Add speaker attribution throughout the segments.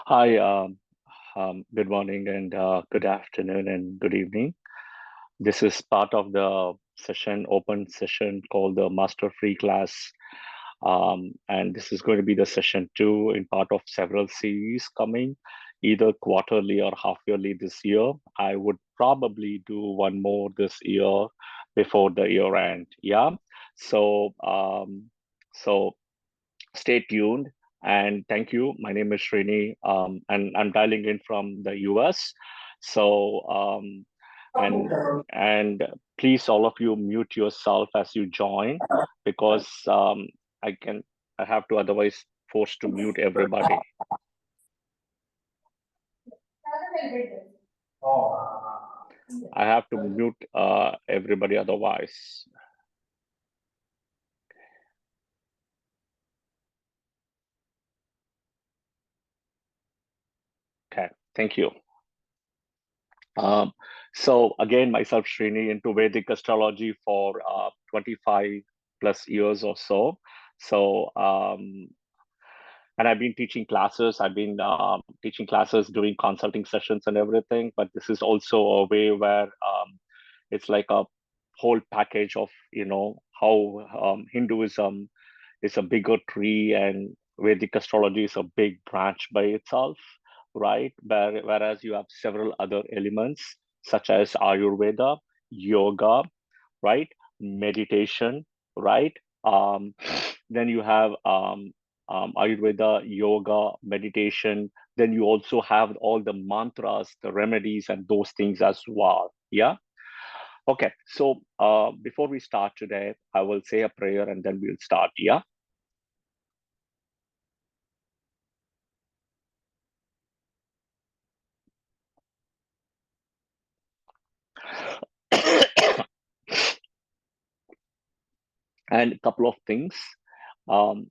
Speaker 1: Hi, good morning and good afternoon and good evening. This is part of the open session called the Master Free Class. And this is going to be the session 2 in part of several series coming, either quarterly or half yearly this year. I would probably do one more this year before the year end. Yeah. So, so stay tuned and thank you. My name is Srini, and I'm dialing in from the US. So, and please, all of you, mute yourself as you join because I can I have to otherwise force to mute everybody. I have to mute everybody otherwise. Okay, thank you. So again, myself, Srini, into Vedic astrology for 25 plus years or so. So, and I've been teaching classes. I've been teaching classes, doing consulting sessions and everything. But this is also a way where it's like a whole package of, how Hinduism is a bigger tree and Vedic astrology is a big branch by itself, right? Whereas you have several other elements such as Ayurveda, yoga, right? Meditation, right? Then you have Ayurveda, yoga, meditation. Then you also have all the mantras, the remedies, and those things as well. Yeah. Okay. So before we start today, I will say a prayer and then we'll start. Yeah. And a couple of things. Um,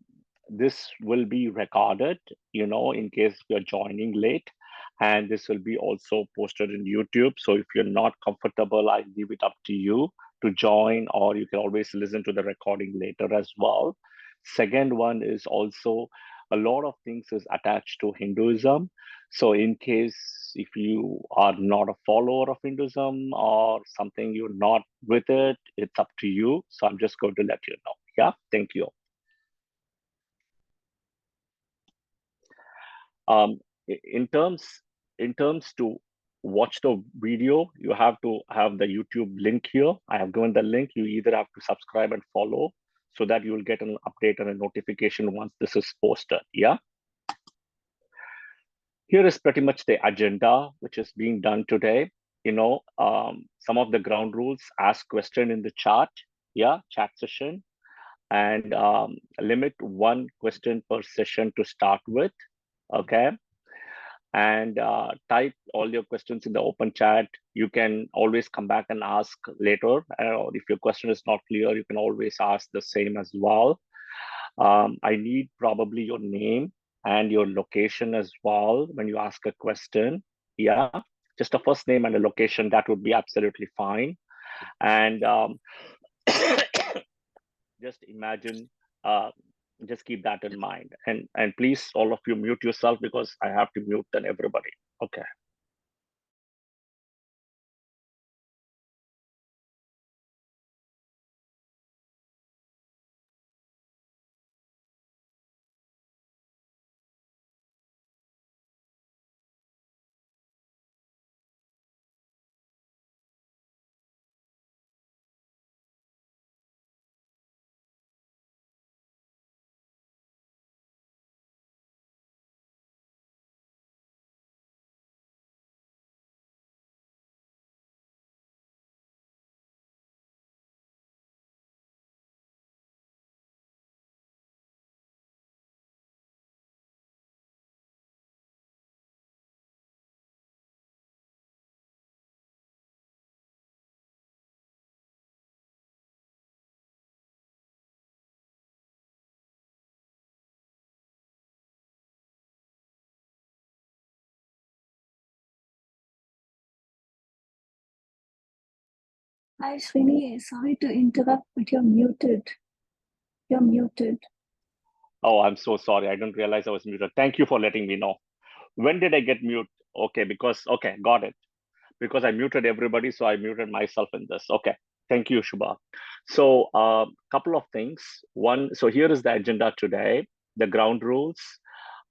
Speaker 1: this will be recorded, in case you're joining late, and this will be also posted in YouTube. So if you're not comfortable, I leave it up to you to join, or you can always listen to the recording later as well. Second one is also a lot of things is attached to Hinduism. So in case if you are not a follower of Hinduism or something you're not with it, it's up to you. So I'm just going to let you know. Yeah, thank you. Um, in terms to watch the video, you have to have the YouTube link here. I have given the link. You either have to subscribe and follow so that you will get an update and a notification once this is posted. Yeah. Here is pretty much the agenda which is being done today. Some of the ground rules: ask question in the chat. Yeah, chat session, and limit one question per session to start with. Okay. And type all your questions in the open chat. You can always come back and ask later. Or if your question is not clear, you can always ask the same as well. I need probably your name and your location as well when you ask a question. Yeah, just a first name and a location, that would be absolutely fine. And just imagine, uh, just keep that in mind. And please, all of you, mute yourself because I have to mute then everybody. Okay.
Speaker 2: Hi, Srini. Sorry to interrupt, but you're muted. You're muted.
Speaker 1: Oh, I'm so sorry. I didn't realize I was muted. Thank you for letting me know. When did I get mute? Okay, got it. Because I muted everybody, so I muted myself in this. Okay, thank you, Shubha. So couple of things. One, so here is the agenda today, the ground rules.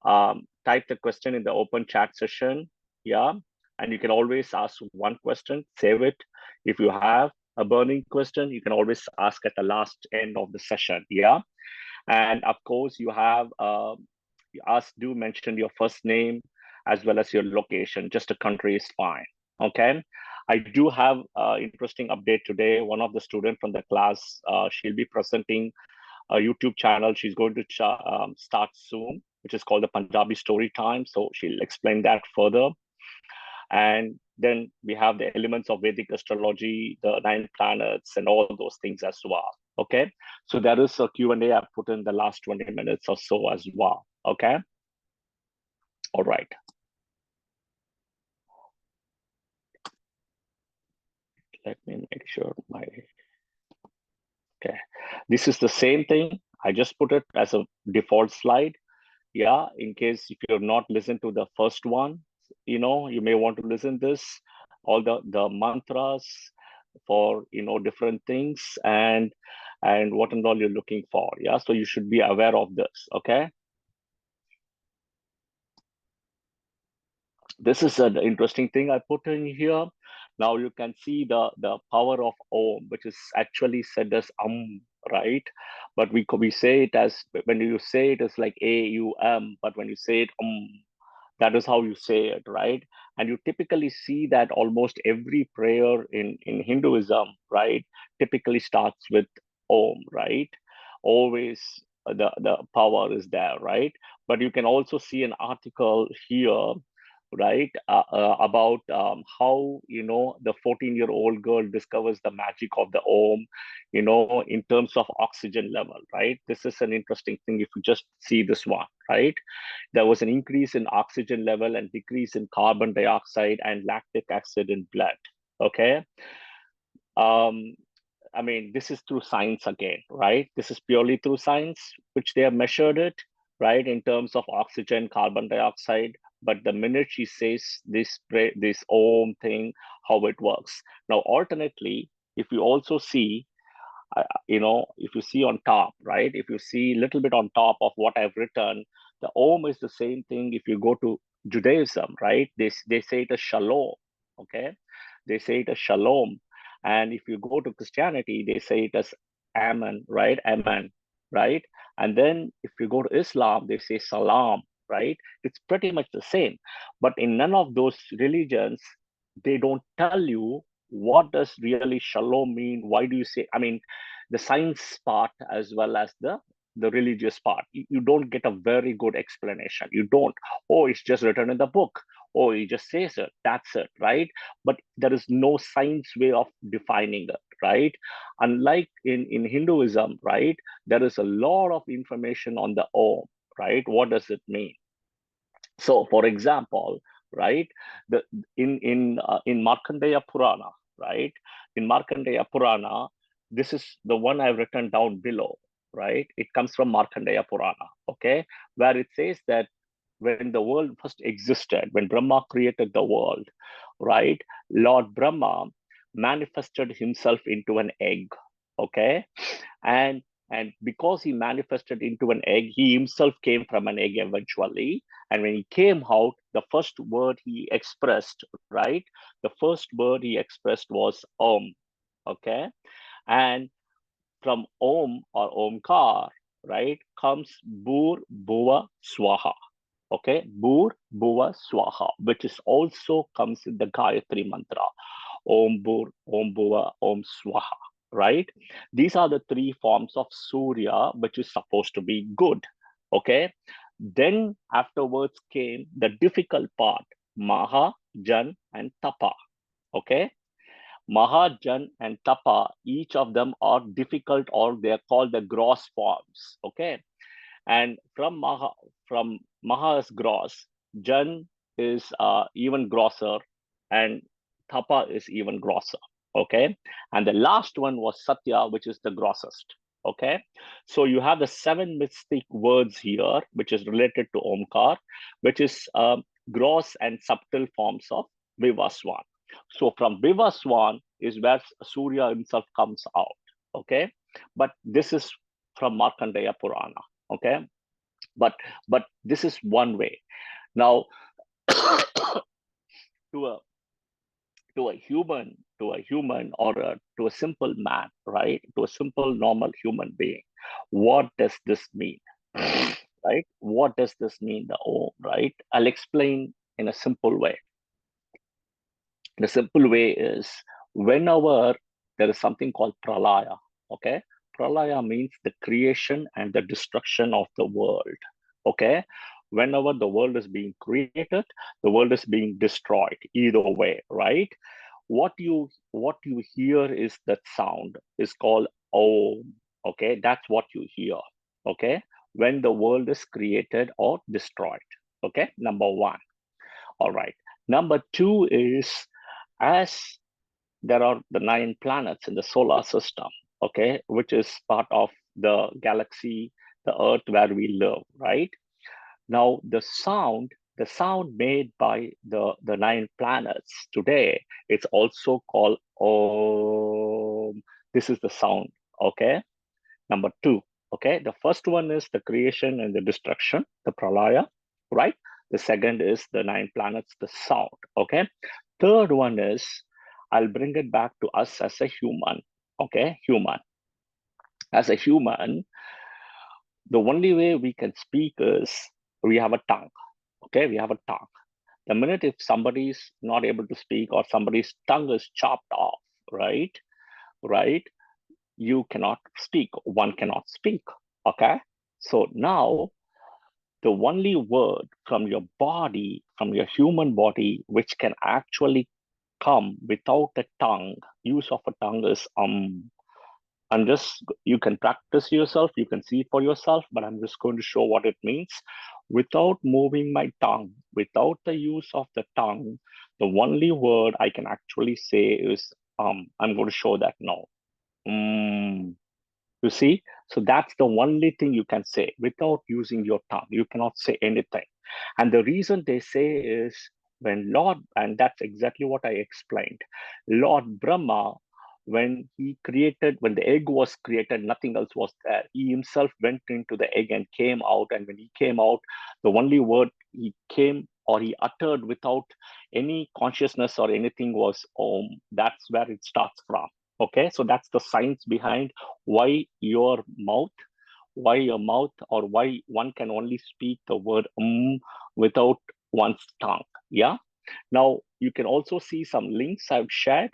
Speaker 1: Type the question in the open chat session, yeah? And you can always ask one question, save it. If you have a burning question, you can always ask at the last end of the session, yeah? And of course, you have, do mention your first name as well as your location. Just a country is fine, okay? I do have interesting update today. One of the students from the class, she'll be presenting a YouTube channel. She's going to start soon, which is called the Punjabi Story Time. So she'll explain that further. And then we have the elements of Vedic astrology, the 9 planets, and all those things as well. Okay, so there is a Q&A I've put in the last 20 minutes or so as well. Okay, all right. Let me make sure my, okay. This is the same thing. I just put it as a default slide. Yeah, in case if you're not listened to the first one, you may want to listen this, all the mantras for, different things and what and all you're looking for. Yeah, so you should be aware of this, okay? This is an interesting thing I put in here. Now you can see the power of Om, which is actually said as right? But we say it as, when you say it, it's like AUM, but when you say it that is how you say it, right? And you typically see that almost every prayer in Hinduism, right, typically starts with Om, right? Always the power is there, right? But you can also see an article here, right, about how the 14-year-old girl discovers the magic of the Om, in terms of oxygen level, right? This is an interesting thing. If you just see this one, right, there was an increase in oxygen level and decrease in carbon dioxide and lactic acid in blood. Okay. I mean, this is through science again, right? This is purely through science, which they have measured it, right, in terms of oxygen, carbon dioxide. But the minute she says this Om thing, how it works. Now, alternately, if you also see, if you see on top, right, if you see a little bit on top of what I've written, the Om is the same thing. If you go to Judaism, right, they say it as Shalom, okay? They say it as Shalom. And if you go to Christianity, they say it as Amen, right? Amen, right? And then if you go to Islam, they say Salam, right? It's pretty much the same. But in none of those religions, they don't tell you what does really Shalom mean. Why do you say, I mean, the science part as well as the religious part, you don't get a very good explanation. You don't, oh, it's just written in the book, oh, he just says it, that's it, right? But there is no science way of defining it, right? Unlike in Hinduism, right, there is a lot of information on the Om, right? What does it mean? So for example, right, the in Markandeya Purana, right, in Markandeya Purana, this is the one I've written down below, right? It comes from Markandeya Purana, okay, where it says that when the world first existed, when Brahma created the world, right, Lord Brahma manifested himself into an egg, okay, and because he manifested into an egg, he himself came from an egg eventually. And when he came out, the first word he expressed, right, the first word he expressed was Om, okay, and from Om or Omkar, right, comes Bur Bhuva Swaha. Okay, Bur Bhuva Swaha, which is also comes in the Gayatri mantra. Om Bur, Om Bhuva, Om Swaha, right? These are the 3 forms of Surya, which is supposed to be good. Okay. Then afterwards came the difficult part, Maha, Jan, and Tapa. Okay. Maha, Jan, and Tapa, each of them are difficult, or they are called the gross forms. Okay. And from Maha's gross, Jan is even grosser, and Tapa is even grosser. Okay, and the last one was Satya, which is the grossest. Okay, so you have the 7 mystic words here, which is related to Omkar, which is gross and subtle forms of Vivaswan. So from Vivaswan is where Surya himself comes out. Okay, but this is from Markandeya Purana. Okay, but this is one way. Now, to a human or to a simple man, right? To a simple normal human being, what does this mean? Right? What does this mean? The Om, right? I'll explain in a simple way. The simple way is whenever there is something called pralaya, okay? Pralaya means the creation and the destruction of the world, okay? Whenever the world is being created, the world is being destroyed, either way, right? What you hear is that sound is called Om, okay? That's what you hear, okay? When the world is created or destroyed, okay? Number one. All right. Number two is as there are the 9 planets in the solar system, okay, which is part of the galaxy, the Earth where we live, right? Now, the sound made by the 9 planets today, it's also called Om. This is the sound, okay? Number two, okay? The first one is the creation and the destruction, the pralaya, right? The second is the 9 planets, the sound, okay? Third one is I'll bring it back to us as a human, okay? Human. As a human, the only way we can speak is we have a tongue, okay? We have a tongue. The minute if somebody's not able to speak or somebody's tongue is chopped off, right? Right? You cannot speak. One cannot speak, okay? So now the only word from your body, from your human body, which can actually come without a tongue, use of a tongue is I'm just, you can practice yourself, you can see for yourself, but I'm just going to show what it means. Without moving my tongue, without the use of the tongue, the only word I can actually say is I'm going to show that now. You see? So that's the only thing you can say without using your tongue. You cannot say anything. And the reason they say is when Lord, and that's exactly what I explained, Lord Brahma, when the egg was created, nothing else was there. He himself went into the egg and came out. And when he came out, the only word he came or he uttered without any consciousness or anything was Om. That's where it starts from. Okay, so that's the science behind why your mouth, or why one can only speak the word without one's tongue. Yeah. Now you can also see some links I've shared,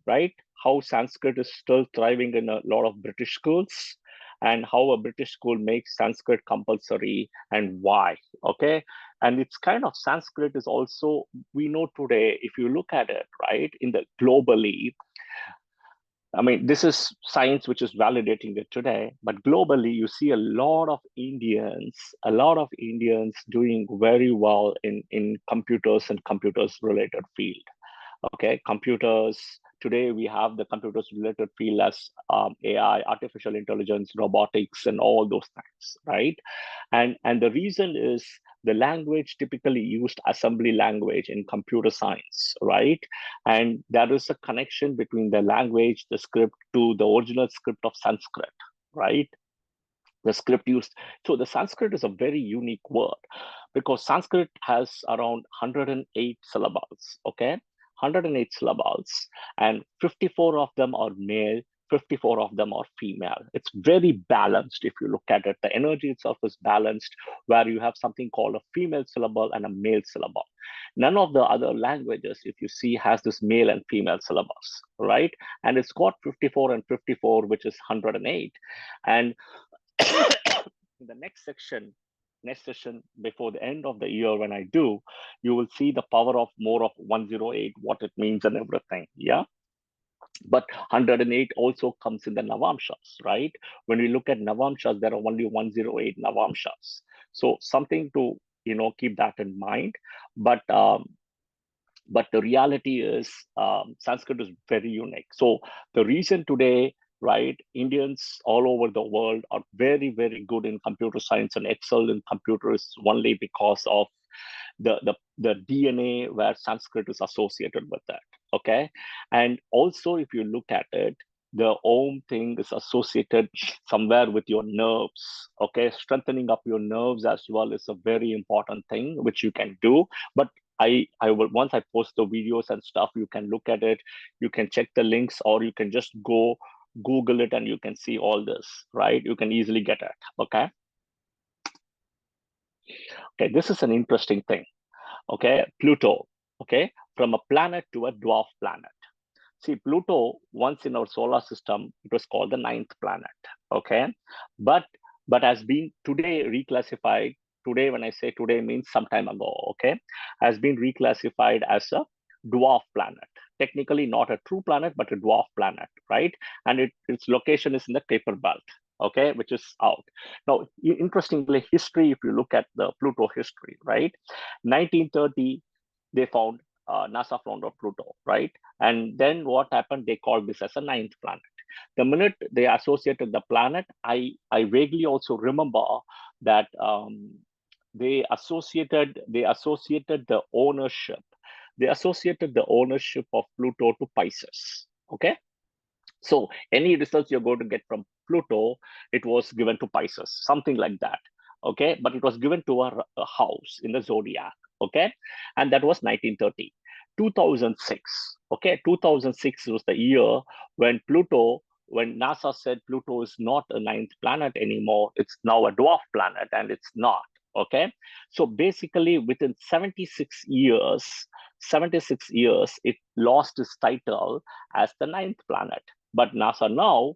Speaker 1: right? How Sanskrit is still thriving in a lot of British schools, and how a British school makes Sanskrit compulsory and why. Okay. And it's kind of Sanskrit is also, we know today, if you look at it, right, in the globally, I mean, this is science which is validating it today, but globally, you see a lot of Indians doing very well in computers and computers related field. Okay, computers, today we have the computers related field as AI, artificial intelligence, robotics, and all those things, right? And the reason is the language typically used assembly language in computer science, right? And there is a connection between the language, the script, to the original script of Sanskrit, right? The script used. So the Sanskrit is a very unique word because Sanskrit has around 108 syllables, okay? 108 syllables, and 54 of them are male, 54 of them are female. It's very balanced if you look at it. The energy itself is balanced, where you have something called a female syllable and a male syllable. None of the other languages, if you see, has this male and female syllables, right? And it's got 54 and 54, which is 108. And in the next session before the end of the year, when I do, you will see the power of more of 108, what it means and everything. Yeah. But 108 also comes in the Navamshas, right? When we look at Navamshas, there are only 108 Navamshas. So something to, keep that in mind. But the reality is Sanskrit is very unique. So the reason today, right, Indians all over the world are very, very good in computer science and excel in computers only because of the DNA where Sanskrit is associated with that. Okay, and also if you look at it, the Om thing is associated somewhere with your nerves. Okay, strengthening up your nerves as well is a very important thing which you can do. But I will, once I post the videos and stuff, you can look at it, you can check the links, or you can just go Google it and you can see all this, right? You can easily get it. Okay. Okay, this is an interesting thing. Okay, Pluto. Okay, from a planet to a dwarf planet. See, Pluto, once in our solar system, it was called the ninth planet. Okay, but has been today reclassified. Today, when I say today, means some time ago. Okay, has been reclassified as a dwarf planet. Technically, not a true planet, but a dwarf planet, right? And its location is in the Kuiper belt. Okay, which is out. Now, interestingly, history. If you look at the Pluto history, right? 1930, they found NASA found out Pluto, right? And then what happened? They called this as a ninth planet. The minute they associated the planet, I vaguely also remember that they associated the ownership. They associated the ownership of Pluto to Pisces. Okay, so any results you're going to get from Pluto, it was given to Pisces, something like that. Okay, but it was given to a house in the zodiac. Okay, and that was 1930. 2006. Okay, 2006 was the year when NASA said Pluto is not a ninth planet anymore. It's now a dwarf planet, and it's not. Okay, so basically within 76 years, it lost its title as the ninth planet. But NASA now,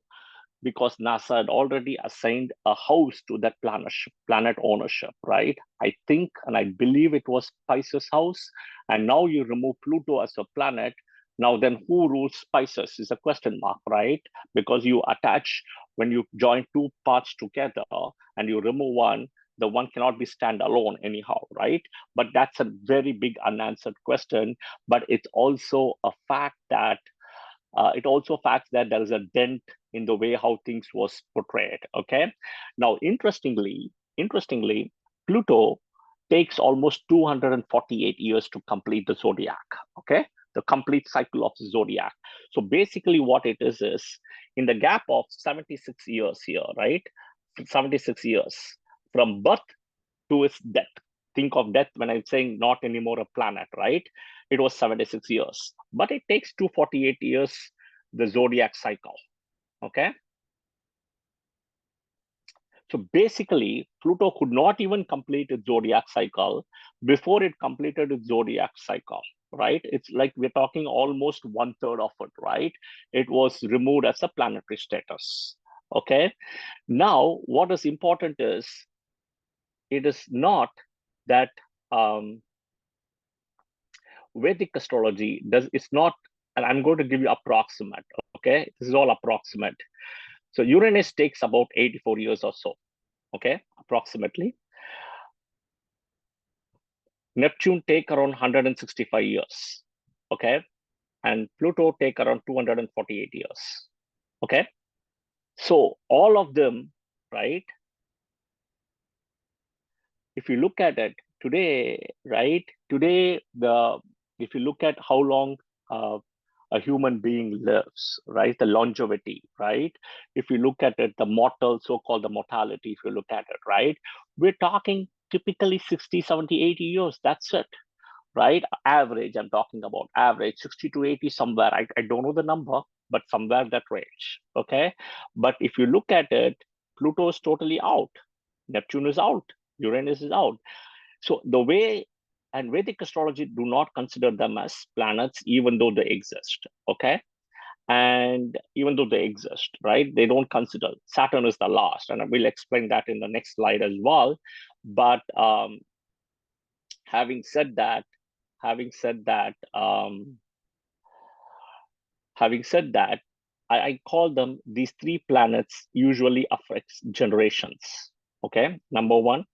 Speaker 1: because NASA had already assigned a house to that planet ownership, right? I think and I believe it was Pisces house. And now you remove Pluto as a planet. Now then who rules Pisces is a question mark, right? Because you attach, when you join two parts together and you remove one, the one cannot be standalone anyhow, right? But that's a very big unanswered question. But it's also a fact that there is a dent in the way how things was portrayed. Okay, now interestingly, Pluto takes almost 248 years to complete the zodiac. Okay, the complete cycle of the zodiac. So basically, what it is in the gap of 76 years here, right? 76 years from birth to its death. Think of death when I'm saying not anymore a planet, right? It was 76 years, but it takes 248 years, the zodiac cycle. Okay. So basically, Pluto could not even complete its zodiac cycle before it completed its zodiac cycle, right? It's like we're talking almost 1/3 of it, right? It was removed as a planetary status. Okay. Now, what is important is it is not that Vedic astrology it's not, and I'm going to give you approximate. Okay, this is all approximate. So Uranus takes about 84 years or so. Okay, approximately. Neptune take around 165 years. Okay, and Pluto take around 248 years. Okay, so all of them, right? If you look at it today, right? Today, if you look at how long a human being lives, right? The longevity, right? If you look at it, the mortal, so-called the mortality, if you look at it, right? We're talking typically 60, 70, 80 years. That's it, right? Average, I'm talking about average, 60 to 80 somewhere. I don't know the number, but somewhere that range, okay? But if you look at it, Pluto is totally out. Neptune is out. Uranus is out. So the way, and Vedic astrology do not consider them as planets, even though they exist. Okay, and even though they exist, right? They don't consider Saturn is the last, and I will explain that in the next slide as well. But having said that, having said that, I call them, these three planets usually affects generations. Okay, number one,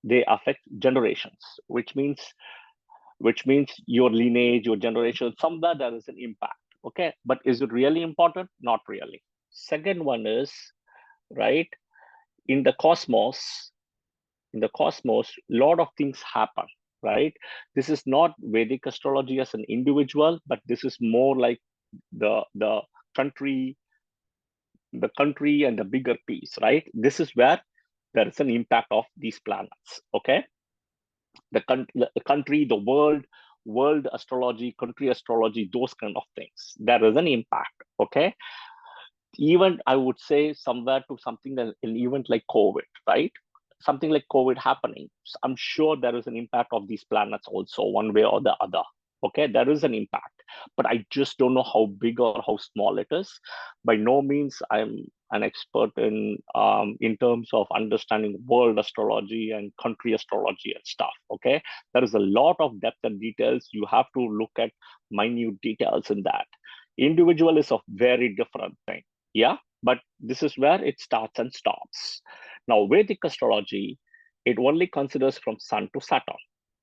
Speaker 1: they affect generations, which means your lineage, your generation, somewhere there is an impact. Okay, but is it really important? Not really. Second one is, right, in the cosmos, lot of things happen. right? This is not Vedic astrology as an individual, but this is more like the country, the country and the bigger piece, right? This is where there is an impact of these planets, okay? The country, the world astrology, country astrology, those kind of things. There is an impact, okay? Even I would say somewhere to something that an event like COVID, right? Something like COVID happening. I'm sure there is an impact of these planets also, one way or the other. Okay, there is an impact, but I just don't know how big or how small it is. By no means I'm an expert in terms of understanding world astrology and country astrology and stuff. Okay, there is a lot of depth and details. You have to look at minute details in that. Individual is a very different thing. Yeah, but this is where it starts and stops. Now, Vedic astrology, it only considers from Sun to Saturn.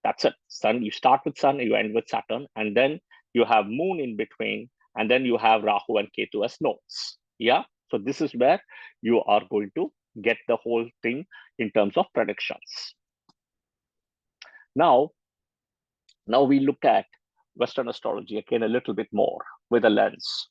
Speaker 1: That's it. Sun, you start with Sun, you end with Saturn, and then you have Moon in between, and then you have Rahu and Ketu as nodes. Yeah, so this is where you are going to get the whole thing in terms of predictions. Now we look at Western astrology again a little bit more with a lens,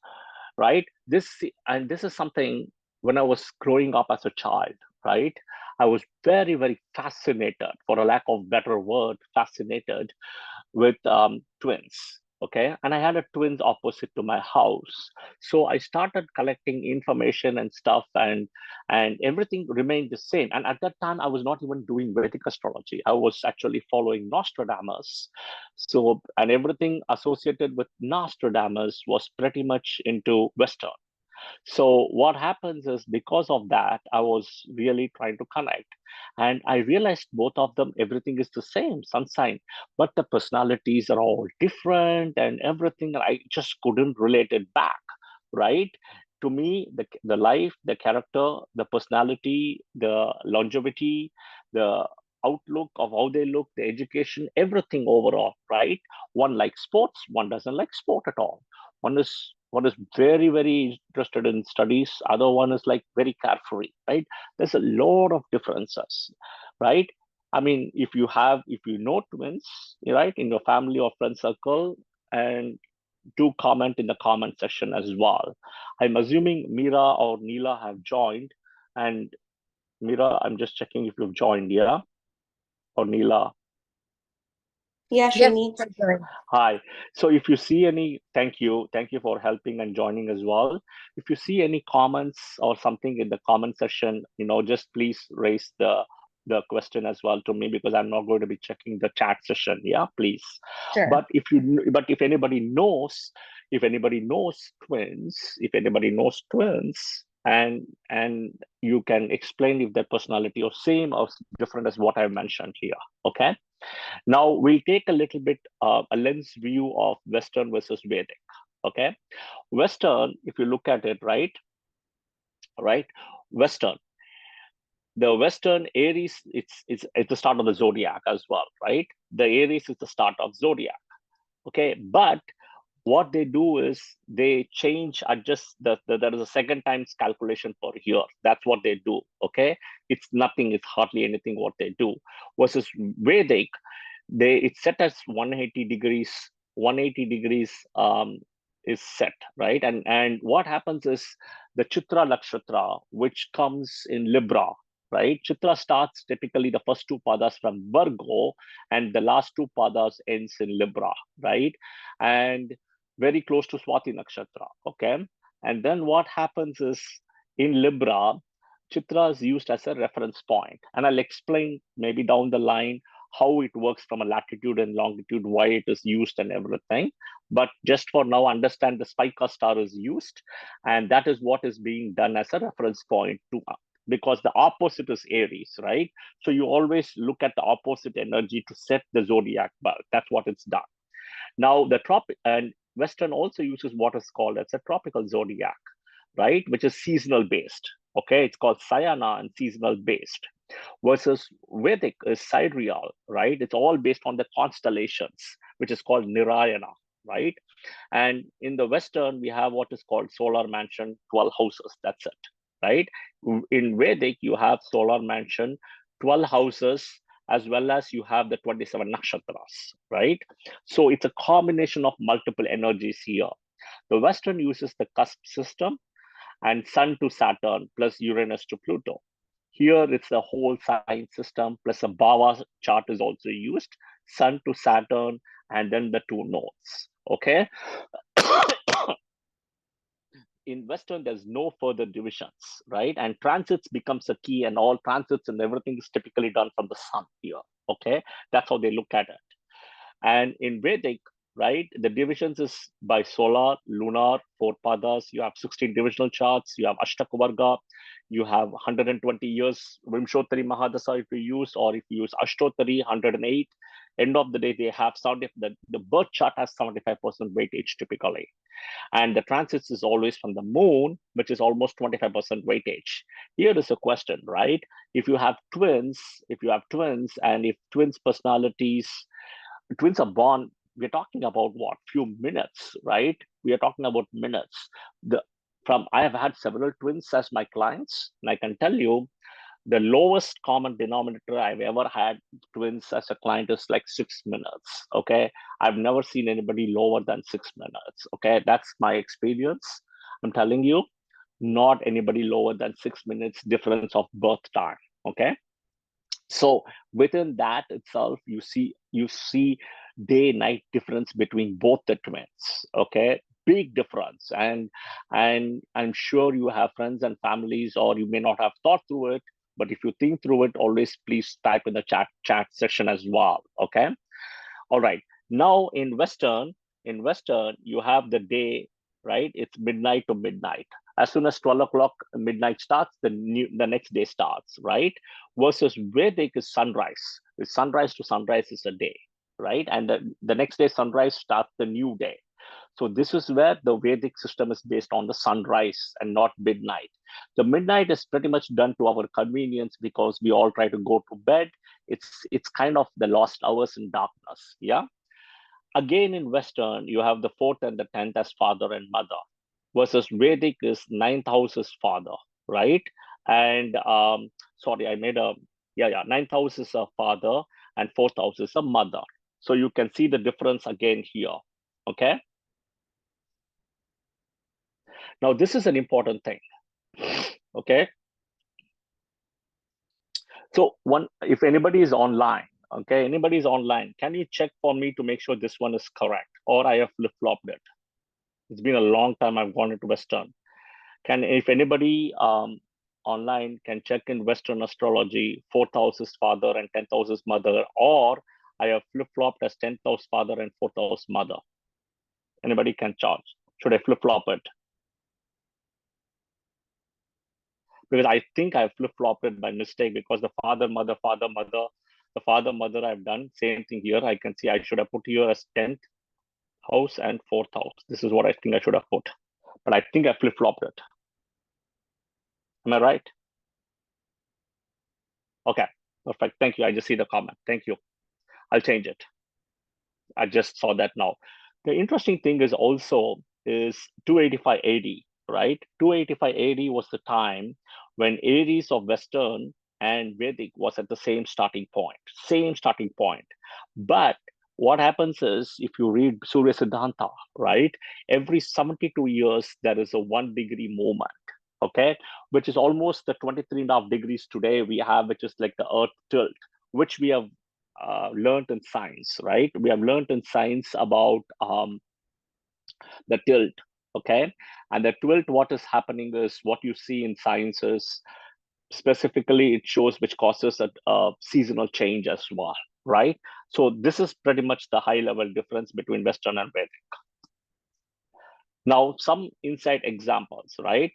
Speaker 1: right? This is something when I was growing up as a child, right? I was very, very fascinated, for a lack of better word, fascinated with twins. Okay, and I had a twins opposite to my house, so I started collecting information and stuff, and everything remained the same. And at that time, I was not even doing Vedic astrology. I was actually following Nostradamus. So, and everything associated with Nostradamus was pretty much into Western. So what happens is, because of that, I was really trying to connect. And I realized both of them, everything is the same, sun sign, but the personalities are all different and everything. I just couldn't relate it back, right? To me, the life, the character, the personality, the longevity, the outlook of how they look, the education, everything overall, right? One likes sports, one doesn't like sport at all. One is very, very interested in studies, other one is like very carefree, right? There's a lot of differences, right? I mean, if you know twins, right, in your family or friend circle, and do comment in the comment section as well. I'm assuming Mira or Neela have joined, and Mira, I'm just checking if you've joined, yeah, or Neela.
Speaker 3: Yeah,
Speaker 4: Yes,
Speaker 3: Srini.
Speaker 4: I'm sorry.
Speaker 1: Hi. So if you see any, thank you. Thank you for helping and joining as well. If you see any comments or something in the comment section, just please raise the question as well to me, because I'm not going to be checking the chat session. Yeah, please.
Speaker 4: Sure.
Speaker 1: But if anybody knows, twins, and you can explain if their personality or same or different as what I mentioned here. Okay. Now we'll take a little bit a lens view of Western versus Vedic. Okay, Western, if you look at it, right, Western, the Western Aries, it's the start of the zodiac as well, right? The Aries is the start of zodiac. Okay, but what they do is they adjust there is a second times calculation for here. That's what they do. Okay, it's nothing, it's hardly anything what they do. Versus Vedic, it's set as 180 degrees. 180 degrees is set, right? And what happens is the Chitra Nakshatra, which comes in Libra, right? Chitra starts typically the first two padas from Virgo, and the last two padas ends in Libra, right? And very close to Swati Nakshatra, okay? And then what happens is, in Libra, Chitra is used as a reference point, and I'll explain maybe down the line how it works from a latitude and longitude, why it is used and everything. But just for now, understand the Spica star is used, and that is what is being done as a reference point to, because the opposite is Aries, right? So you always look at the opposite energy to set the zodiac belt. That's what it's done. Now the tropic and Western also uses what is called as a tropical zodiac, right? Which is seasonal based. Okay, it's called Sayana and seasonal based. Versus Vedic is sidereal, right? It's all based on the constellations, which is called Nirayana, right? And in the Western, we have what is called solar mansion, 12 houses. That's it, right? In Vedic, you have solar mansion, 12 houses, as well as you have the 27 nakshatras, right? So it's a combination of multiple energies here. The Western uses the cusp system and Sun to Saturn plus Uranus to Pluto. Here it's the whole sign system plus a Bhava chart is also used, Sun to Saturn, and then the two nodes. Okay. In Western, there's no further divisions, right? And transits becomes a key, and all transits and everything is typically done from the sun here. Okay, that's how they look at it. And in Vedic, right, the divisions is by solar, lunar, four padas. You have 16 divisional charts. You have Ashtakuvarga. You have 120 years Vimshottari Mahadasa if you use, or if you use Ashtottari, 108. End of the day, they have 70. The birth chart has 75% weightage typically. And the transits is always from the moon, which is almost 25% weightage. Here is a question, right? If you have twins, and if twins personalities, twins are born, we're talking about what? Few minutes, right? We are talking about minutes. I have had several twins as my clients, and I can tell you the lowest common denominator I've ever had twins as a client is like 6 minutes. Okay. I've never seen anybody lower than 6 minutes. Okay. That's my experience. I'm telling you, not anybody lower than 6 minutes difference of birth time. Okay. So within that itself, you see day night difference between both the twins. Okay. Big difference. And I'm sure you have friends and families, or you may not have thought through it, but if you think through it, always please type in the chat section as well. Okay. All right. Now in Western, you have the day, right? It's midnight to midnight. As soon as 12 o'clock midnight starts, the next day starts, right? Versus Vedic is sunrise. It's sunrise to sunrise is a day, right? And the next day sunrise starts the new day. So this is where the Vedic system is based on the sunrise and not midnight. The midnight is pretty much done to our convenience because we all try to go to bed. It's kind of the lost hours in darkness. Yeah. Again, in Western, you have the fourth and the 10th as father and mother, versus Vedic is ninth house is father, right? And sorry, ninth house is a father and fourth house is a mother. So you can see the difference again here. Okay. Now, this is an important thing. Okay. So if anybody is online, can you check for me to make sure this one is correct, or I have flip-flopped it? It's been a long time I've gone into Western. If anybody online can check in Western astrology, 4th house is father and 10th house is mother, or I have flip-flopped as 10th house father and 4th house mother. Anybody can charge. Should I flip-flop it? Because I think I flip-flopped it by mistake, because the father, mother, the father, mother I've done, same thing here. I can see I should have put here as 10th house and 4th house. This is what I think I should have put. But I think I flip-flopped it. Am I right? Okay, perfect. Thank you. I just see the comment. Thank you. I'll change it. I just saw that now. The interesting thing is also is 285 AD, right? 285 AD was the time when Aries of Western and Vedic was at the same starting point. But what happens is, if you read Surya Siddhanta, right, every 72 years, there is a 1 degree movement, okay, which is almost the 23.5 degrees today we have, which is like the Earth tilt, which we have learned in science, right? We have learned in science about the tilt, okay? And the tilt, what is happening is, what you see in science is, specifically, it shows which causes a seasonal change as well, right? So this is pretty much the high level difference between Western and Vedic. Now, some insight examples, right?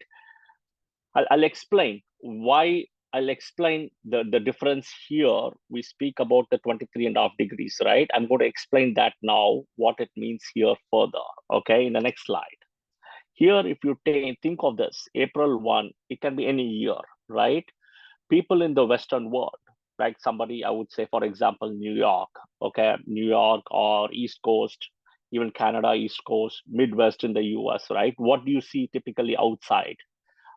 Speaker 1: I'll explain why. I'll explain the difference here. We speak about the 23.5 degrees, right? I'm going to explain that now, what it means here further, okay, in the next slide. Here, if you think of this, April 1, it can be any year, right? People in the Western world, like somebody, I would say, for example, New York, okay, New York or East Coast, even Canada, East Coast, Midwest in the US, right? What do you see typically outside?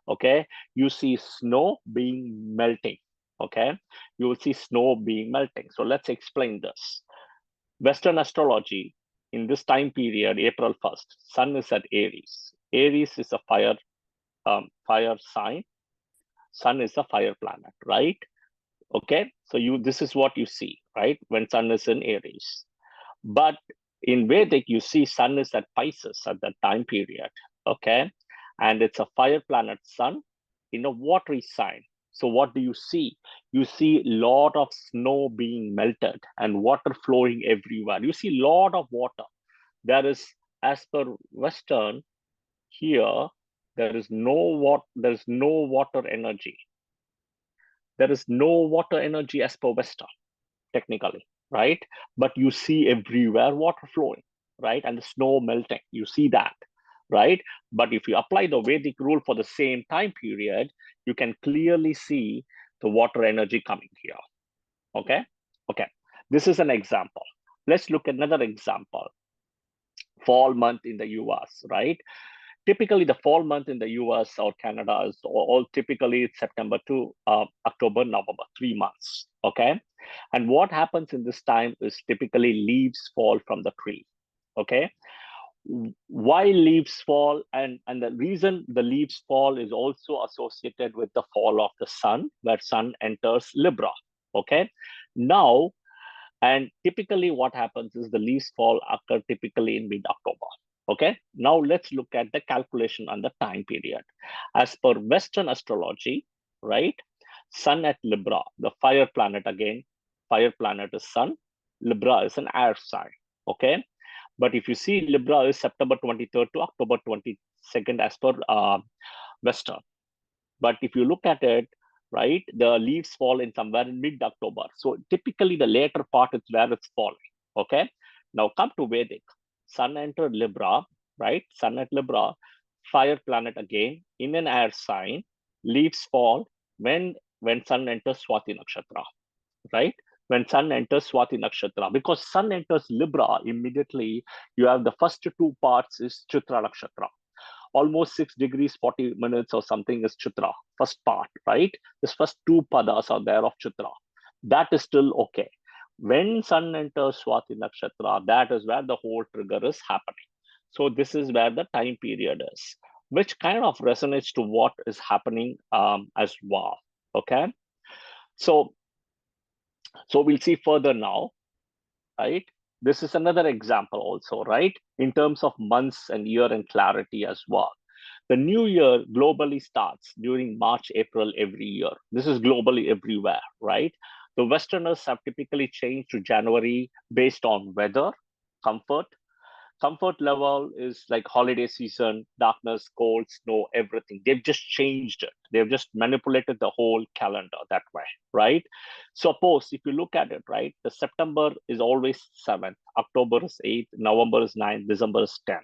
Speaker 1: Okay, you see snow being melting, okay, you will see snow being melting. So let's explain this. Western astrology, in this time period, April 1st, Sun is at Aries. Aries is a fire sign. Sun is a fire planet, right? Okay, so this is what you see, right? When Sun is in Aries. But in Vedic, you see Sun is at Pisces at that time period, okay? And it's a fire planet Sun in a watery sign. So what do you see? You see a lot of snow being melted and water flowing everywhere. You see a lot of water. There is, as per Western, here, there is no water energy. There is no water energy as per Western, technically, right? But you see everywhere water flowing, right? And the snow melting, you see that, right? But if you apply the Vedic rule for the same time period, you can clearly see the water energy coming here, okay? Okay, this is an example. Let's look at another example. Fall month in the US, right? Typically, the fall month in the US or Canada is all typically September to October, November, 3 months. Okay. And what happens in this time is typically leaves fall from the tree. Okay. Why leaves fall? And the reason the leaves fall is also associated with the fall of the sun, where sun enters Libra. Okay. Now, and typically what happens is the leaves fall occur typically in mid-October. Okay, now let's look at the calculation on the time period. As per Western astrology, right? Sun at Libra, the fire planet again, fire planet is Sun, Libra is an air sign. Okay, but if you see Libra is September 23rd to October 22nd as per Western. But if you look at it, right, the leaves fall in somewhere in mid-October. So typically the later part is where it's falling. Okay. Now come to Vedic. Sun entered Libra, right? Sun at Libra, fire planet again in an air sign. Leaves fall when Sun enters Swati Nakshatra, right? When Sun enters Swati Nakshatra, because Sun enters Libra, immediately you have the first two parts is Chitra Nakshatra. Almost 6 degrees 40 minutes or something is Chitra, first part, right? This first two padas are there of Chitra. That is still okay. When Sun enters Swati Nakshatra, that is where the whole trigger is happening. So this is where the time period is, which kind of resonates to what is happening as well. Okay. So we'll see further now, right? This is another example also, right? In terms of months and year and clarity as well. The new year globally starts during March, April every year. This is globally everywhere, right? The Westerners have typically changed to January based on weather, comfort. Comfort level is like holiday season, darkness, cold, snow, everything. They've just changed it. They've just manipulated the whole calendar that way, right? Suppose if you look at it, right, the September is always 7th, October is 8th, November is 9th, December is 10th.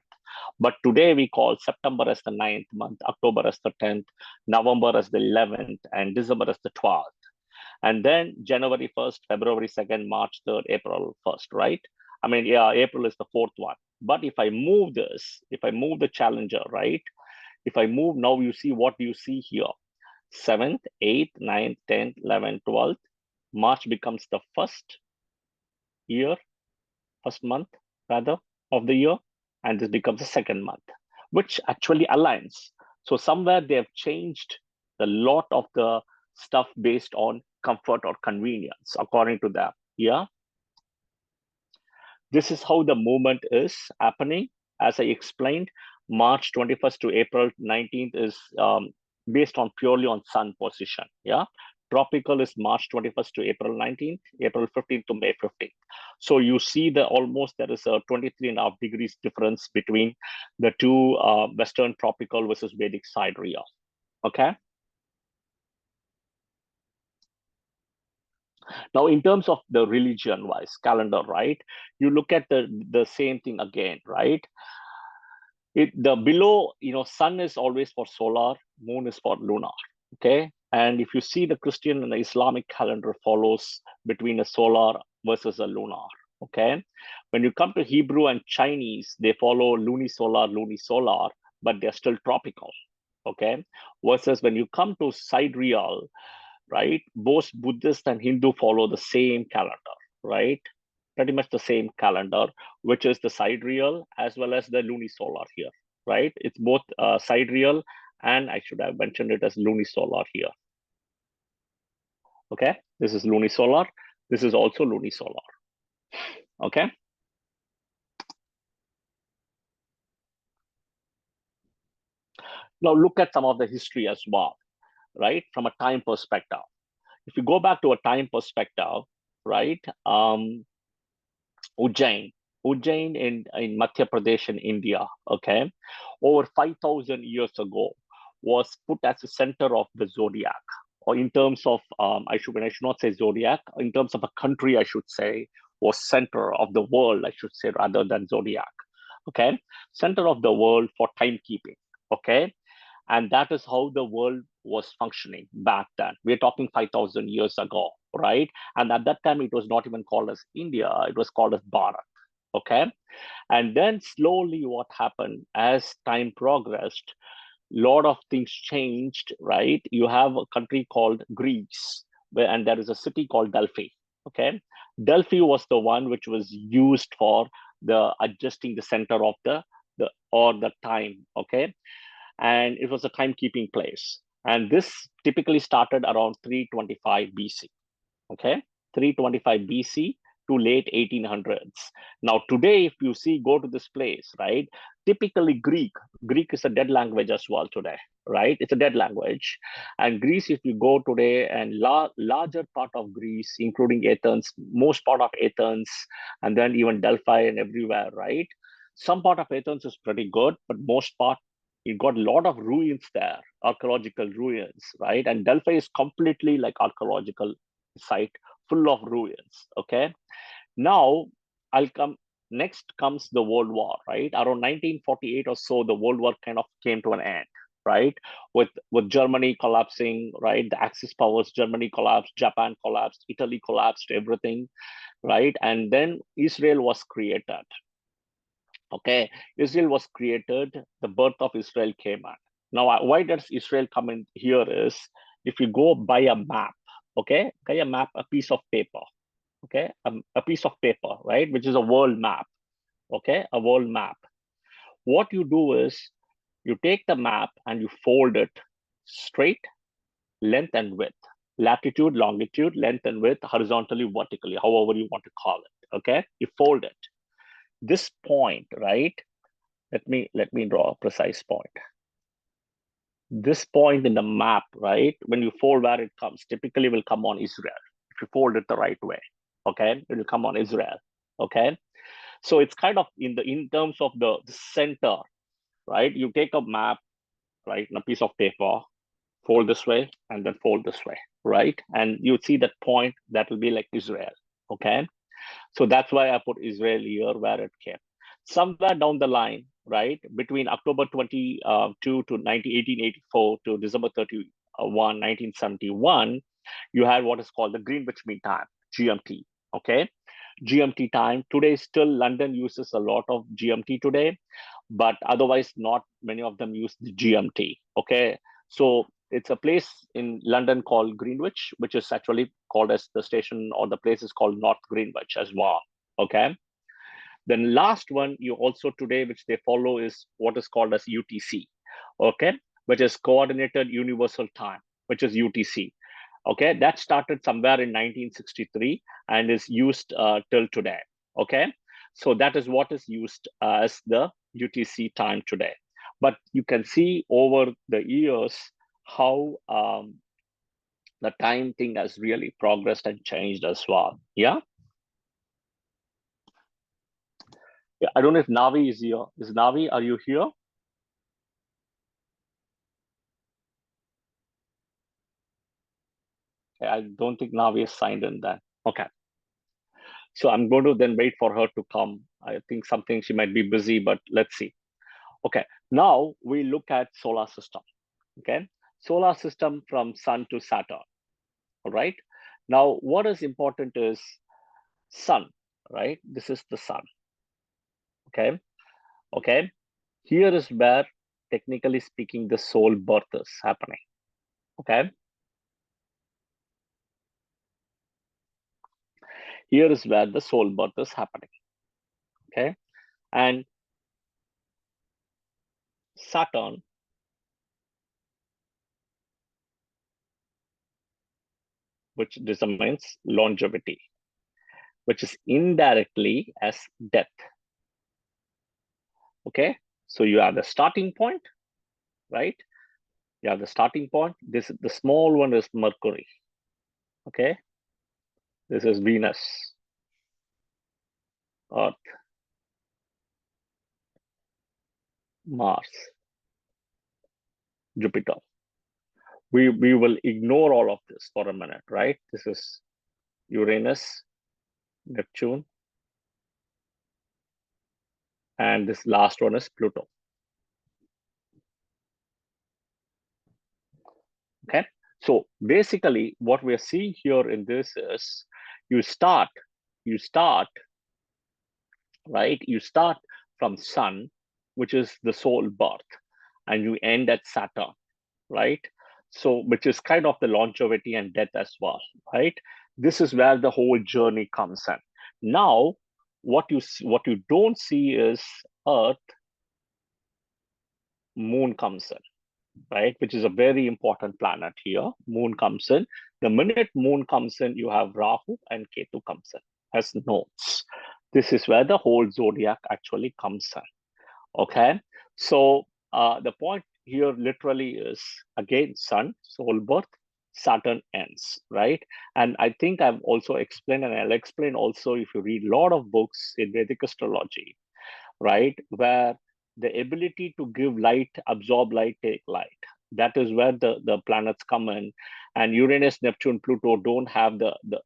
Speaker 1: But today we call September as the 9th month, October as the 10th, November as the 11th, and December as the 12th. And then January 1st, February 2nd, March 3rd, April 1st, right? I mean, yeah, April is the 4th one. But if I move this, if I move the calendar, right? If I move now, you see what you see here. 7th, 8th, 9th, 10th, 11th, 12th. March becomes the first month rather of the year. And this becomes the second month, which actually aligns. So somewhere they have changed a lot of the stuff based on comfort or convenience, according to them. Yeah. This is how the movement is happening. As I explained, March 21st to April 19th is based on purely on sun position. Yeah. Tropical is March 21st to April 19th, April 15th to May 15th. So you see that almost there is a 23.5 degrees difference between the two Western tropical versus Vedic sidereal. Okay. Now, in terms of the religion-wise calendar, right? You look at the same thing again, right? The below, sun is always for solar, moon is for lunar. Okay. And if you see the Christian and the Islamic calendar follows between a solar versus a lunar. Okay. When you come to Hebrew and Chinese, they follow lunisolar, but they're still tropical. Okay. Versus when you come to sidereal, right? Both Buddhist and Hindu follow the same calendar, right? Pretty much the same calendar, which is the sidereal as well as the lunisolar here, right? It's both sidereal, and I should have mentioned it as lunisolar here. Okay, this is lunisolar. This is also lunisolar. Okay. Now look at some of the history as well, right? From a time perspective. If you go back to a time perspective, right? Ujjain in Madhya Pradesh in India, okay, over 5,000 years ago was put as the center of the zodiac, or in terms of, I should not say zodiac, in terms of a country, I should say, was center of the world, I should say, rather than zodiac, okay, center of the world for timekeeping, okay, and that is how the world was functioning back then. We're talking 5,000 years ago, right? And at that time, it was not even called as India, it was called as Bharat, okay? And then slowly what happened as time progressed, lot of things changed, right? You have a country called Greece, and there is a city called Delphi, okay? Delphi was the one which was used for the adjusting the center of the time, okay? And it was a timekeeping place. And this typically started around 325 BC, okay? 325 BC to late 1800s. Now, today, if you see, go to this place, right? Typically Greek is a dead language as well today, right? It's a dead language. And Greece, if you go today, and larger part of Greece, including Athens, most part of Athens, and then even Delphi and everywhere, right? Some part of Athens is pretty good, but most part, you got a lot of ruins there, archaeological ruins, right? And Delphi is completely like archaeological site full of ruins, okay? Now, next comes the World War, right? Around 1948 or so, the World War kind of came to an end, right? With Germany collapsing, right? The Axis powers, Germany collapsed, Japan collapsed, Italy collapsed, everything, right? And then Israel was created. Okay, Israel was created, the birth of Israel came out. Now, why does Israel come in here is, if you go buy a map, okay, buy a map, a piece of paper, okay, a piece of paper, right, which is a world map, okay, a world map. What you do is, you take the map and you fold it straight, length and width, latitude, longitude, length and width, horizontally, vertically, however you want to call it, okay, you fold it. This point, right, let me draw a precise point. This point in the map, right, when you fold where it comes, typically will come on Israel. If you fold it the right way, okay, it will come on Israel, okay? So it's kind of in terms of the center, right? You take a map, right, and a piece of paper, fold this way, and then fold this way, right? And you see that point, that will be like Israel, okay? So that's why I put Israel here where it came. Somewhere down the line, right, between October 22 to 1884 to December 31, 1971, you had what is called the Greenwich Mean Time, GMT, okay? GMT time. Today, still London uses a lot of GMT today, but otherwise not many of them use the GMT, okay? So it's a place in London called Greenwich, which is actually called as the station, or the place is called North Greenwich as well, okay? Then last one you also today, which they follow, is what is called as UTC, okay? Which is Coordinated Universal Time, which is UTC, okay? That started somewhere in 1963 and is used till today, okay? So that is what is used as the UTC time today. But you can see over the years how the time thing has really progressed and changed as well. Yeah. Yeah, I don't know if Navi is here. Is Navi, are you here? Okay, I don't think Navi is signed in then. Okay. So I'm going to then wait for her to come. I think something, she might be busy, but let's see. Okay, now we look at solar system. Okay, solar system from Sun to Saturn. All right. Now, what is important is Sun, right? This is the Sun. Okay. Okay. Here is where, technically speaking, the soul birth is happening. Okay. Here is where the soul birth is happening. Okay. And Saturn which determines longevity, which is indirectly as death. Okay, so you have the starting point, right? You have the starting point. This the small one is Mercury. Okay, this is Venus, Earth, Mars, Jupiter. We will ignore all of this for a minute, right? This is Uranus, Neptune, and this last one is Pluto. Okay, so basically what we're seeing here in this is you start, right? You start from Sun, which is the soul birth, and you end at Saturn, right? So, which is kind of the longevity and death as well, right? This is where the whole journey comes in. Now, what you don't see is Earth, Moon comes in, right? Which is a very important planet here. Moon comes in. The minute Moon comes in, you have Rahu and Ketu comes in as nodes. This is where the whole zodiac actually comes in. Okay, so the point here literally is again Sun, soul birth, Saturn ends, right? And I think I've also explained, and I'll explain also if you read a lot of books in Vedic astrology, right, where the ability to give light, absorb light, take light. That is where the planets come in, and Uranus, Neptune, Pluto don't have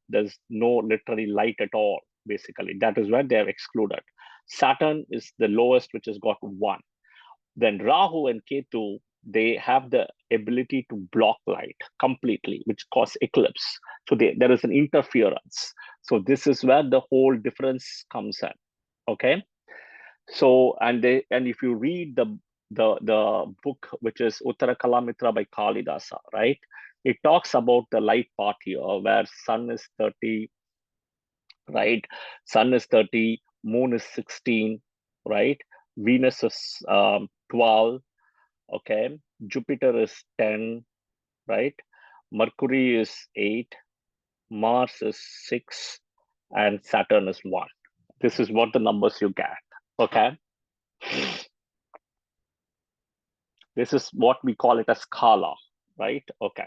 Speaker 1: there's no literally light at all. Basically, that is where they are excluded. Saturn is the lowest, which has got 1. Then Rahu and Ketu, they have the ability to block light completely, which cause eclipse. So there is an interference. So this is where the whole difference comes in. Okay. So and if you read the book, which is Uttara Kalamitra by Kalidasa, right? It talks about the light part here, where Sun is 30, right? Sun is 30, Moon is 16, right? Venus is 12, okay? Jupiter is 10, right? Mercury is 8, Mars is 6, and Saturn is 1. This is what the numbers you get, okay? This is what we call it a scala, right? Okay.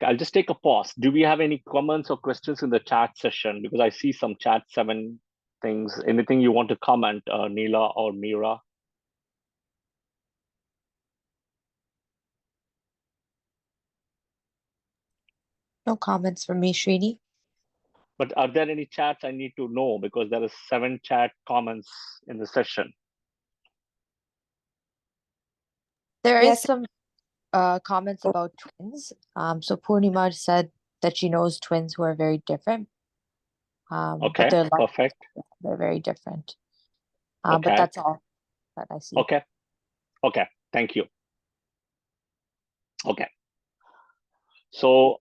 Speaker 1: I'll just take a pause. Do we have any comments or questions in the chat session? Because I see some chat 7 things. Anything you want to comment, Neela or Mira?
Speaker 4: No comments from me, Srini.
Speaker 1: But are there any chats I need to know? Because there is 7 chat comments in the session.
Speaker 4: There is
Speaker 3: Yes.
Speaker 4: some comments about twins. So Purnima said that she knows twins who are very different.
Speaker 1: Okay,
Speaker 4: but they're
Speaker 1: perfect.
Speaker 4: they're very different.
Speaker 1: Okay.
Speaker 4: But that's all that I see.
Speaker 1: Okay. Okay. Thank you. Okay. So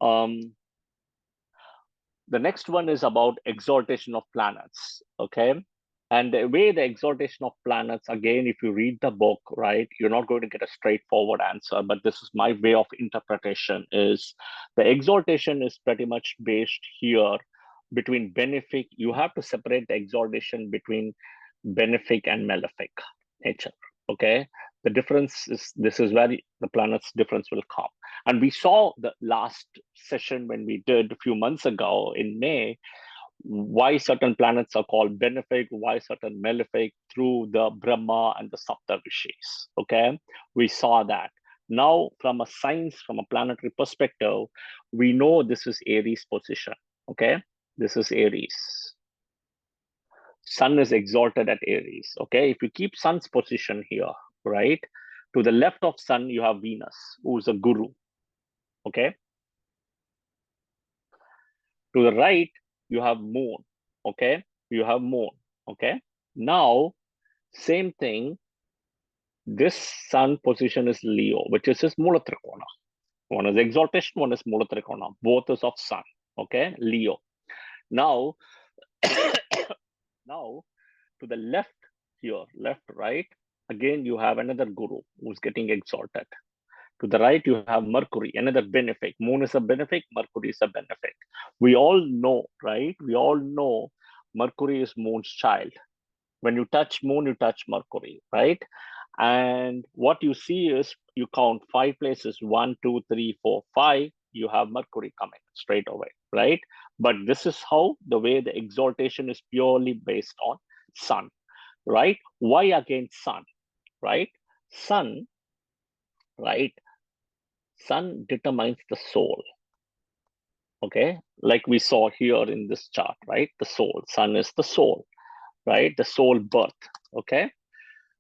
Speaker 1: the next one is about exaltation of planets. Okay. And the way the exaltation of planets, again, if you read the book, right, you're not going to get a straightforward answer, but this is my way of interpretation is the exaltation is pretty much based here between benefic. You have to separate the exaltation between benefic and malefic nature. Okay. The difference is, this is where the planet's difference will come. And we saw the last session when we did a few months ago in May, why certain planets are called benefic, why certain malefic through the Brahma and the Sapta Rishis. Okay, we saw that. Now, from a science, from a planetary perspective, we know this is Aries position. Okay, this is Aries. Sun is exalted at Aries. Okay, if you keep Sun's position here, right, to the left of Sun, you have Venus, who is a guru. Okay, to the right, you have Moon. Okay, you have Moon. Okay, now same thing. This Sun position is Leo, which is his Mula Trikona. One is exaltation, one is Mula Trikona. Both is of Sun. Okay, Leo. Now, now to the left here, left, right, again, you have another guru who's getting exalted. To the right, you have Mercury, another benefic. Moon is a benefic, Mercury is a benefic. We all know, right? We all know Mercury is Moon's child. When you touch Moon, you touch Mercury, right? And what you see is you count 5 places, 1, 2, 3, 4, 5. You have Mercury coming straight away, right? But this is how the way the exaltation is purely based on Sun, right? Why against Sun, right? Sun, right? Sun determines the soul. Okay, like we saw here in this chart, right? The soul, Sun is the soul, right? The soul birth. Okay,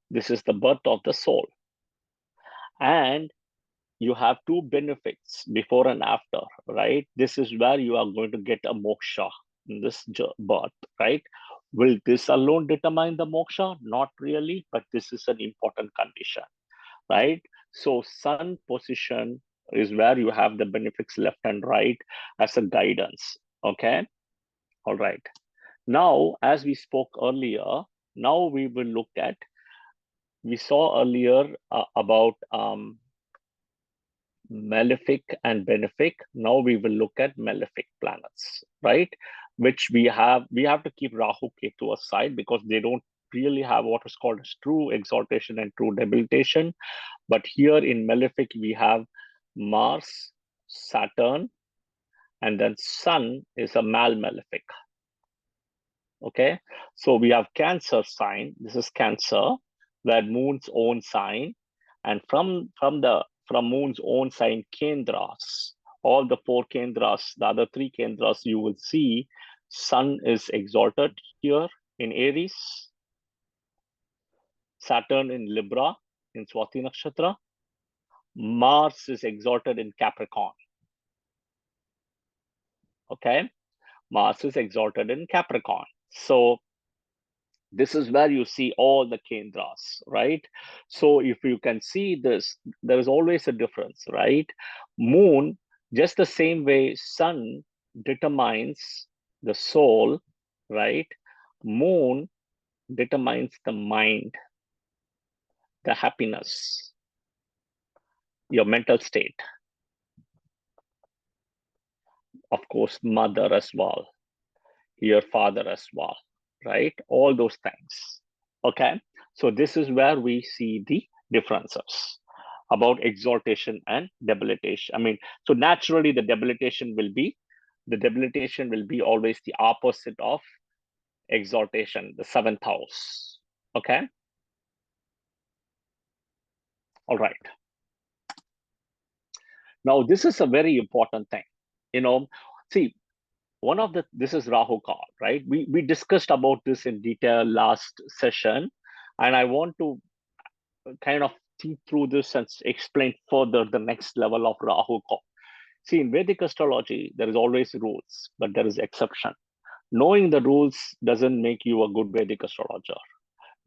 Speaker 1: this is the birth of the soul. And you have 2 benefits before and after, right? This is where you are going to get a moksha in this birth, right? Will this alone determine the moksha? Not really, but this is an important condition, right? So Sun position is where you have the benefits left and right as a guidance. Okay, all right. Now, as we spoke earlier, now we will look at, we saw earlier about malefic and benefic. Now we will look at malefic planets, right? Which we have to keep Rahu Ketu aside because they don't really have what is called as true exaltation and true debilitation. But here in malefic, we have Mars, Saturn, and then Sun is a malefic. Okay, so we have Cancer sign. This is Cancer, where Moon's own sign, and from Moon's own sign, Kendras, all the 4 Kendras, the other 3 Kendras, you will see Sun is exalted here in Aries, Saturn in Libra, in Swati Nakshatra, Mars is exalted in Capricorn. Okay, Mars is exalted in Capricorn. So this is where you see all the Kendras, right? So if you can see this, there is always a difference, right? Moon, just the same way Sun determines the soul, right? Moon determines the mind, the happiness, your mental state. Of course, mother as well, your father as well, right? All those things. Okay, so this is where we see the differences about exaltation and debilitation. I mean, so naturally the debilitation will be always the opposite of exaltation, the 7th house. Okay, all right. Now this is a very important thing. See, this is Rahu card, right? We discussed about this in detail last session, and I want to kind of think through this and explain further the next level of Rahu card. See, in Vedic astrology, there is always rules, but there is exception. Knowing the rules doesn't make you a good Vedic astrologer.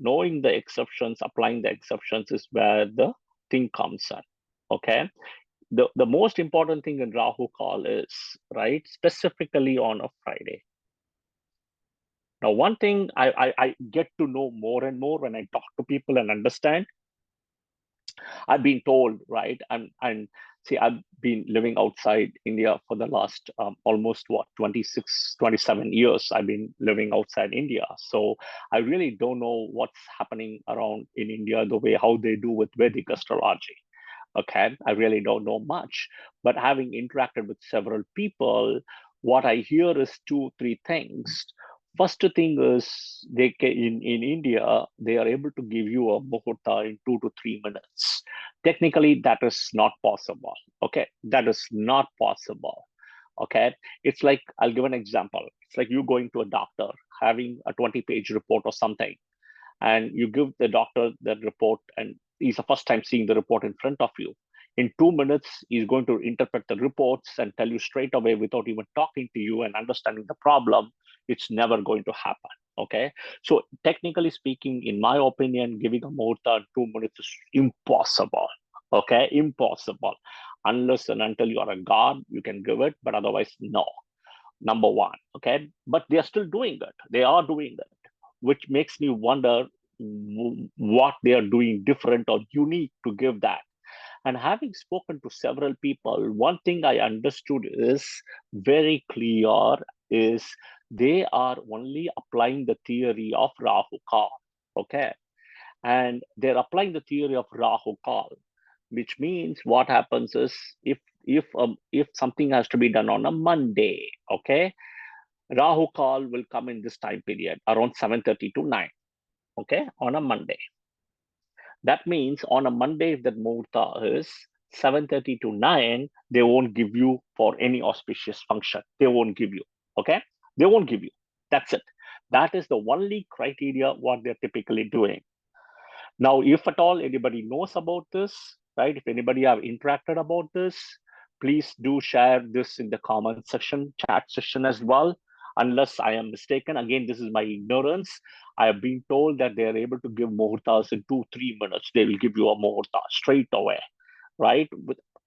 Speaker 1: Knowing the exceptions, applying the exceptions is where the thing comes in. Okay. The most important thing in Rahu call is, right, specifically on a Friday. Now, one thing I get to know more and more when I talk to people and understand, I've been told, right, and see, I've been living outside India for the last almost 26, 27 years. I've been living outside India. So I really don't know what's happening around in India, the way how they do with Vedic astrology. Okay, I really don't know much, but having interacted with several people, what I hear is 2, 3 things. First thing is in India, they are able to give you a muhurta in 2 to 3 minutes. Technically, that is not possible. Okay, that is not possible. Okay, it's like, I'll give an example. It's like you going to a doctor, having a 20-page report or something, and you give the doctor the report, and he's the first time seeing the report in front of you. In 2 minutes, he's going to interpret the reports and tell you straight away without even talking to you and understanding the problem. It's never going to happen. Okay. So technically speaking, in my opinion, giving a muhurta in 2 minutes is impossible. Okay. Impossible. unless and until you are a god, you can give it, but otherwise, no. Number one, okay? But they are still doing it. They are doing it, which makes me wonder what they are doing different or unique to give that. And having spoken to several people, one thing I understood is very clear is they are only applying the theory of Rahu Kal, okay? And they're applying the theory of Rahu Kal, which means what happens is if something has to be done on a Monday, okay, Rahu Kal will come in this time period around 7:30 to 9, okay, on a Monday. That means on a Monday, if that muhurta is 7:30 to 9, they won't give you for any auspicious function. They won't give you, okay? They won't give you. That's it. That is the only criteria what they're typically doing. Now, if at all anybody knows about this, right? If anybody have interacted about this, please do share this in the comment section, chat section as well. Unless I am mistaken, again, this is my ignorance. I have been told that they are able to give muhurtas in 2-3 minutes. They will give you a muhurta straight away, right?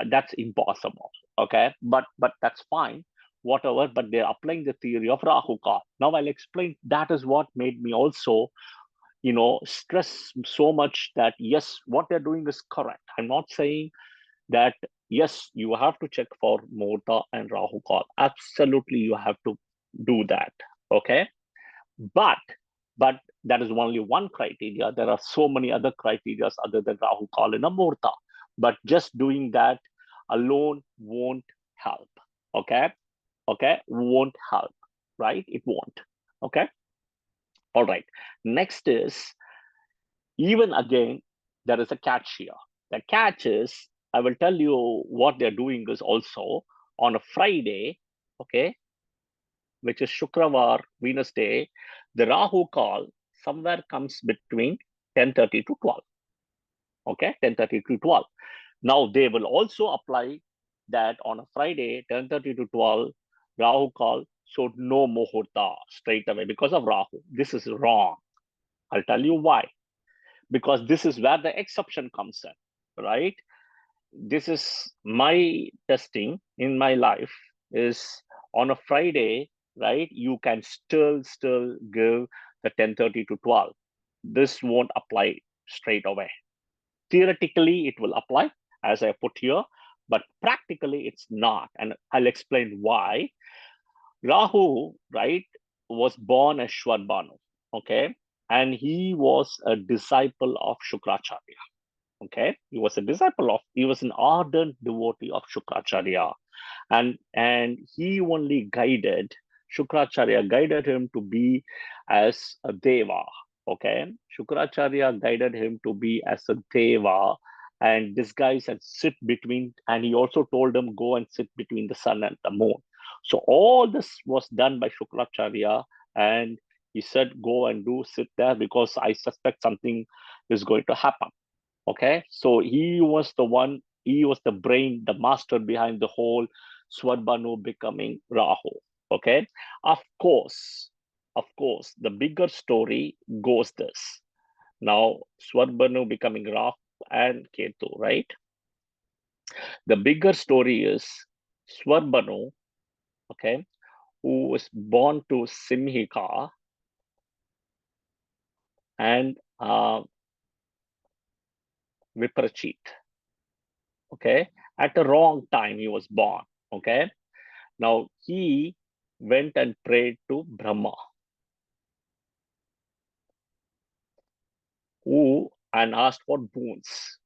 Speaker 1: That's impossible, okay? But that's fine, whatever. But they're applying the theory of Rahu Kal. Now I'll explain. That is what made me also, stress so much that yes, what they're doing is correct. I'm not saying that yes, you have to check for Muhurta and Rahu Kal. Absolutely, you have to do that. Okay, but that is only one criteria. There are so many other criteria other than Rahu Kal in a Muhurta. But just doing that alone won't help. Okay, won't help. Right? It won't. Okay. All right. Next is, even again, there is a catch here. The catch is, I will tell you what they're doing is also on a Friday, okay, which is Shukravar, Venus Day, the Rahu Kal somewhere comes between 10:30 to 12. Okay, 10:30 to 12. Now they will also apply that on a Friday, 10:30 to 12, Rahu Kal, so no Muhurta straight away because of Rahu. This is wrong. I'll tell you why. Because this is where the exception comes in, right? This is my testing in my life is on a Friday, right? You can still give the 10:30 to 12. This won't apply straight away. Theoretically, it will apply as I put here, but practically it's not. And I'll explain why. Rahu, right, was born as Shwarbhanu, okay? And he was a disciple of Shukracharya, okay? He was an ardent devotee of Shukracharya. And he only Shukracharya guided him to be as a Deva, okay? Shukracharya guided him to be as a Deva and disguise and sit between, and he also told him, go and sit between the sun and the moon. So all this was done by Shukracharya, and he said, go and sit there because I suspect something is going to happen. Okay, so he was the brain, the master behind the whole Swarbhanu becoming Rahu. Okay, of course, the bigger story goes this. Now, Swarbhanu becoming Rahu and Ketu, right? The bigger story is Swarbhanu, okay, who was born to Simhika and Viprachit. Okay, at the wrong time he was born. Okay, now he went and prayed to Brahma, and asked for boons.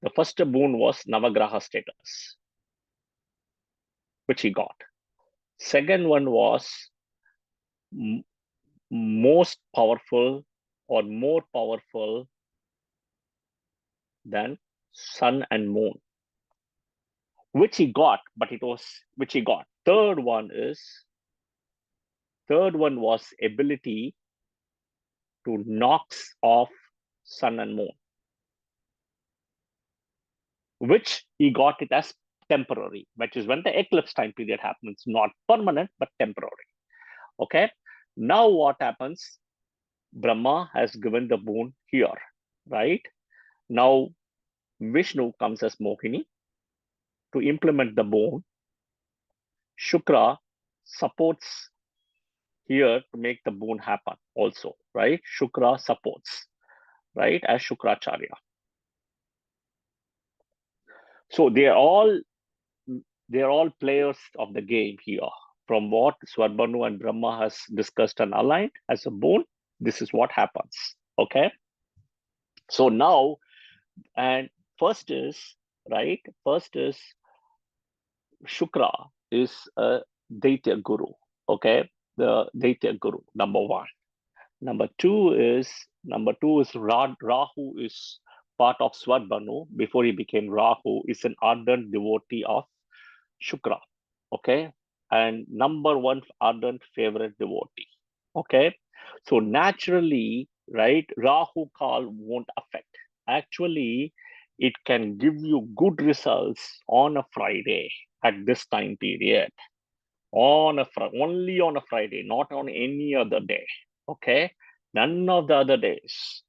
Speaker 1: The first boon was Navagraha status, which he got. Second one was most powerful or more powerful than sun and moon, which he got, which he got. Third one was ability to knock off sun and moon, which he got it as temporary, which is when the eclipse time period happens, not permanent, but temporary. Okay. Now what happens? Brahma has given the boon here, right? Now Vishnu comes as Mohini to implement the bone. Shukra supports here to make the bone happen also, right? Shukra supports, right, as Shukracharya. So they're all players of the game here. From what Swarbhanu and Brahma has discussed and aligned as a bone, this is what happens. Okay. So now, and first is Shukra is a Daitya Guru. Okay, the Daitya Guru, number one. Number two is Rahu is part of Swarbhanu. Before he became Rahu, is an ardent devotee of Shukra. Okay, and number one ardent favorite devotee. Okay, so naturally, right, Rahu Kal won't affect. Actually, it can give you good results on a Friday at this time period. Only on a Friday, not on any other day. Okay, none of the other days.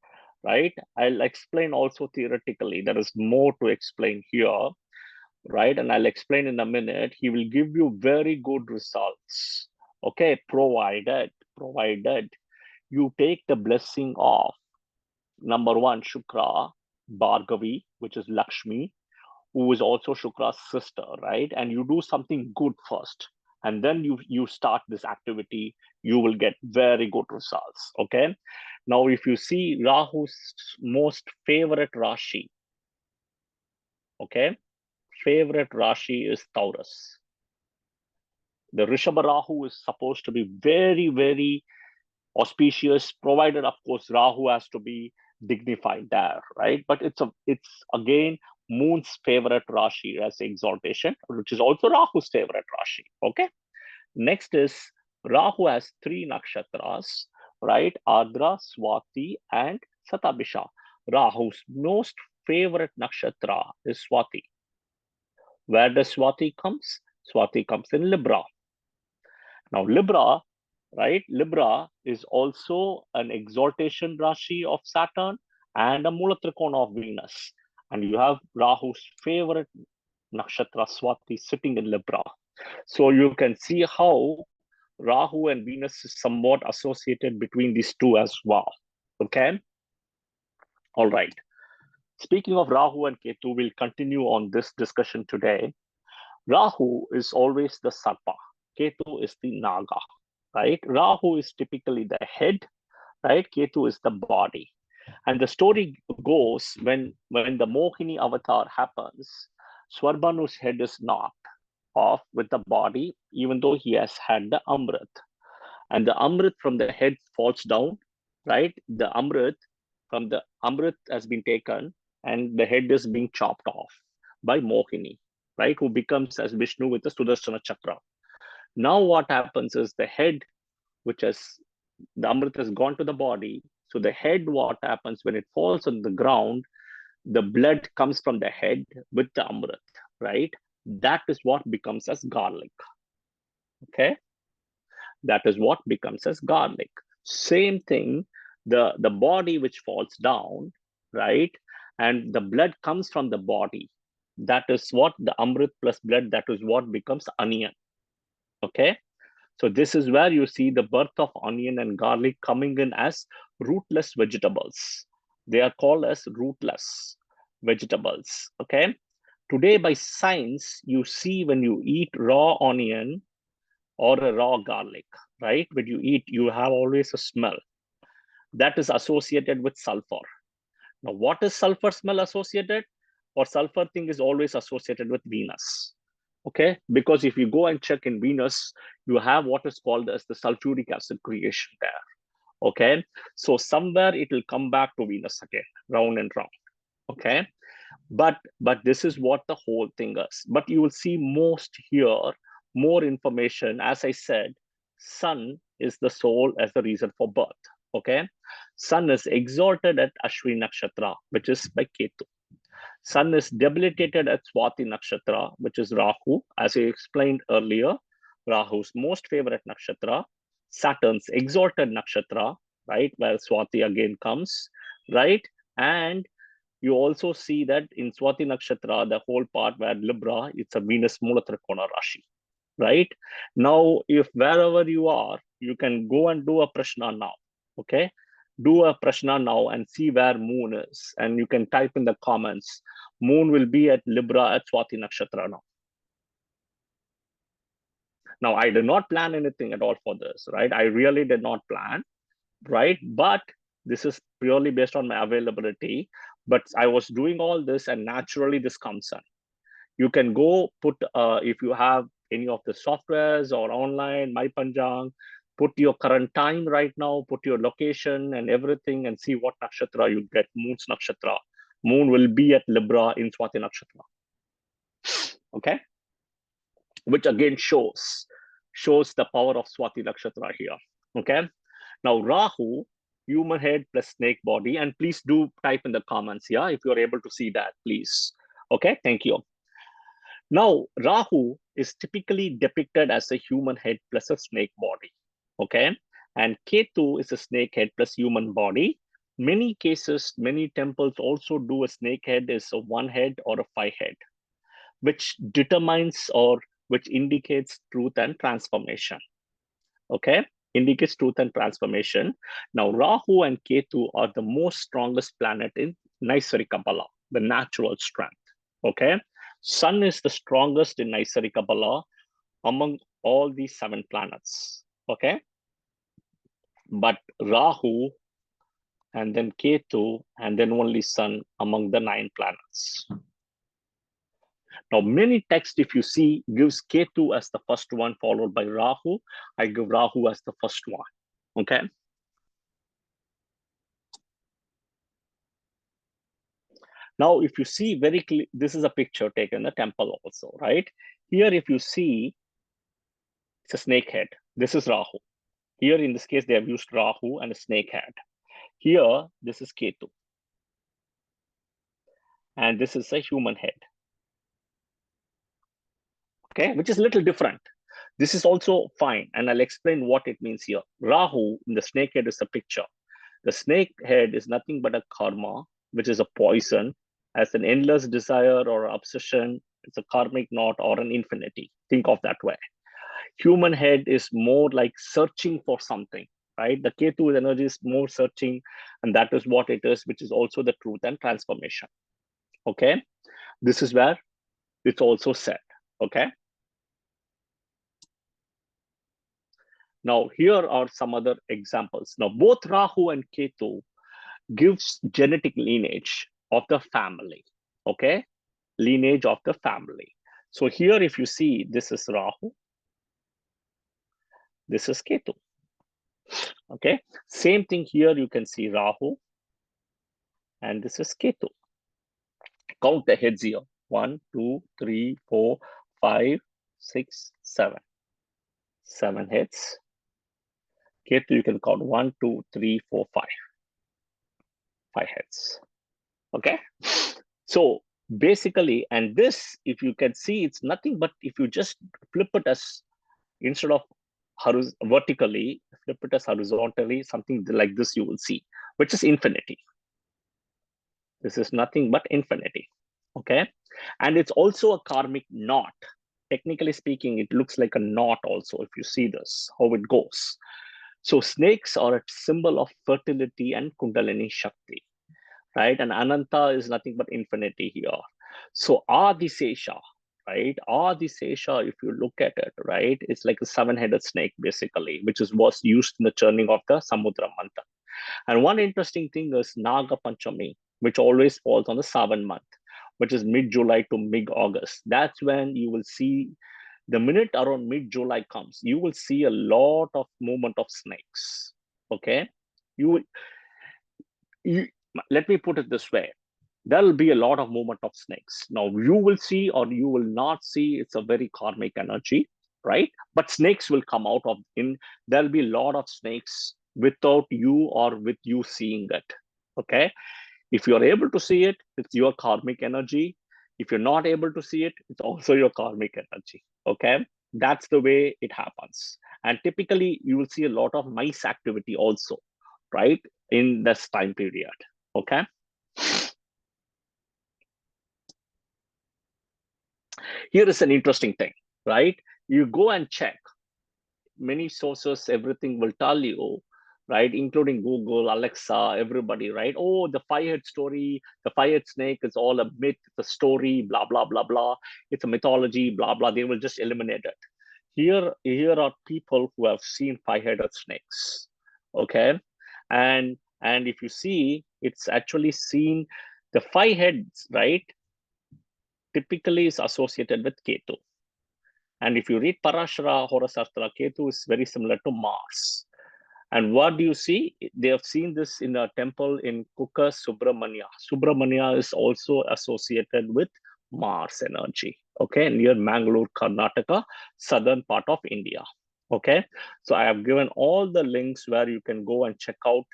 Speaker 1: Right? I'll explain also theoretically. There is more to explain here, right? And I'll explain in a minute. He will give you very good results. Okay, provided you take the blessing of number one, Shukra, Bhargavi, which is Lakshmi, who is also Shukra's sister, right? And you do something good first, and then you start this activity, you will get very good results. Okay. Now, if you see Rahu's most favorite Rashi, okay, favorite Rashi is Taurus. The Rishabha Rahu is supposed to be very, very auspicious, provided, of course, Rahu has to be dignified there, right? But it's again Moon's favorite Rashi as exaltation, which is also Rahu's favorite Rashi. Okay. Next is Rahu has three nakshatras, right? Adra, Swati, and Satabhisha. Rahu's most favorite nakshatra is Swati. Where does Swati comes? Swati comes in Libra. Now, Libra, right? Libra is also an exaltation Rashi of Saturn and a Mulatrikona of Venus. And you have Rahu's favorite nakshatra Swati sitting in Libra. So you can see how Rahu and Venus is somewhat associated between these two as well. Okay. All right. Speaking of Rahu and Ketu, we'll continue on this discussion today. Rahu is always the Sarpa. Ketu is the Naga, right? Rahu is typically the head, right? Ketu is the body. And the story goes when the Mohini avatar happens, Swarbhanu's head is knocked off with the body, even though he has had the Amrit. And the Amrit from the head falls down, right? The Amrit from the Amrit has been taken and the head is being chopped off by Mohini, right? Who becomes as Vishnu with the Sudarshana Chakra. Now what happens is the head, which has, the Amrit has gone to the body. So the head, what happens when it falls on the ground, the blood comes from the head with the Amrit, right? That is what becomes as garlic. Okay. That is what becomes as garlic. Same thing, the body which falls down, right? And the blood comes from the body. That is what the Amrit plus blood, that is what becomes onion. Okay. So this is where you see the birth of onion and garlic coming in as rootless vegetables. They are called as rootless vegetables. Okay. Today, by science, you see when you eat raw onion or a raw garlic, right? When you eat, you have always a smell that is associated with sulfur. Now, what is sulfur smell associated? Or sulfur thing is always associated with Venus. Okay, because if you go and check in Venus, you have what is called as the sulfuric acid creation there. Okay, so somewhere it will come back to Venus again, round and round. Okay, but this is what the whole thing is. But you will see most here, more information. As I said, sun is the soul as the reason for birth. Okay, sun is exalted at Ashwini Nakshatra, which is by Ketu. Sun is debilitated at Swati Nakshatra, which is Rahu, as I explained earlier. Rahu's most favorite nakshatra. Saturn's exalted nakshatra, right, where Swati again comes, right? And you also see that in Swati Nakshatra, the whole part where Libra, it's a Venus Mula Trikona Rashi, right? Now, if wherever you are, you can go and do a prashna now, okay? Do a prashna now and see where moon is. And you can type in the comments, moon will be at Libra at Swati Nakshatra now. Now, I did not plan anything at all for this, right? I really did not plan, right? But this is purely based on my availability. But I was doing all this and naturally this comes in. You can go put, if you have any of the softwares or online, My Panjang, put your current time right now, put your location and everything and see what nakshatra you get, moon's nakshatra. Moon will be at Libra in Swati nakshatra, okay? Which again shows the power of Swati nakshatra here, okay? Now Rahu, human head plus snake body, and please do type in the comments, yeah, if you're able to see that, please. Okay, thank you. Now, Rahu is typically depicted as a human head plus a snake body, okay? And Ketu is a snake head plus human body. Many cases, many temples also do a snake head as a one head or a five head, which determines or which indicates truth and transformation, okay? Indicates truth and transformation. Now, Rahu and Ketu are the most strongest planet in Naisari Kabbalah, the natural strength, okay? Sun is the strongest in Naisari Kabbalah among all these 7 planets, okay? But Rahu and then Ketu and then only Sun among the 9 planets. Now, many texts, if you see, gives Ketu as the first one, followed by Rahu. I give Rahu as the first one, okay? Now, if you see very clear, this is a picture taken in the temple also, right? Here, if you see, it's a snake head. This is Rahu. Here, in this case, they have used Rahu and a snake head. Here, this is Ketu. And this is a human head. Okay, which is a little different. This is also fine, and I'll explain what it means here. Rahu, in the snake head, is a picture. The snake head is nothing but a karma, which is a poison, as an endless desire or obsession. It's a karmic knot or an infinity. Think of that way. Human head is more like searching for something, right? The Ketu energy is more searching, and that is what it is, which is also the truth and transformation. Okay, this is where it's also said. Okay. Now, here are some other examples. Now, both Rahu and Ketu gives genetic lineage of the family, okay? Lineage of the family. So here, if you see, this is Rahu, this is Ketu, okay? Same thing here, you can see Rahu, and this is Ketu. Count the heads here. 1, 2, 3, 4, 5, 6, 7. 7 heads. Ketu, you can count 1, 2, 3, 4, 5. 5 heads. Okay. So basically, and this, if you can see, it's nothing but if you just flip it as instead of vertically, flip it as horizontally, something like this you will see, which is infinity. This is nothing but infinity. Okay. And it's also a karmic knot. Technically speaking, it looks like a knot also, if you see this, how it goes. So snakes are a symbol of fertility and Kundalini Shakti, right? And Ananta is nothing but infinity here. So Adisesha, right? Adisesha, if you look at it, right, it's like a 7-headed snake, basically, which was used in the churning of the Samudra Manthan. And one interesting thing is Naga Panchami, which always falls on the Savan month, which is mid-July to mid-August. That's when you will see, the minute around mid-July comes, you will see a lot of movement of snakes, okay? Let me put it this way. There will be a lot of movement of snakes. Now, you will see or you will not see, it's a very karmic energy, right? But snakes will come out of, there'll be a lot of snakes without you or with you seeing it, okay? If you're able to see it, it's your karmic energy. If you're not able to see it, it's also your karmic energy, okay? That's the way it happens. And typically, you will see a lot of mice activity also, right? In this time period, okay? Here is an interesting thing, right? You go and check many sources, everything will tell you, right? Including Google, Alexa, everybody, right? Oh, the five-head story, the five-head snake is all a myth, the story, blah, blah, blah, blah. It's a mythology, blah, blah. They will just eliminate it. Here are people who have seen five-headed snakes, okay? And if you see, it's actually seen the five heads, right? Typically is associated with Ketu. And if you read Parashara, Horashastra, Ketu is very similar to Mars. And what do you see? They have seen this in a temple in Kuka, Subramania. Subramania is also associated with Mars energy, okay, near Mangalore, Karnataka, southern part of India, okay? So I have given all the links where you can go and check out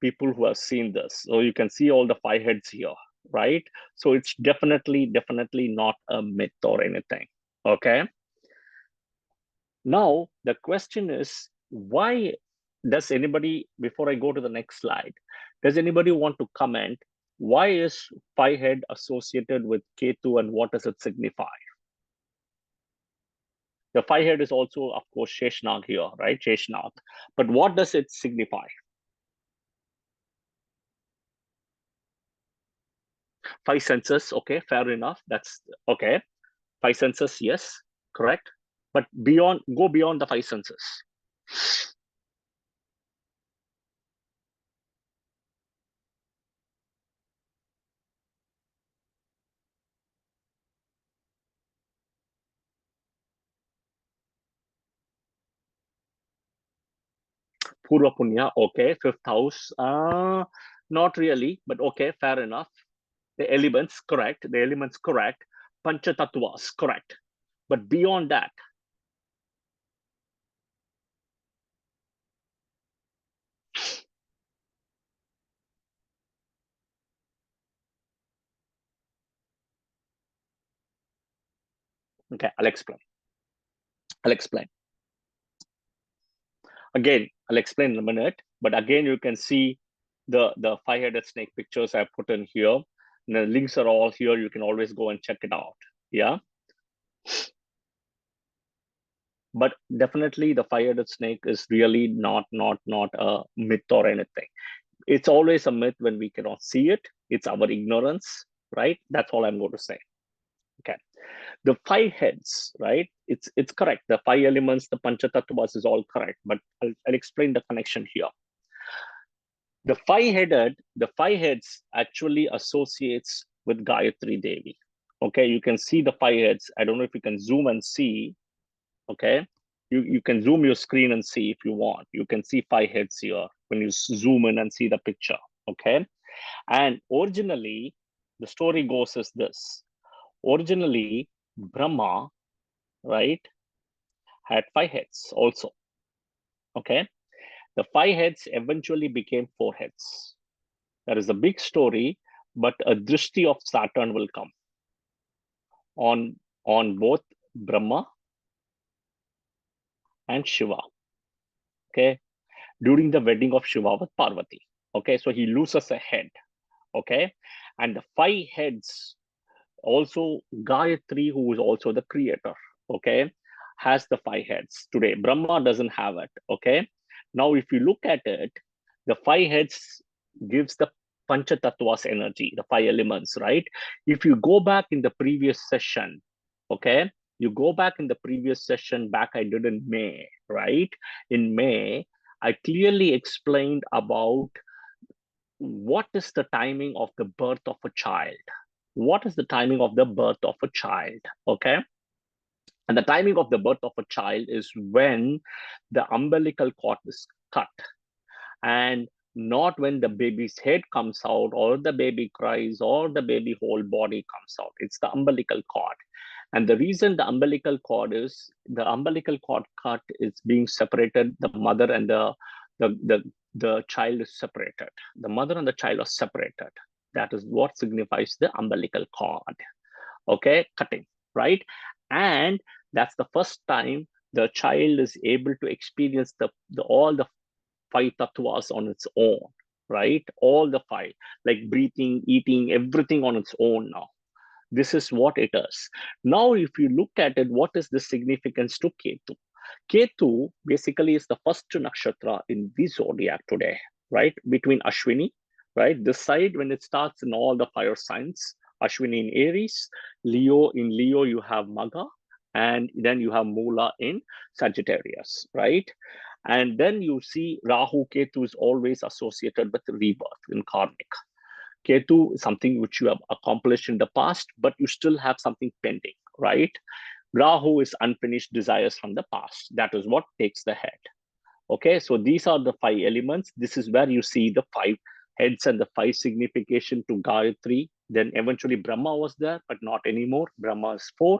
Speaker 1: people who have seen this. So you can see all the five heads here, right? So it's definitely not a myth or anything, okay? Now, the question is, why does anybody, before I go to the next slide, does anybody want to comment, why is five head associated with Ketu and what does it signify? The five head is also, of course, Sheshnag here, right? Sheshnag. But what does it signify? Five senses, okay, fair enough. That's okay. Five senses, yes, correct. But go beyond the five senses. Purva Punya, okay, fifth house. Not really, but okay, fair enough. The elements, correct. The elements, correct. Panchatatvas, correct. But beyond that, okay, I'll explain. Again, I'll explain in a minute. But again, you can see the five-headed snake pictures I put in here. And the links are all here. You can always go and check it out. Yeah. But definitely the five-headed snake is really not a myth or anything. It's always a myth when we cannot see it. It's our ignorance, right? That's all I'm going to say. Okay. The five heads, right? It's correct. The five elements, the Panchatattvas is all correct, but I'll explain the connection here. The five heads actually associates with Gayatri Devi. Okay, you can see the five heads. I don't know if you can zoom and see. Okay, you can zoom your screen and see if you want. You can see five heads here when you zoom in and see the picture. Okay, and originally the story goes as this. Originally, Brahma, right, had five heads also. Okay, the five heads eventually became four heads. There is a big story, but a drishti of Saturn will come on both Brahma and Shiva. Okay, during the wedding of Shiva with Parvati. Okay, so he loses a head. Okay, and the five heads, also Gayatri, who is also the creator, okay, has the five heads today. Brahma doesn't have it. Okay, now if you look at it, the five heads gives the Panchatatvas energy, the five elements, right? If you go back in the previous session, okay, you go back in the previous session back I did in May, right? In May, I clearly explained about what is the timing of the birth of a child. What is the timing of the birth of a child? Okay. And the timing of the birth of a child is when the umbilical cord is cut, and not when the baby's head comes out or the baby cries or the baby whole body comes out. It's the umbilical cord. And the reason the umbilical cord cut is being separated, the mother and the child is separated. The mother and the child are separated. That is what signifies the umbilical cord. Okay, cutting, right? And that's the first time the child is able to experience all the five tattvas on its own, right? All the five, like breathing, eating, everything on its own now. This is what it is. Now, if you look at it, what is the significance to Ketu? Ketu basically is the first nakshatra in the zodiac today, right? Between Ashwini, right? This side, when it starts in all the fire signs, Ashwini in Aries, Leo in Leo, you have Magha, and then you have Mula in Sagittarius, right? And then you see Rahu Ketu is always associated with rebirth in karmic. Ketu is something which you have accomplished in the past, but you still have something pending, right? Rahu is unfinished desires from the past. That is what takes the head. Okay, so these are the 5 elements. This is where you see the 5 heads and the 5 signification to Gayatri. Then eventually Brahma was there, but not anymore. Brahma is 4.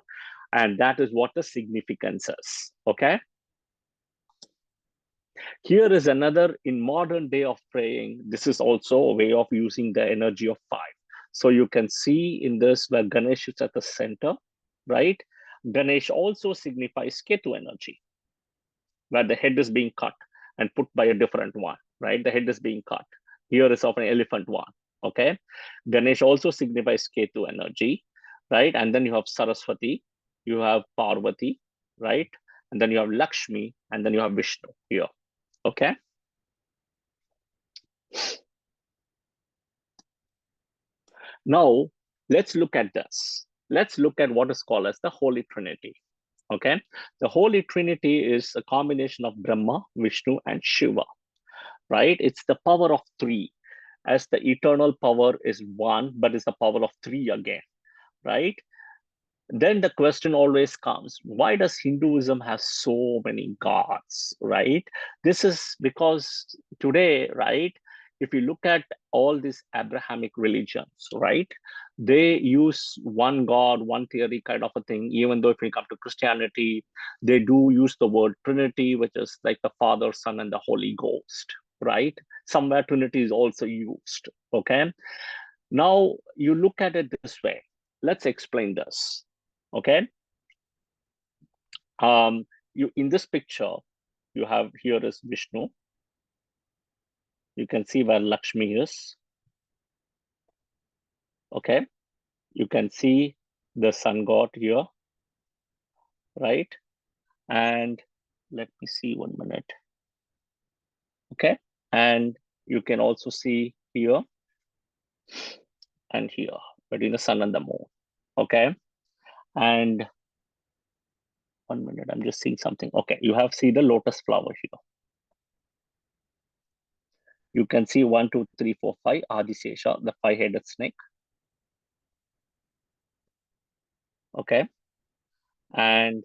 Speaker 1: And that is what the significance is. Okay. Here is another in modern day of praying. This is also a way of using the energy of 5. So you can see in this where Ganesh is at the center, right? Ganesh also signifies Ketu energy, where the head is being cut and put by a different one, right? The head is being cut. Here is of an elephant one, okay? Ganesh also signifies Ketu energy, right? And then you have Saraswati, you have Parvati, right? And then you have Lakshmi, and then you have Vishnu here, okay? Now, let's look at this. Let's look at what is called as the Holy Trinity. Okay, the Holy Trinity is a combination of Brahma, Vishnu, and Shiva, right? It's the power of 3, as the eternal power is 1, but it's the power of 3 again, right? Then the question always comes, why does Hinduism have so many gods, right? This is because today, right, if you look at all these Abrahamic religions, right, they use one God, one theory kind of a thing. Even though if we come to Christianity, they do use the word Trinity, which is like the Father, Son, and the Holy Ghost, right? Somewhere Trinity is also used, okay? Now you look at it this way. Let's explain this, okay? You in this picture, you have here is Vishnu. You can see where Lakshmi is. Okay, you can see the sun god here, right? And let me see 1 minute. Okay, and you can also see here and here between the sun and the moon. Okay, and 1 minute, I'm just seeing something. Okay, you have see the lotus flower here. You can see 1, 2, 3, 4, 5 Adisesha, the 5-headed snake. Okay, and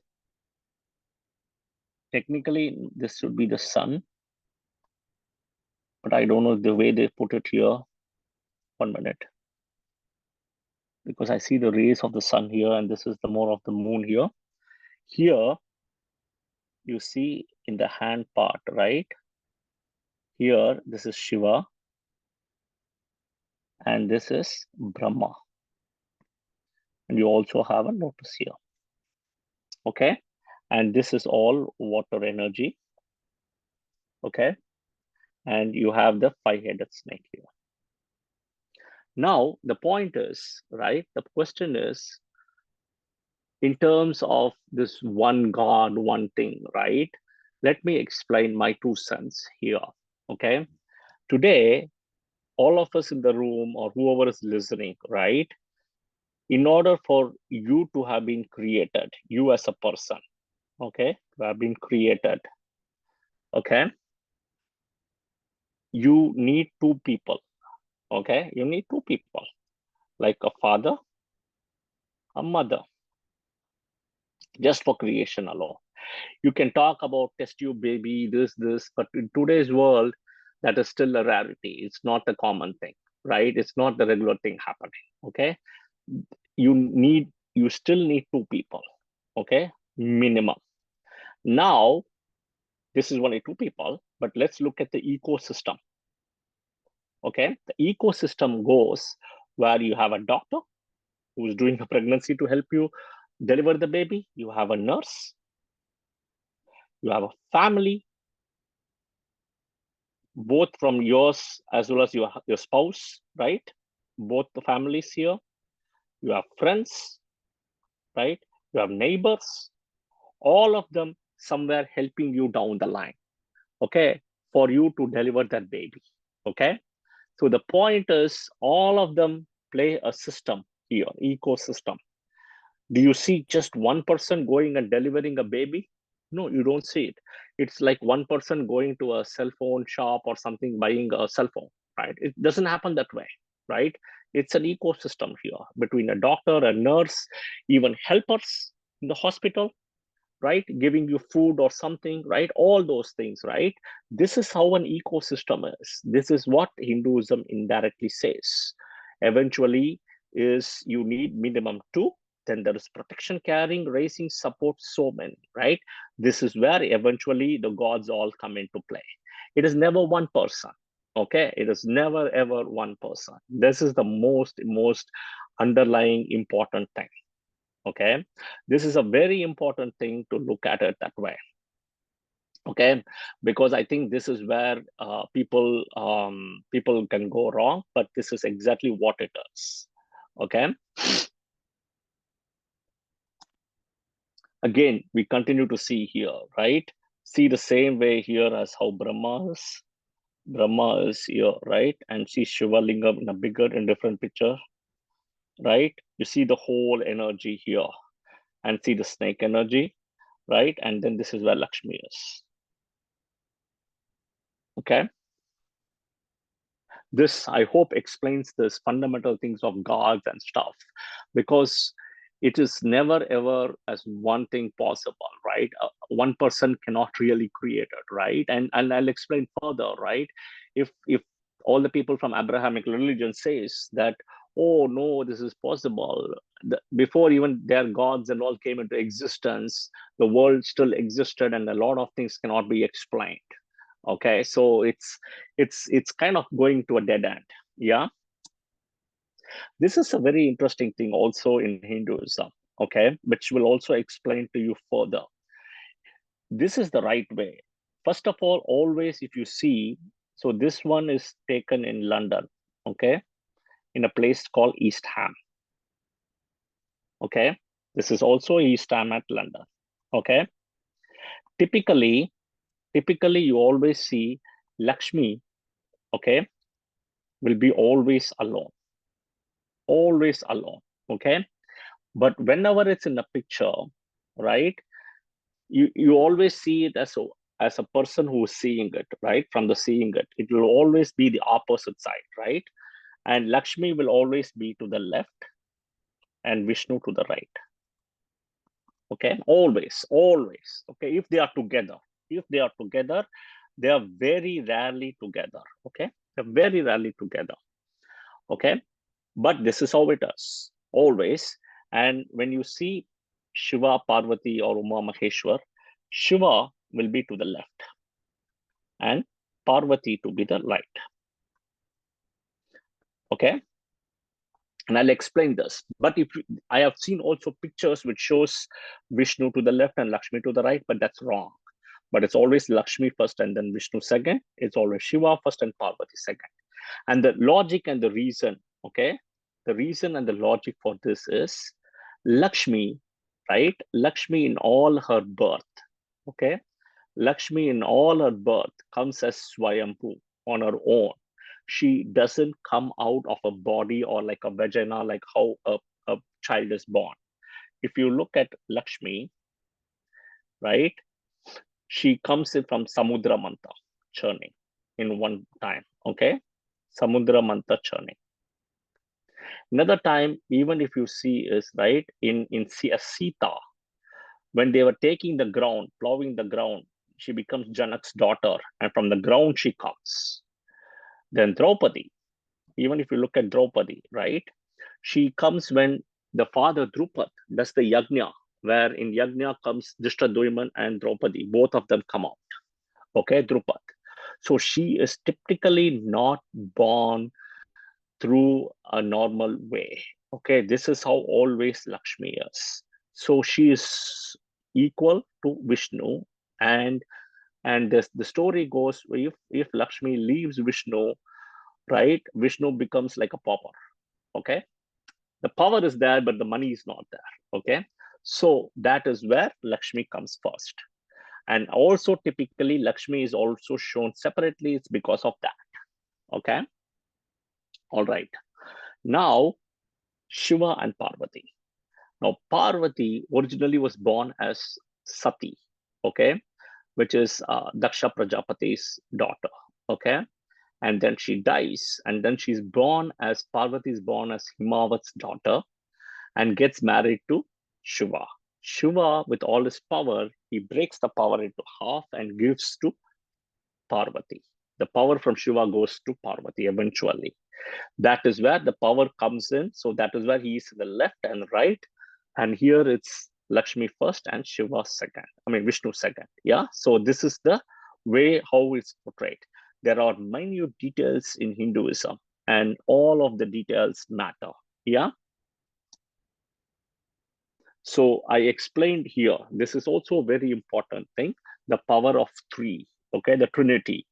Speaker 1: technically this should be the sun, but I don't know the way they put it here. 1 minute, because I see the rays of the sun here, and this is the more of the moon here. Here you see in the hand part, right? Here this is Shiva, and this is Brahma, and you also have a lotus here. Okay, and this is all water energy. Okay, and you have the 5-headed snake here. Now the point is, right, the question is, in terms of this one God, one thing, right? Let me explain my 2 cents here, okay? Today, all of us in the room or whoever is listening, right? In order for you to have been created, you as a person, okay, to have been created, okay? You need 2 people, okay? You need 2 people, like a father, a mother, just for creation alone. You can talk about test tube baby, this, but in today's world, that is still a rarity. It's not a common thing, right? It's not the regular thing happening, okay? You still need 2 people, okay? Minimum. Now, this is only 2 people, but let's look at the ecosystem, okay? The ecosystem goes where you have a doctor who's doing a pregnancy to help you deliver the baby. You have a nurse. You have a family, both from yours as well as your spouse, right? Both the families here. you have friends, right? You have neighbors, all of them somewhere helping you down the line, okay, for you to deliver that baby, okay? So the point is, all of them play a system here, ecosystem. Do you see just one person going and delivering a baby? No, you don't see it. It's like one person going to a cell phone shop or something, buying a cell phone, right? It doesn't happen that way, right? It's an ecosystem here between a doctor, a nurse, even helpers in the hospital, right? Giving you food or something, right? All those things, right? This is how an ecosystem is. This is what Hinduism indirectly says. Eventually, is you need minimum two, then there is protection, caring, raising, support, so many, right? This is where eventually the gods all come into play. It is never one person, okay? It is never ever one person. This is the most underlying important thing, okay? This is a very important thing to look at it that way, okay? Because I think this is where people can go wrong, but this is exactly what it is, okay? Again, we continue to see here, right? See the same way here as how Brahma is here, right? And see Shiva Lingam in a bigger and different picture, right? You see the whole energy here and see the snake energy, right? And then this is where Lakshmi is, okay? This, I hope, explains this fundamental things of gods and stuff, because it is never ever as one thing possible, right? One person cannot really create it, right? And I'll explain further, right? If all the people from Abrahamic religion says that, oh no, this is possible, before even their gods and all came into existence, the world still existed and a lot of things cannot be explained, okay? So it's kind of going to a dead end, yeah? This is a very interesting thing also in Hinduism, okay, which will also explain to you further. This is the right way. First of all, always if you see, so this one is taken in London, okay, in a place called East Ham, okay? This is also East Ham at London, okay? Typically you always see Lakshmi, okay, will be always alone, okay? But whenever it's in a picture, right, you always see it as a person who is seeing it, right? From the seeing it, it will always be the opposite side, right? And Lakshmi will always be to the left and Vishnu to the right, okay? Always, okay? If they are together, they are very rarely together, okay? They're very rarely together, okay? But this is how it is, always. And when you see Shiva, Parvati, or Uma Maheshwar, Shiva will be to the left and Parvati to be the right, okay? And I'll explain this. But I have seen also pictures which shows Vishnu to the left and Lakshmi to the right, but that's wrong. But it's always Lakshmi first and then Vishnu second. It's always Shiva first and Parvati second. And the logic and the reason, okay? The reason and the logic for this is Lakshmi, right? Lakshmi in all her birth, okay? Lakshmi in all her birth comes as Swayambhu on her own. She doesn't come out of a body or like a vagina, like how a child is born. If you look at Lakshmi, right? She comes in from Samudra Mantha, churning in one time, okay? Samudra Mantha churning. Another time, even if you see is, right, in Sita, when they were taking the ground, plowing the ground, she becomes Janak's daughter, and from the ground she comes. Then Draupadi, even if you look at Draupadi, right, she comes when the father Drupad does the yajna, where in yajna comes Drishtadyumna and Draupadi, both of them come out, okay, Drupad. So she is typically not born through a normal way, okay? This is how always Lakshmi is. So she is equal to Vishnu, and the story goes, if Lakshmi leaves Vishnu, right, Vishnu becomes like a pauper, okay? The power is there, but the money is not there. Okay. So that is where Lakshmi comes first. And also typically Lakshmi is also shown separately. It's because of that. Okay. All right. Now Shiva and Parvati. Now Parvati originally was born as Sati. Okay. Which is Daksha Prajapati's daughter. Okay. And then she dies, and then she's born as Parvati is born as Himavat's daughter and gets married to Shiva. Shiva, with all his power, he breaks the power into half and gives to Parvati. The power from Shiva goes to Parvati eventually. That is where the power comes in. So that is where he is to the left and right. And here it's Lakshmi first and Shiva second. I mean, Vishnu second. Yeah. So this is the way how it's portrayed. There are minute details in Hinduism, and all of the details matter. Yeah. So I explained here, this is also a very important thing, the power of three, okay, the Trinity,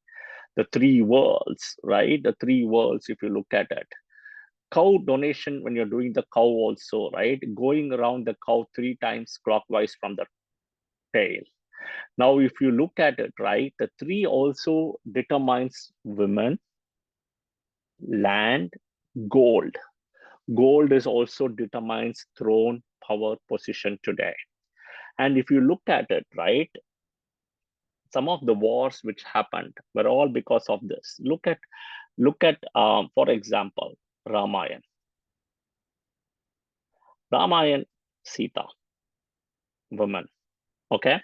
Speaker 1: the three worlds, right? The three worlds, if you look at it. Cow donation, when you're doing the cow also, right? Going around the cow 3 times clockwise from the tail. Now, if you look at it, right, the 3 also determines women, land, gold. Gold is also determines throne, power, position today. And if you look at it, right, some of the wars which happened were all because of this. Look at, for example, Ramayana. Ramayana, Sita, woman. Okay.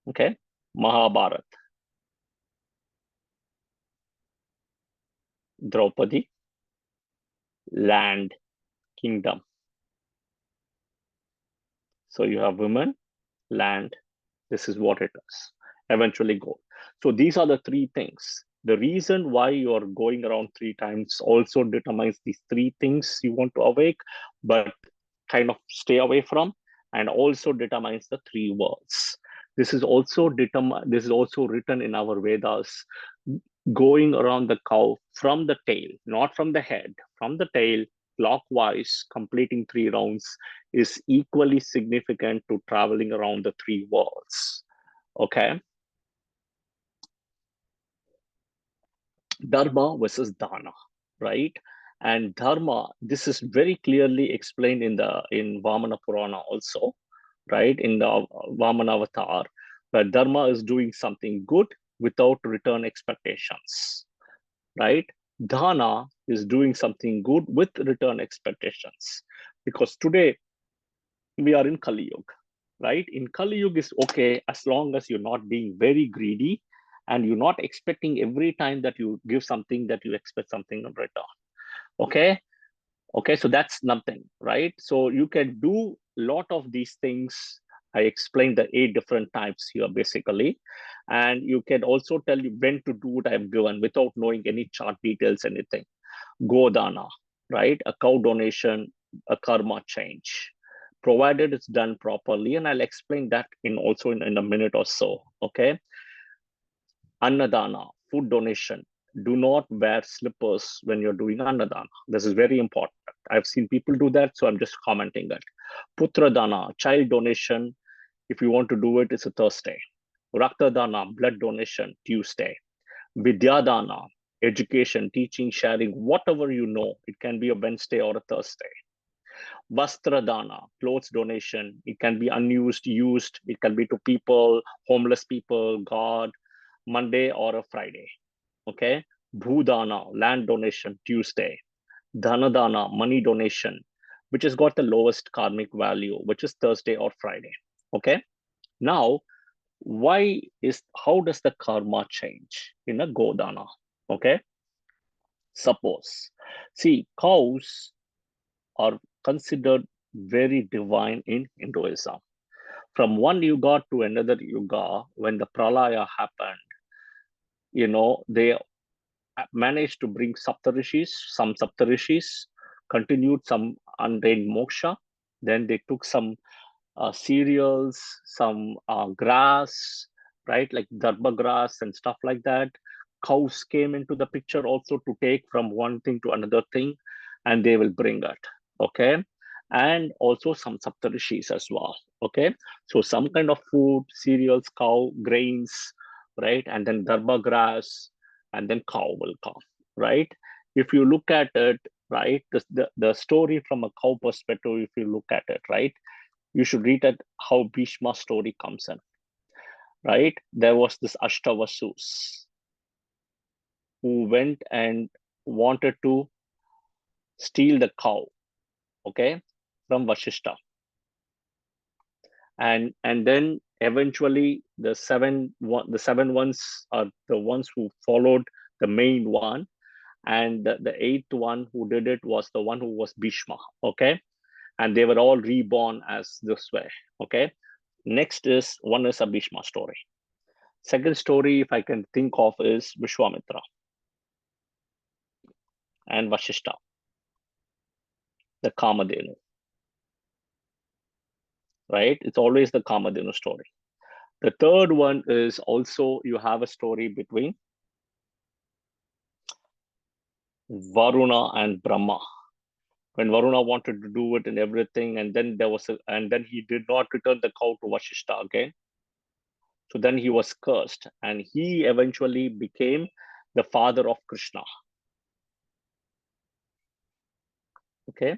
Speaker 1: Okay. Mahabharat, Draupadi, land, kingdom. So you have women, land. This is what it is. Eventually gold. So these are the 3 things. The reason why you are going around 3 times also determines these 3 things you want to awake, but kind of stay away from, and also determines the 3 worlds. This is also written in our Vedas. Going around the cow from the tail, not from the head, from the tail, clockwise, completing 3 rounds is equally significant to traveling around the 3 worlds. Okay. Dharma versus dana, right? And dharma, this is very clearly explained in Vamana Purana also, right? In the Vamana avatar, where dharma is doing something good without return expectations, right? Dana is doing something good with return expectations, because today we are in Kali Yuga, right? In Kali Yuga is okay as long as you're not being very greedy and you're not expecting every time that you give something that you expect something in return. Okay. Okay. So that's nothing, right? So you can do a lot of these things. I explained the 8 different types here basically. And you can also tell you when to do what I've given without knowing any chart details, anything. Godana, right? A cow donation, a karma change, provided it's done properly. And I'll explain that in a minute or so. Okay. Annadana, food donation. Do not wear slippers when you're doing Annadana. This is very important. I've seen people do that, so I'm just commenting that. Putradana, child donation. If you want to do it, it's a Thursday. Raktadana, blood donation, Tuesday. Vidyadana, education, teaching, sharing, whatever you know. It can be a Wednesday or a Thursday. Vastradana, clothes donation. It can be unused, used. It can be to people, homeless people, God, Monday or a Friday. Okay. Bhudana, land donation, Tuesday. Dhanadana, money donation, which has got the lowest karmic value, which is Thursday or Friday. Okay. Now, how does the karma change in a Godana? Okay. Suppose, see, cows are considered very divine in Hinduism. From one yuga to another yuga, when the pralaya happened, they managed to bring Saptarishis, some Saptarishis continued some unreigned moksha. Then they took some cereals, some grass, right, like dharma grass and stuff like that. Cows came into the picture also to take from one thing to another thing. and they will bring it. Okay. And also some saptarishis as well. Okay. So some kind of food, cereals, cow, grains, right? And then dharma grass, and then cow will come, right? If you look at it, right, the story from a cow perspective, if you look at it, right, you should read at how Bhishma's story comes in, right? There was this Ashtavasus who went and wanted to steal the cow, okay, from Vashishta. And then eventually the seven ones are the ones who followed the main one, and the eighth one who did it was the one who was Bhishma, okay? And they were all reborn as this way, okay? Next is one is a Bhishma story. Second story, if I can think of, is Vishwamitra and Vashishta, the Kamadhenu, right? It's always the Kamadhenu story. The third one is also you have a story between Varuna and Brahma. When Varuna wanted to do it and everything, and then he did not return the cow to Vashishta again. So then he was cursed, and he eventually became the father of Krishna. Okay.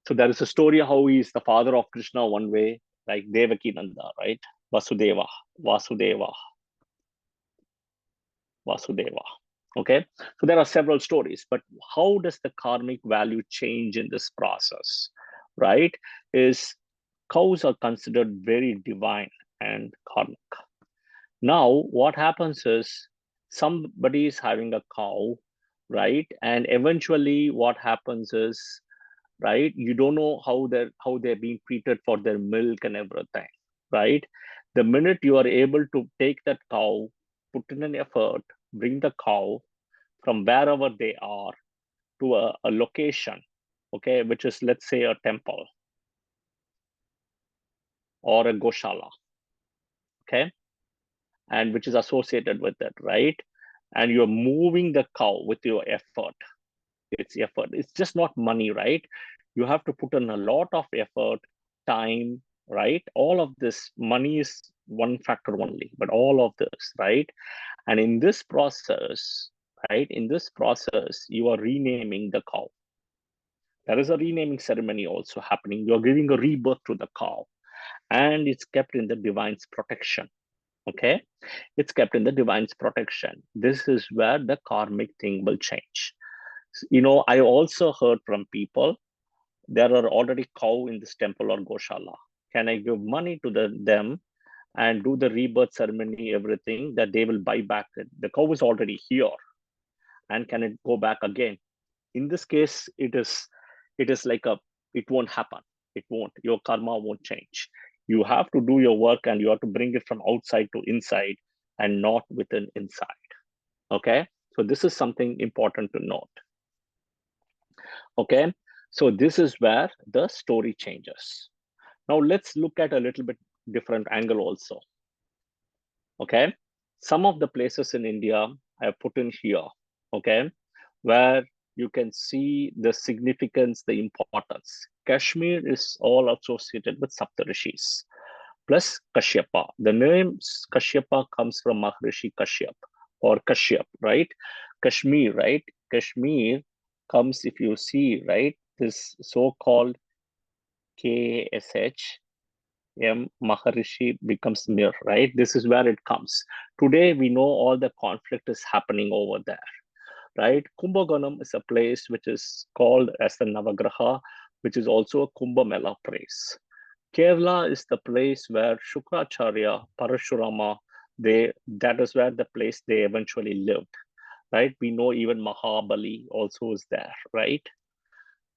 Speaker 1: So there is a story how he is the father of Krishna one way, like Devaki Nanda, right? Vasudeva. Okay. So there are several stories, but how does the karmic value change in this process, right? Is cows are considered very divine and karmic. Now, what happens is somebody is having a cow, right? And eventually what happens is, right, you don't know how they're being treated for their milk and everything, right? The minute you are able to take that cow, put in an effort, bring the cow from wherever they are to a location, okay, which is, let's say, a temple or a goshala, okay, and which is associated with it, right? And you're moving the cow with your effort. It's effort. It's just not money, right? You have to put in a lot of effort, time, right? All of this, money is one factor only, but all of this, right? And in this process, right, you are renaming the cow. There is a renaming ceremony also happening. You're giving a rebirth to the cow, and it's kept in the divine's protection. Okay, it's kept in the divine's protection. This is where the karmic thing will change. I also heard from people, there are already cow in this temple or goshala. Can I give money to them and do the rebirth ceremony, everything, that they will buy back it? The cow is already here, and can it go back again? In this case, it is like it won't happen. It won't. Your karma won't change. You have to do your work, and you have to bring it from outside to inside and not within inside. Okay, so this is something important to note. Okay, so this is where the story changes. Now let's look at a little bit different angle also. Okay, some of the places in India I have put in here, okay, where you can see the significance, the importance. Kashmir is all associated with Saptarishis, plus Kashyapa. The name Kashyapa comes from Maharishi Kashyap or Kashyap, right? Kashmir, right? Kashmir comes, if you see, right, this so-called KSH, Maharishi becomes Mir, right? This is where it comes. Today, we know all the conflict is happening over there, right? Kumbhaganam is a place which is called as the Navagraha, which is also a Kumbh Mela place. Kerala is the place where Shukracharya, Parashurama, that is where the place they eventually lived, right? We know even Mahabali also is there, right?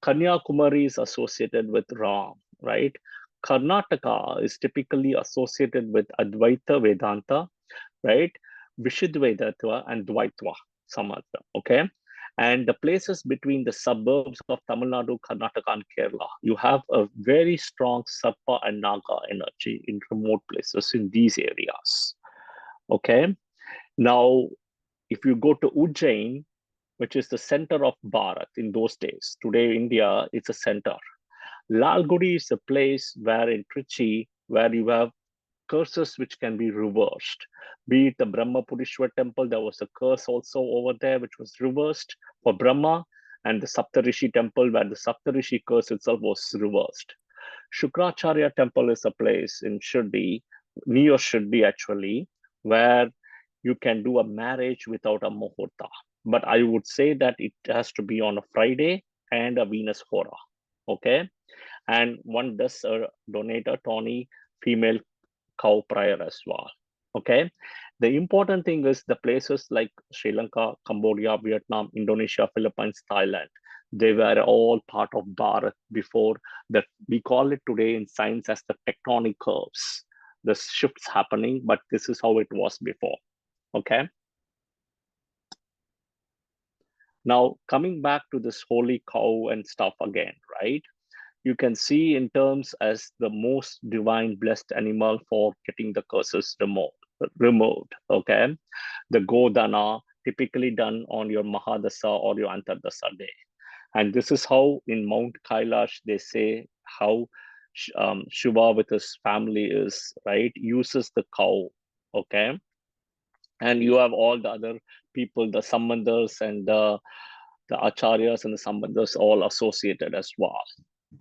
Speaker 1: Kanyakumari is associated with Ram, right? Karnataka is typically associated with Advaita Vedanta, right? Vishuddhaitva and Dvaitva, Samatha, okay? And the places between the suburbs of Tamil Nadu, Karnataka, and Kerala, you have a very strong Sarpa and Naga energy in remote places in these areas, okay? Now, if you go to Ujjain, which is the center of Bharat in those days. Today, India is a center. Lalgudi is a place where in Trichy, where you have curses which can be reversed. Be it the Brahma Purishwar temple, there was a curse also over there which was reversed for Brahma, and the Saptarishi temple where the Saptarishi curse itself was reversed. Shukracharya temple is a place in Shirdi, near Shirdi actually, where you can do a marriage without a muhurta. But I would say that it has to be on a Friday and a Venus hora. Okay. And one does donate a tawny female cow prior as well. Okay. The important thing is the places like Sri Lanka, Cambodia, Vietnam, Indonesia, Philippines, Thailand, they were all part of Bharat before that. We call it today in science as the tectonic curves. The shifts happening, but this is how it was before. Okay. Now, coming back to this holy cow and stuff again, right? You can see in terms as the most divine blessed animal for getting the curses removed. Okay. The Godana typically done on your Mahadasa or your Antardasa day. And this is how in Mount Kailash, they say how Shiva with his family is, right? Uses the cow. Okay. And you have all the other people, the Sambandhas and the Acharyas and the Sambandhas all associated as well.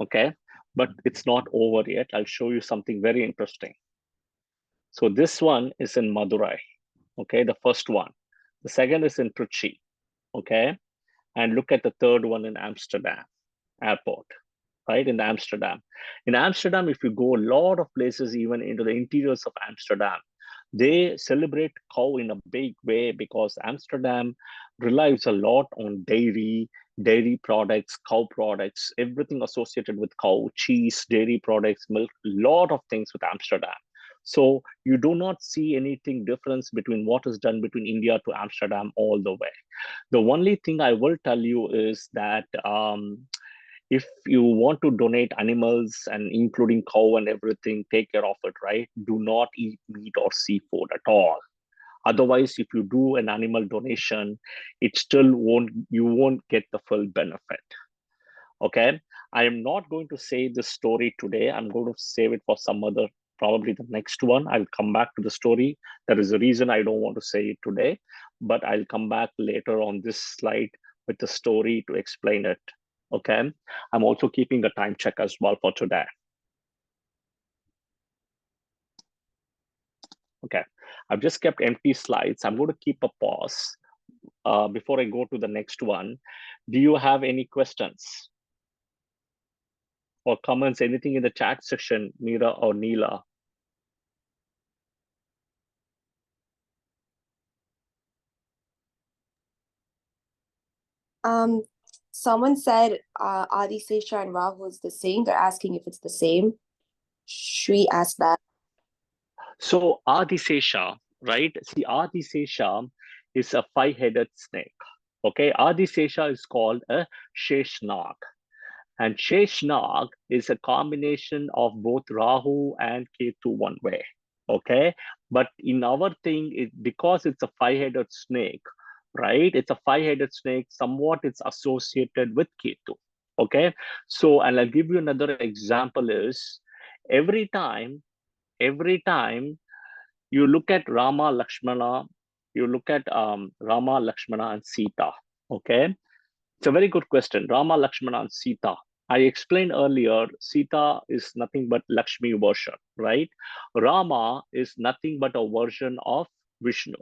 Speaker 1: Okay. But it's not over yet. I'll show you something very interesting. So this one is in Madurai. Okay. The first one. The second is in Trichy. Okay. And look at the third one in Amsterdam airport, right? In Amsterdam. In Amsterdam, if you go a lot of places, even into the interiors of Amsterdam, they celebrate cow in a big way because Amsterdam relies a lot on dairy products, cow products, everything associated with cow, cheese, dairy products, milk, a lot of things with Amsterdam. So you do not see anything difference between what is done between India to Amsterdam all the way. The only thing I will tell you is that if you want to donate animals and including cow and everything, take care of it, right? Do not eat meat or seafood at all. Otherwise, if you do an animal donation, you won't get the full benefit. Okay. I am not going to say this story today. I'm going to save it for some other, probably the next one. I'll come back to the story. There is a reason I don't want to say it today, but I'll come back later on this slide with the story to explain it. Okay. I'm also keeping a time check as well for today. Okay. I've just kept empty slides. I'm going to keep a pause before I go to the next one. Do you have any questions or comments, anything in the chat section, Mira or Neela?
Speaker 3: Someone said Adi Sesha and Rahu is the same. They're asking if it's the same. Shri asked that.
Speaker 1: So Adisesha, right? See, Adisesha is a 5-headed snake. Okay, Adisesha is called a Sheshnag. And Sheshnag is a combination of both Rahu and Ketu one way. Okay, but in our thing, because it's a 5-headed snake, right? It's a 5-headed snake, somewhat it's associated with Ketu. Okay, so, and I'll give you another example is every time you look at Rama, Lakshmana, you look at Rama, Lakshmana, and Sita. Okay, it's a very good question. Rama, Lakshmana, and Sita. I explained earlier, Sita is nothing but Lakshmi version, right? Rama is nothing but a version of Vishnu.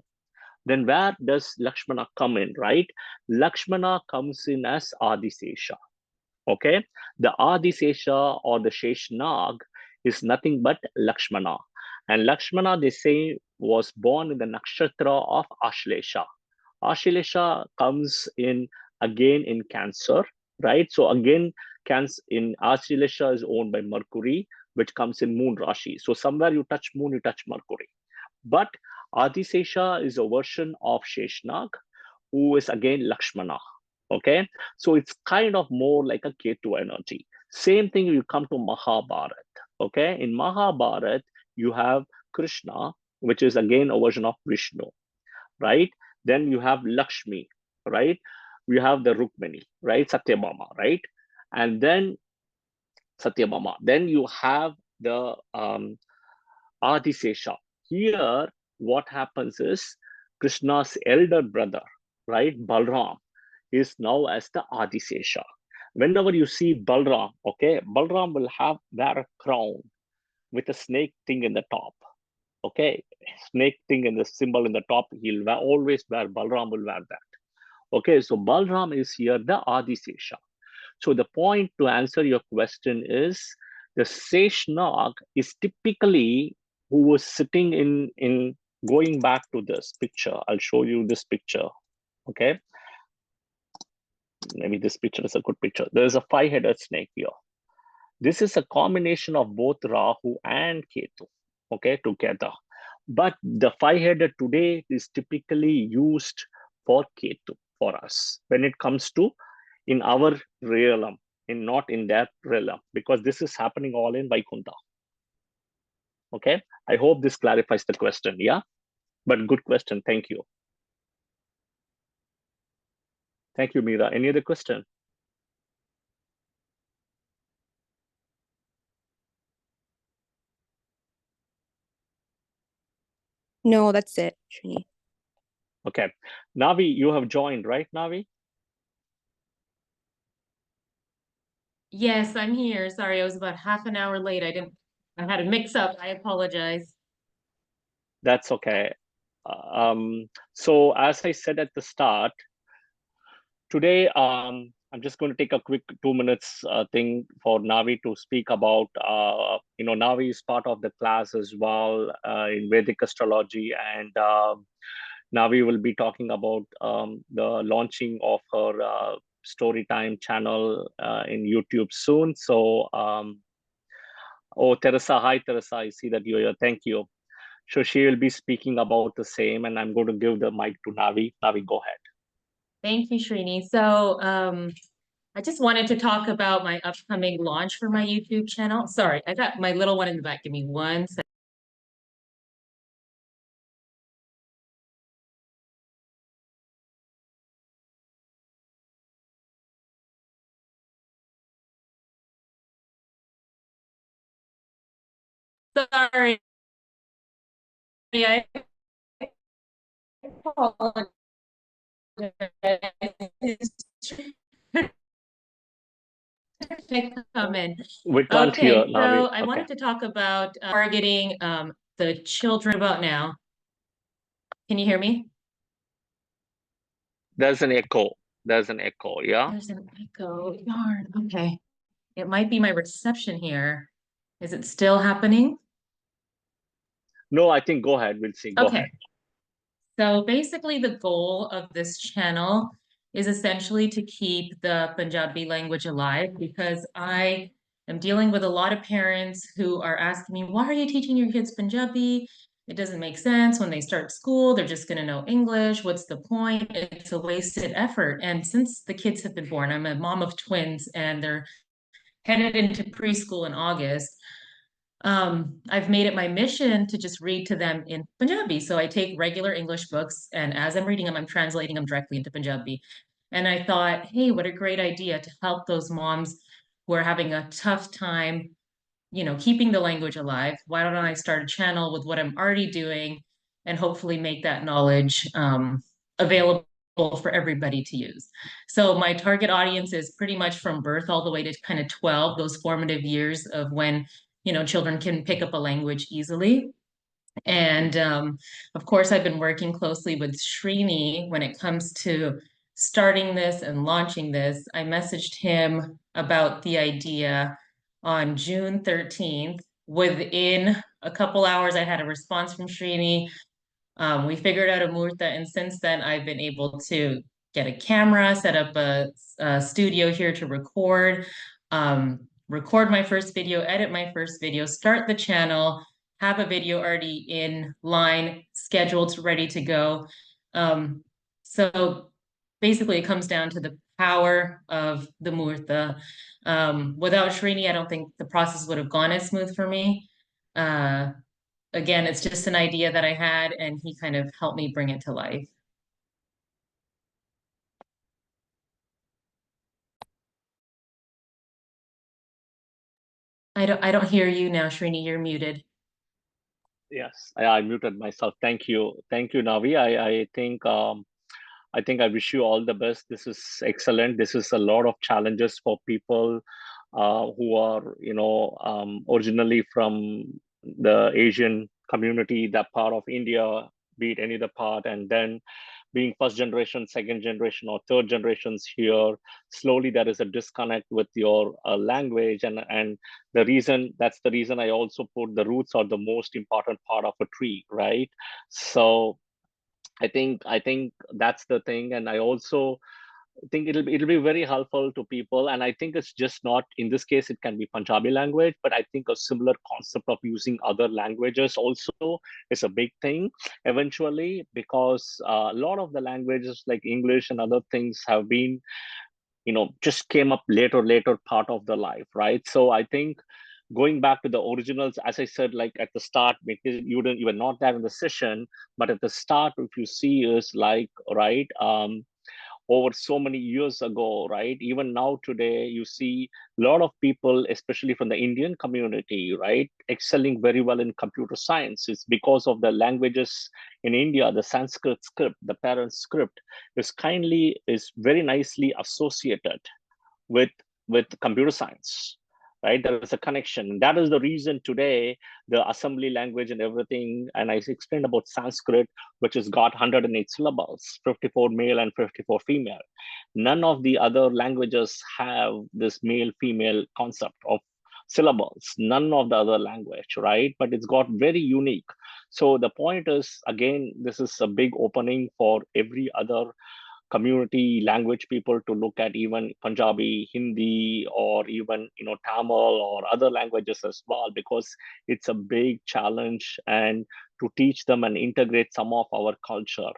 Speaker 1: Then where does Lakshmana come in, right? Lakshmana comes in as Adisesha. Okay, the Adisesha or the Sheshnag is nothing but Lakshmana. And Lakshmana, they say, was born in the nakshatra of Ashlesha. Ashlesha comes in again in Cancer, right? So again, Cancer in Ashlesha is owned by Mercury, which comes in Moon Rashi. So somewhere you touch Moon, you touch Mercury. But Adisesha is a version of Sheshnag, who is again Lakshmana. Okay, so it's kind of more like a Ketu energy. Same thing, you come to Mahabharat. Okay, in Mahabharat, you have Krishna, which is again a version of Vishnu, right? Then you have Lakshmi, right? we have the Rukmini, right? Satyabhama, right? And then Satyabhama. Then you have the Adisesha. Here, what happens is Krishna's elder brother, right, Balram, is now as the Adisesha. Whenever you see Balram, okay, Balram will wear a crown with a snake thing in the top. Okay, snake thing in the symbol in the top. He'll always wear. Balram will wear that. Okay, so Balram is here the Adisesha. So the point to answer your question is the Seshnag is typically who was sitting in going back to this picture. I'll show you this picture. Okay. Maybe this picture is a good picture. There's a 5-headed snake here. This is a combination of both Rahu and Ketu, okay, together. But the 5-headed today is typically used for Ketu for us when it comes to in our realm, not in that realm, because this is happening all in Vaikuntha. Okay, I hope this clarifies the question. Yeah, but good question. Thank you. Thank you, Meera. Any other question?
Speaker 3: No, that's it, Srini.
Speaker 1: Okay, Navi, you have joined, right, Navi?
Speaker 5: Yes, I'm here. Sorry, I was about half an hour late. I had a mix up. I apologize.
Speaker 1: That's okay. So as I said at the start, today I'm just going to take a quick 2 minutes thing for Navi to speak about. Navi is part of the class as well in Vedic Astrology, and Navi will be talking about the launching of her Storytime channel in YouTube soon. So, oh, Teresa, hi, Teresa. I see that you're here. Thank you. So she will be speaking about the same, and I'm going to give the mic to Navi. Navi, go ahead.
Speaker 5: Thank you, Srini. So, I just wanted to talk about my upcoming launch for my YouTube channel. Sorry, I got my little one in the back. Give me 1 second. Sorry. I apologize. Come in.
Speaker 1: We can't hear,
Speaker 5: Okay,
Speaker 1: Navi.
Speaker 5: so I wanted to talk about targeting the children about now. Can you hear me?
Speaker 1: There's an echo. There's an echo, yeah?
Speaker 5: There's an echo. Darn. Okay. It might be my reception here. Is it still happening?
Speaker 1: No, I think go ahead. We'll see. Go
Speaker 5: Okay.
Speaker 1: ahead.
Speaker 5: So basically the goal of this channel is essentially to keep the Punjabi language alive, because I am dealing with a lot of parents who are asking me, why are you teaching your kids Punjabi? It doesn't make sense. When they start school, they're just going to know English. What's the point? It's a wasted effort. And since the kids have been born, I'm a mom of twins and they're headed into preschool in August. I've made it my mission to just read to them in Punjabi. So I take regular English books, and as I'm reading them, I'm translating them directly into Punjabi. And I thought, hey, what a great idea to help those moms who are having a tough time, keeping the language alive. Why don't I start a channel with what I'm already doing and hopefully make that knowledge available for everybody to use. So my target audience is pretty much from birth all the way to kind of 12, those formative years of when children can pick up a language easily. And of course, I've been working closely with Srini when it comes to starting this and launching this. I messaged him about the idea on June 13th. Within a couple hours, I had a response from Srini. We figured out a muhurta, and since then, I've been able to get a camera, set up a studio here to record my first video, edit my first video, start the channel, have a video already in line, scheduled, ready to go. So basically, it comes down to the power of the muhurta. Without Srini, I don't think the process would have gone as smooth for me. Again, it's just an idea that I had, and he kind of helped me bring it to life. I don't hear you now, Srini. You're muted.
Speaker 1: Yes, I muted myself. Thank you, Navi. I think I wish you all the best. This is excellent. This is a lot of challenges for people who are, originally from the Asian community, that part of India, be it any other part, and then being first generation, second generation, or third generations here. Slowly, there is a disconnect with your language, and that's the reason I also put the roots are the most important part of a tree, right? So I think that's the thing, and I also think it'll be very helpful to people. And I think it's just not, in this case it can be Punjabi language, but I think a similar concept of using other languages also is a big thing eventually, because a lot of the languages like English and other things have been, just came up later part of the life, right? So I think going back to the originals, as I said, like at the start, because you were not there in the session, but at the start, if you see, is like, right, over so many years ago, right? Even now today, you see a lot of people, especially from the Indian community, right, excelling very well in computer science. It's because of the languages in India. The Sanskrit script, the parent script, is very nicely associated with computer science, right? There is a connection. That is the reason today the assembly language and everything, and I explained about Sanskrit, which has got 108 syllables, 54 male and 54 female. None of the other languages have this male female concept of syllables, none of the other language, right? But it's got very unique. So the point is, again, this is a big opening for every other community language people to look at even Punjabi, Hindi, or even Tamil or other languages as well, because it's a big challenge, and to teach them and integrate some of our culture.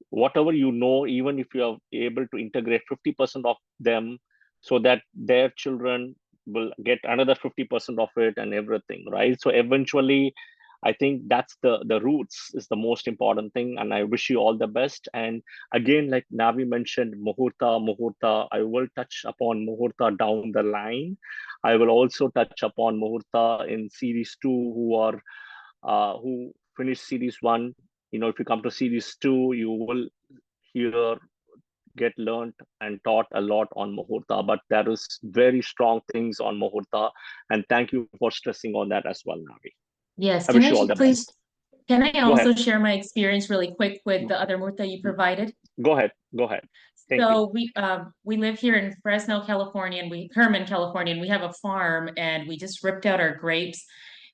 Speaker 1: Whatever even if you are able to integrate 50% of them, so that their children will get another 50% of it and everything, right? So eventually, I think that's the roots is the most important thing, and I wish you all the best. And again, like Navi mentioned, muhurta, I will touch upon muhurta down the line. I will also touch upon muhurta in series 2, who finished series 1. If you come to series 2, you will hear, get learned and taught a lot on muhurta, but there is very strong things on muhurta, and thank you for stressing on that as well, Navi.
Speaker 5: Yes,
Speaker 1: I
Speaker 5: can
Speaker 1: wish
Speaker 5: I
Speaker 1: you all the
Speaker 5: please,
Speaker 1: best.
Speaker 5: can I
Speaker 1: Go
Speaker 5: also
Speaker 1: ahead.
Speaker 5: share my experience really quick with the other murta you provided?
Speaker 1: Go ahead. Thank you.
Speaker 5: So we live here in Fresno, California, and Herman, California, and we have a farm, and we just ripped out our grapes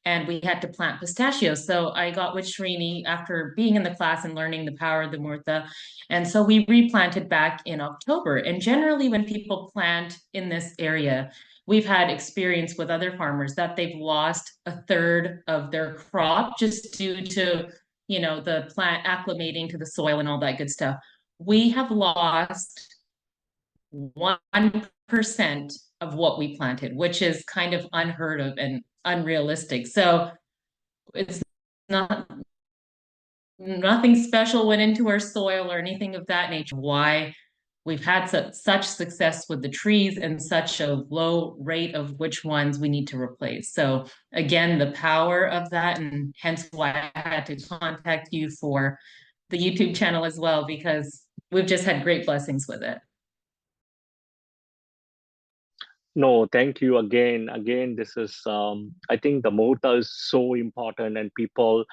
Speaker 5: and we had to plant pistachios. So I got with Srini after being in the class and learning the power of the murta. And so we replanted back in October. And generally when people plant in this area, we've had experience with other farmers that they've lost a third of their crop just due to, the plant acclimating to the soil and all that good stuff. We have lost 1% of what we planted, which is kind of unheard of and unrealistic. So it's nothing special went into our soil or anything of that nature. Why we've had such success with the trees and such a low rate of which ones we need to replace. So again, the power of that, and hence why I had to contact you for the YouTube channel as well, because we've just had great blessings with it.
Speaker 1: No, thank you again. This is, I think the muhurta is so important, and people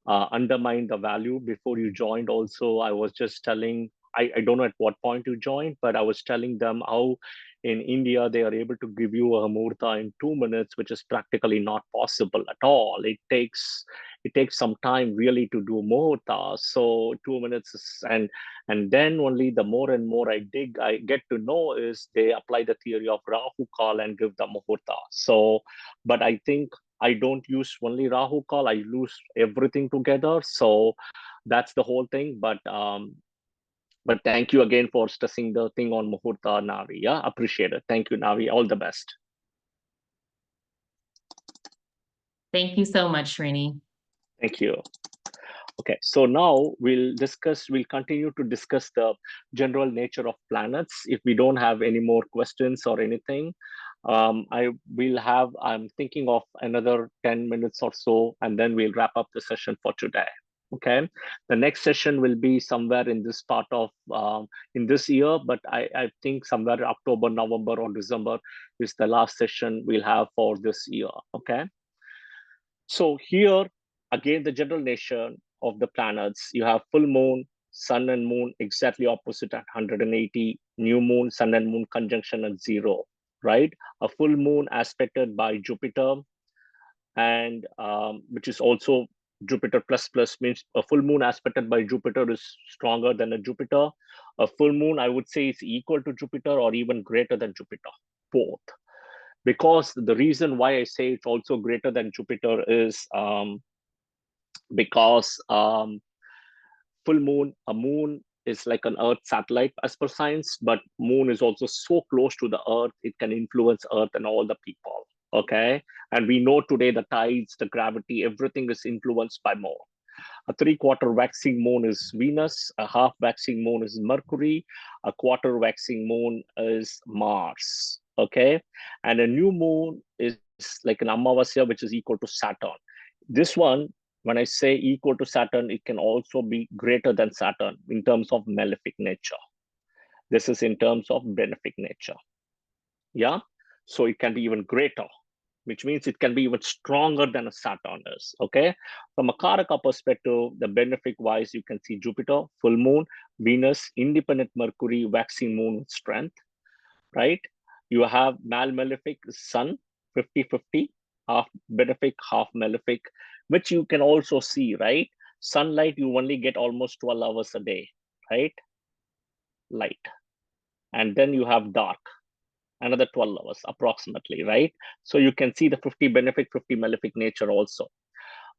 Speaker 1: undermine the value before you joined. Also, I was just telling, I don't know at what point you joined, but I was telling them how in India they are able to give you a muhurta in 2 minutes, which is practically not possible at all. It takes some time really to do muhurta. So 2 minutes is, and then only the more and more I dig, I get to know is they apply the theory of Rahu Kal and give the muhurta. So, but I think I don't use only Rahu Kal, I use everything together. So that's the whole thing. But thank you again for stressing the thing on Muhurta, Navi. Yeah, appreciate it. Thank you, Navi. All the best.
Speaker 5: Thank you so much, Srini.
Speaker 1: Thank you. Okay, so now we'll continue to discuss the general nature of planets. If we don't have any more questions or anything, I'm thinking of another 10 minutes or so, and then we'll wrap up the session for today. Okay. The next session will be somewhere in this part of, in this year, but I think somewhere October, November, or December is the last session we'll have for this year. Okay. So here, again, the general nature of the planets, you have full moon, sun and moon exactly opposite at 180, new moon, sun and moon conjunction at 0, right? A full moon aspected by Jupiter, and which is also Jupiter plus plus, means a full moon aspected by Jupiter is stronger than a Jupiter. A full moon, I would say, is equal to Jupiter or even greater than Jupiter, both. Because the reason why I say it's also greater than Jupiter is because full moon, a moon is like an Earth satellite as per science, but moon is also so close to the Earth, it can influence Earth and all the people. Okay. And we know today the tides, the gravity, everything is influenced by moon. A 3/4 waxing moon is Venus, a half waxing moon is Mercury, a quarter waxing moon is Mars. Okay. And a new moon is like an Amavasya, which is equal to Saturn. This one, when I say equal to Saturn, it can also be greater than Saturn in terms of malefic nature. This is in terms of benefic nature. Yeah. So it can be even greater, which means it can be even stronger than a Saturn is. Okay. From a Karaka perspective, the benefic wise, you can see Jupiter, full moon, Venus, independent Mercury, waxing moon with strength, right? You have malefic, sun, 50-50, half benefic, half malefic, which you can also see, right? Sunlight, you only get almost 12 hours a day, right? Light. And then you have dark, another 12 hours approximately, right? So you can see the 50 benefic, 50 malefic nature also.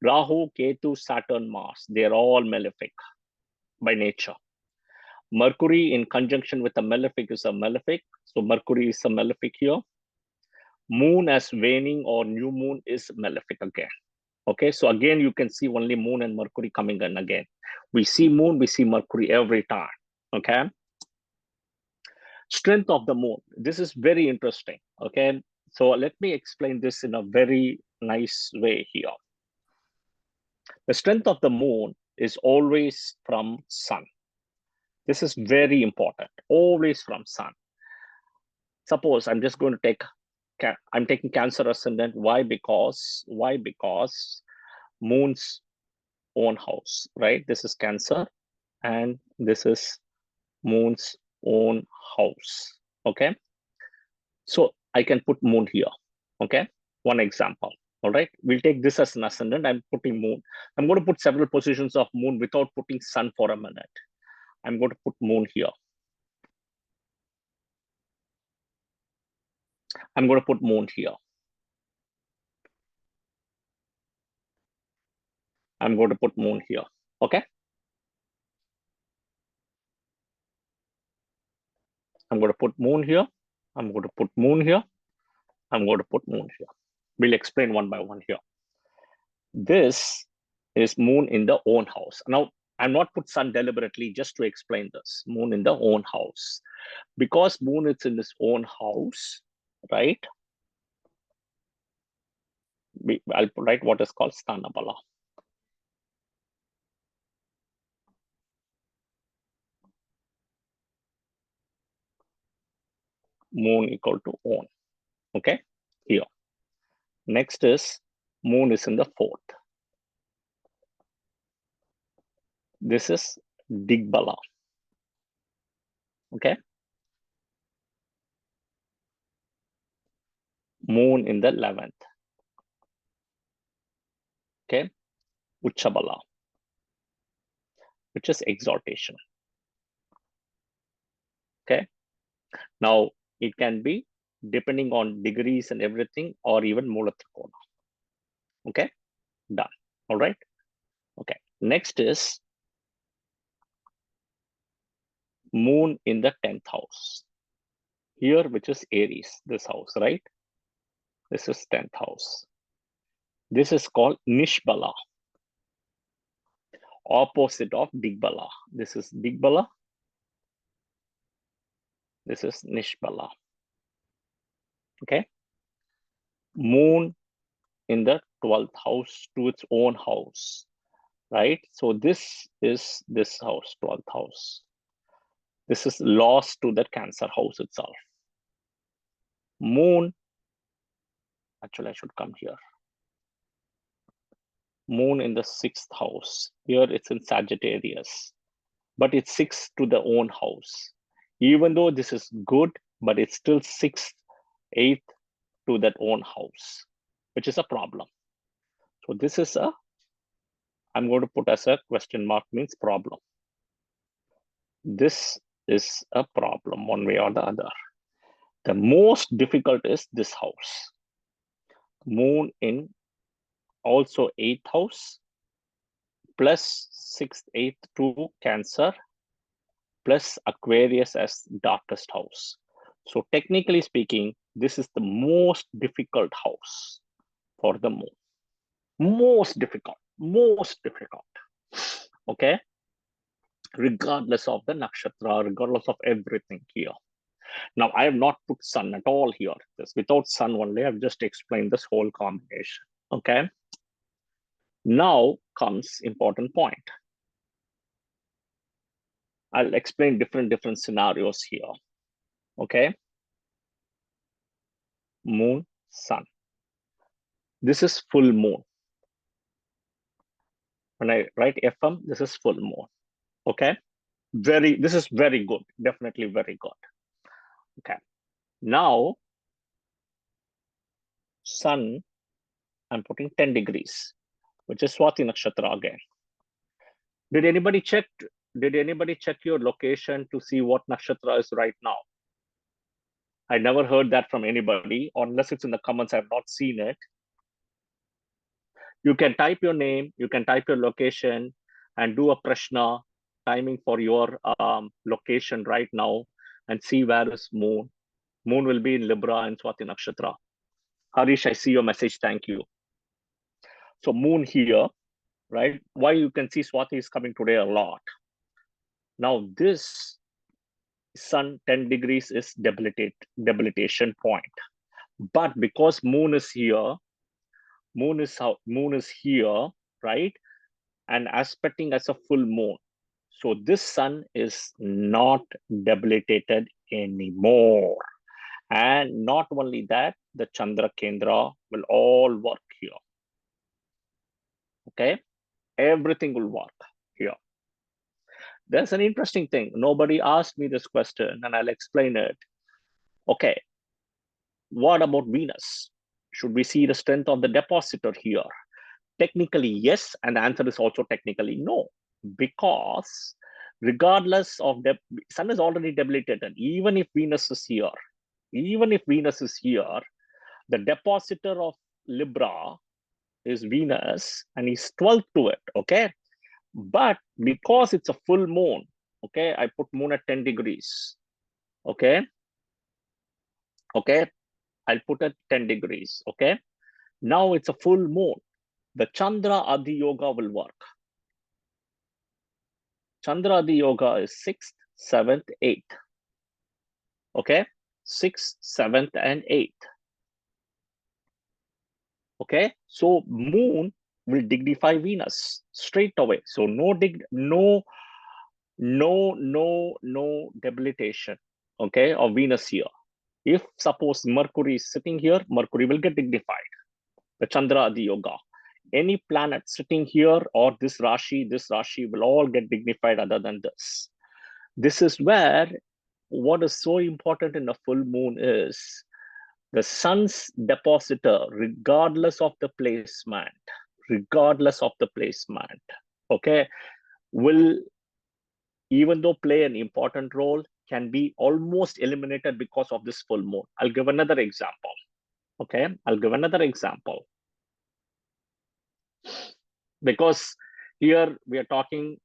Speaker 1: Rahu, Ketu, Saturn, Mars, they're all malefic by nature. Mercury in conjunction with a malefic is a malefic. So Mercury is a malefic here. Moon as waning or new moon is malefic again. Okay, so again, you can see only moon and Mercury coming in again. We see moon, we see Mercury every time. Okay. Strength of the moon. This is very interesting. Okay. So let me explain this in a very nice way here. The strength of the moon is always from sun. This is very important. Always from sun. Suppose I'm just going to take, I'm taking Cancer ascendant. Why? Because moon's own house, right? This is Cancer and this is moon's own house. Okay. So I can put moon here. Okay. One example. All right. We'll take this as an ascendant. I'm putting moon. I'm going to put several positions of moon without putting sun for a minute. I'm going to put moon here. I'm going to put moon here. I'm going to put moon here. Okay. I'm going to put moon here. I'm going to put moon here. I'm going to put moon here. We'll explain one by one here. This is moon in the own house. Now, I'm not put sun deliberately just to explain this. Moon in the own house. Because moon is in its own house, right? I'll write what is called Sthanabala. Moon equal to own. Okay, here. Next is moon is in the fourth. This is Digbala. Okay. Moon in the 11th. Okay. Uchabala, which is exaltation. Okay. Now it can be depending on degrees and everything, or even Mula Trikona. Okay. Done. All right. Okay. Next is moon in the 10th house. Here, which is Aries, this house, right? This is 10th house. This is called Nishbala, opposite of Digbala. This is Digbala. This is Nishbala. Okay. moon in the 12th house to its own house, right? So this is this house, 12th house. This is lost to the Cancer house itself. Moon, actually I should come here. Moon in the 6th house. Here it's in Sagittarius, but it's 6th to the own house. Even though this is good, but it's still 6th, 8th to that own house, which is a problem. So this is a, I'm going to put as a question mark, means problem. This is a problem one way or the other. The most difficult is this house. Moon in also 8th house, plus 6th, 8th to Cancer, plus Aquarius as darkest house. So technically speaking, this is the most difficult house for the moon. Most difficult. Okay? Regardless of the nakshatra, regardless of everything here. Now, I have not put sun at all here. This without sun only, I've just explained this whole combination. Okay? Now comes important point. I'll explain different scenarios here. Okay? Moon, sun. This is full moon. When I write FM, this is full moon. Okay? This is very good. Definitely very good. Okay. Now, sun, I'm putting 10 degrees, which is Swati Nakshatra again. Did anybody check your location to see what nakshatra is right now? I never heard that from anybody, or unless it's in the comments, I've not seen it. You can type your name, you can type your location, and do a prashna timing for your location right now, and see where is moon. Moon will be in Libra and Swati Nakshatra. Harish, I see your message, thank you. So moon here, right? Why you can see Swati is coming today a lot. Now this sun 10 degrees is debilitation point. But because moon is here, moon is here, right? And aspecting as a full moon. So this sun is not debilitated anymore. And not only that, the Chandra Kendra will all work here. Okay? Everything will work here. There's an interesting thing. Nobody asked me this question, and I'll explain it. Okay. What about Venus? Should we see the strength of the depositor here? Technically, yes. And the answer is also technically no. Because regardless of the sun is already debilitated, even if Venus is here, the depositor of Libra is Venus, and he's 12th to it. Okay. But because it's a full moon, okay, I put moon at 10 degrees. Okay. Okay. I'll put at 10 degrees. Okay. Now it's a full moon. The Chandra Adi Yoga will work. Chandra Adi Yoga is 6th, 7th, 8th. Okay. 6th, 7th, and 8th. Okay. So moon will dignify Venus straight away. So no debilitation, okay, of Venus here. If suppose Mercury is sitting here, Mercury will get dignified. The Chandra Adi Yoga. Any planet sitting here or this Rashi will all get dignified other than this. This is where what is so important in a full moon is the sun's depositor, regardless of the placement, okay, will, even though play an important role, can be almost eliminated because of this full moon. I'll give another example. Okay, I'll give another example. Because here we are talking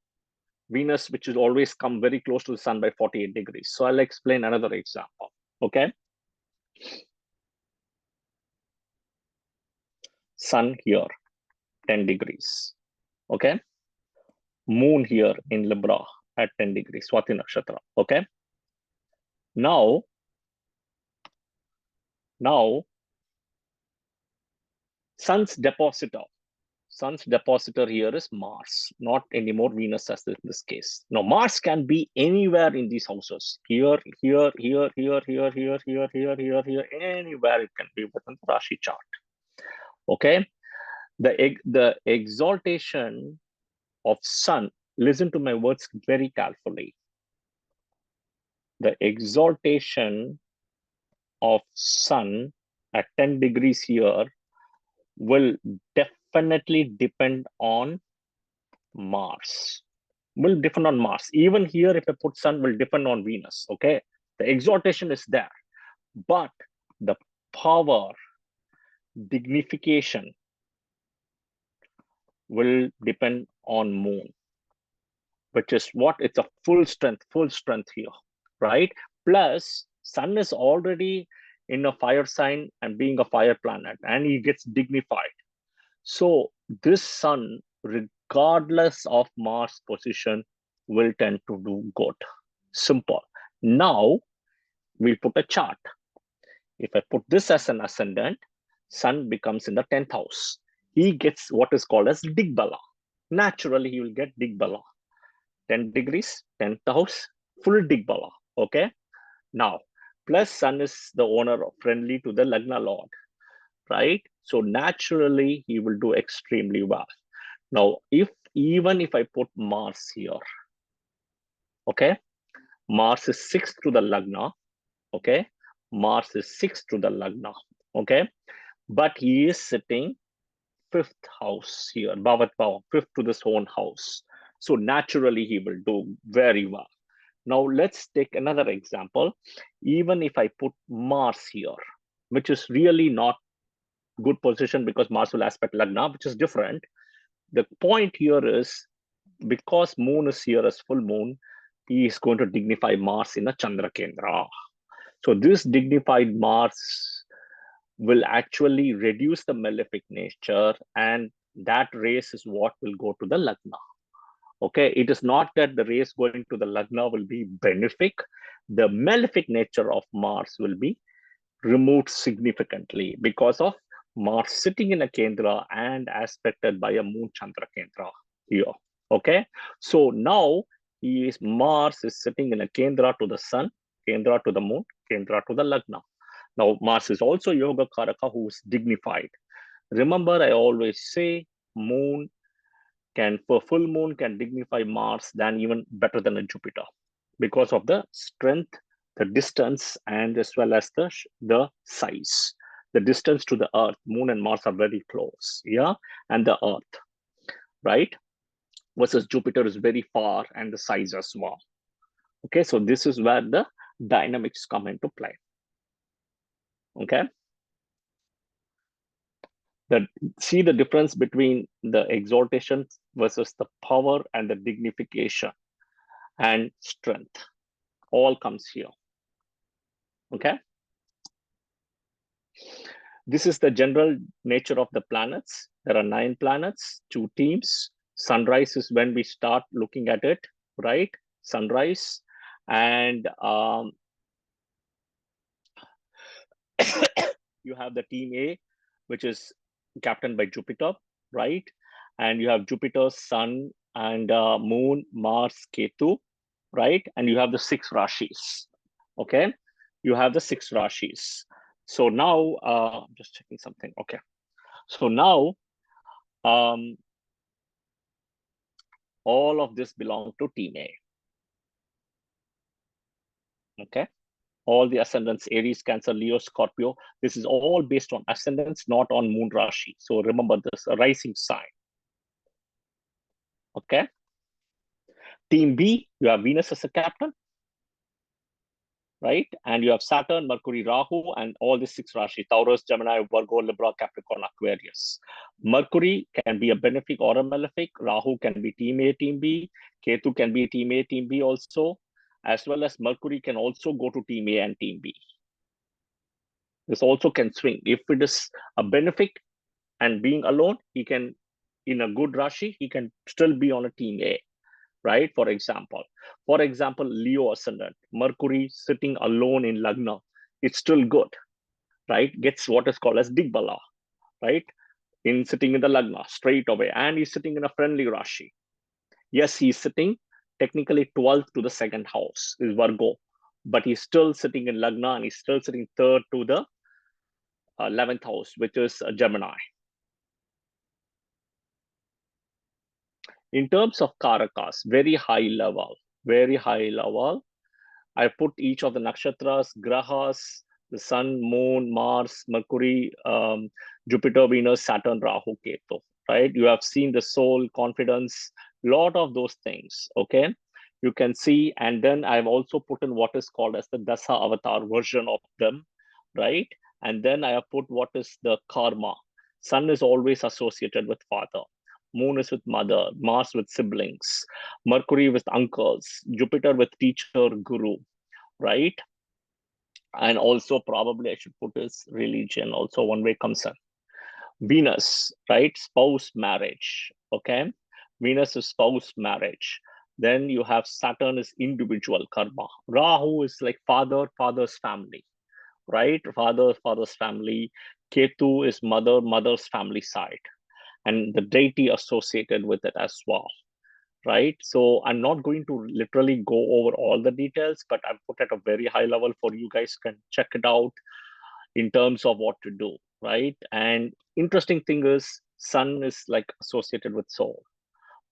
Speaker 1: Venus, which is always come very close to the sun by 48 degrees. So I'll explain another example. Okay. Sun here, 10 degrees. Okay. Moon here in Libra at 10 degrees, Swati Nakshatra. Okay. Now Sun's depositor. Sun's depositor here is Mars, not anymore Venus as in this case. Now, Mars can be anywhere in these houses. Here, here, here, here, here, here, here, here, here, here, anywhere it can be within the Rashi chart. Okay? The exaltation of Sun, listen to my words very carefully. The exaltation of Sun at 10 degrees here will definitely depend on Mars. Will depend on Mars. Even here, if I put Sun, will depend on Venus. Okay, the exaltation is there, but the power, dignification will depend on Moon, which is what? It's a full strength here, right? Plus, Sun is already in a fire sign and being a fire planet, and he gets dignified. So this Sun, regardless of Mars position, will tend to do good. Simple. Now we'll put a chart. If I put this as an ascendant, Sun becomes in the 10th house. He gets what is called as Digbala. Naturally, he will get Digbala. 10 degrees, 10th house, full Digbala. Okay. Now, plus Sun is the owner of friendly to the Lagna Lord, right? So naturally, he will do extremely well. Now, even if I put Mars here, okay, Mars is 6th to the Lagna, okay, Mars is 6th to the Lagna, okay, but he is sitting 5th house here, Bhavat Bhava, 5th to this own house. So naturally, he will do very well. Now, let's take another example. Even if I put Mars here, which is really not good position because Mars will aspect Lagna, which is different. The point here is, because Moon is here as full Moon, he is going to dignify Mars in a Chandra Kendra. So this dignified Mars will actually reduce the malefic nature, and that race is what will go to the Lagna. Okay, it is not that the race going to the Lagna will be benefic. The malefic nature of Mars will be removed significantly because of Mars sitting in a Kendra and aspected by a Moon Chandra Kendra here. Okay, so now Mars is sitting in a Kendra to the Sun, Kendra to the Moon, Kendra to the Lagna. Now Mars is also Yoga Karaka, who is dignified. Remember, I always say Moon for full Moon can dignify Mars than even better than a Jupiter because of the strength, the distance, and as well as the size. The distance to the Earth, Moon and Mars are very close, yeah, and the Earth, right? Versus Jupiter is very far and the size as well. Okay, so this is where the dynamics come into play. Okay. See the difference between the exaltation versus the power and the dignification and strength. All comes here. Okay. This is the general nature of the planets. There are 9 planets, 2 teams. Sunrise is when we start looking at it, right? Sunrise. And you have the team A, which is captained by Jupiter, right? And you have Jupiter, Sun, and Moon, Mars, Ketu, right? And you have the 6 Rashis, okay? You have the 6 Rashis. So now, I'm just checking something, okay. So now, all of this belong to team A, okay? All the ascendants, Aries, Cancer, Leo, Scorpio, this is all based on ascendants, not on Moon Rashi. So remember this, a rising sign, okay? Team B, you have Venus as a captain, right? And you have Saturn, Mercury, Rahu, and all the 6 Rashi, Taurus, Gemini, Virgo, Libra, Capricorn, Aquarius. Mercury can be a benefic or a malefic. Rahu can be team A, team B. Ketu can be team A, team B also, as well as Mercury can also go to team A and team B. This also can swing. If it is a benefic and being alone, he can, in a good Rashi, he can still be on a team A, right? For example, Leo ascendant, Mercury sitting alone in Lagna, it's still good, right? Gets what is called as Digbala, right? sitting in the Lagna straight away, and he's sitting in a friendly Rashi. Yes, he's sitting technically 12th to the second house is Virgo, but he's still sitting in Lagna, and he's still sitting third to the 11th house, which is Gemini. In terms of Karakas, very high level, very high level. I put each of the nakshatras, grahas, the sun, moon, Mars, Mercury, Jupiter, Venus, Saturn, Rahu, Ketu, right? You have seen the soul, confidence, lot of those things, okay? You can see, and then I've also put in what is called as the Dasa Avatar version of them, right? And then I have put what is the karma. Sun is always associated with father. Moon is with mother, Mars with siblings, Mercury with uncles, Jupiter with teacher, guru, right? And also probably I should put this religion also one way comes in. Venus, right? Spouse marriage, okay? Venus is spouse marriage. Then you have Saturn is individual karma. Rahu is like father's family, right? Father's family. Ketu is mother's family side, and the deity associated with it as well, right? So I'm not going to literally go over all the details, but I'm put at a very high level for you guys can check it out in terms of what to do, right? And interesting thing is sun is like associated with soul.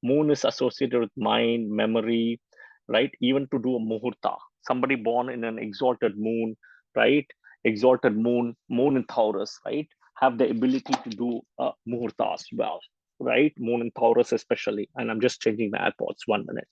Speaker 1: Moon is associated with mind, memory, right? Even to do a muhurta. Somebody born in an exalted moon, right? Exalted moon in Taurus, right? Have the ability to do muhurta as well, right? Moon in Taurus especially. And I'm just changing my AirPods 1 minute.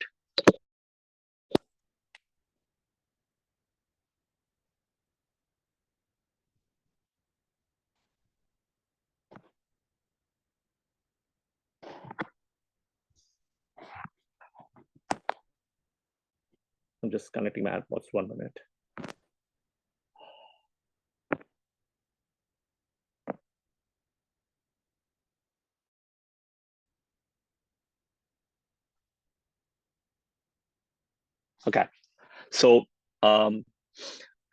Speaker 1: I'm just connecting my AirPods 1 minute. Okay, so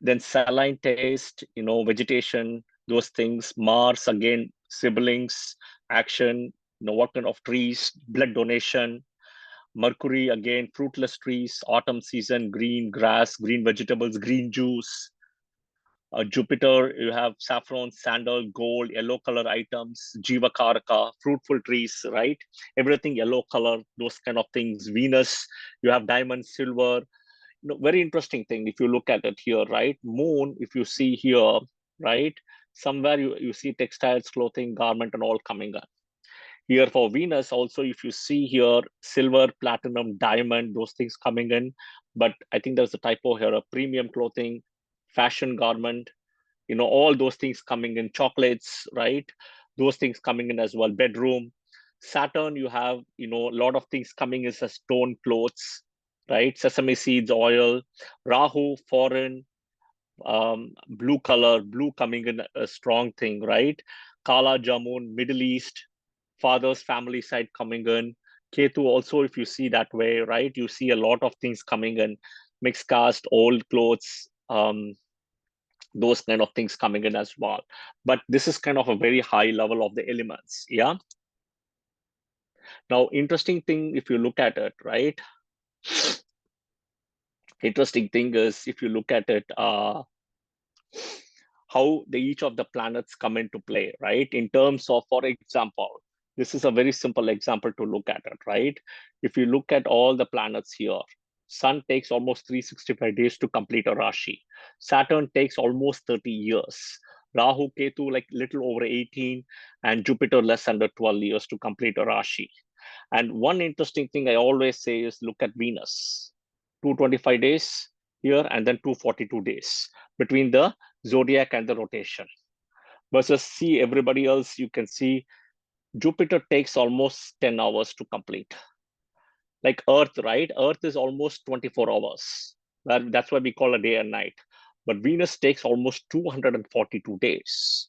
Speaker 1: then saline taste, vegetation, those things. Mars again, siblings, action, what kind of trees, blood donation. Mercury again, fruitless trees, autumn season, green grass, green vegetables, green juice. Jupiter, you have saffron, sandal, gold, yellow color items, jiva karaka, fruitful trees, right? Everything yellow color, those kind of things. Venus, you have diamond, silver. Very interesting thing if you look at it here, right? Moon, if you see here, right? Somewhere you see textiles, clothing, garment, and all coming up. Here for Venus, also, if you see here, silver, platinum, diamond, those things coming in. But I think there's a typo here, a premium clothing, fashion garment, all those things coming in, chocolates, right? Those things coming in as well, bedroom. Saturn, you have, a lot of things coming as a stone clothes, right? Sesame seeds, oil. Rahu, foreign, blue color, blue coming in a strong thing, right? Kala Jamun, Middle East, father's family side coming in. Ketu also, if you see that way, right? You see a lot of things coming in, mixed caste, old clothes, those kind of things coming in as well. But this is kind of a very high level of the elements, yeah? Now, interesting thing, if you look at it, right? Interesting thing is, if you look at it, how each of the planets come into play, right? In terms of, for example, this is a very simple example to look at it, right? If you look at all the planets here, Sun takes almost 365 days to complete a Rashi. Saturn takes almost 30 years. Rahu, Ketu, like little over 18, and Jupiter less under 12 years to complete a Rashi. And one interesting thing I always say is look at Venus, 225 days here, and then 242 days between the zodiac and the rotation. Versus see everybody else, you can see Jupiter takes almost 10 hours to complete. Like Earth, right? Earth is almost 24 hours. That's why we call a day and night. But Venus takes almost 242 days.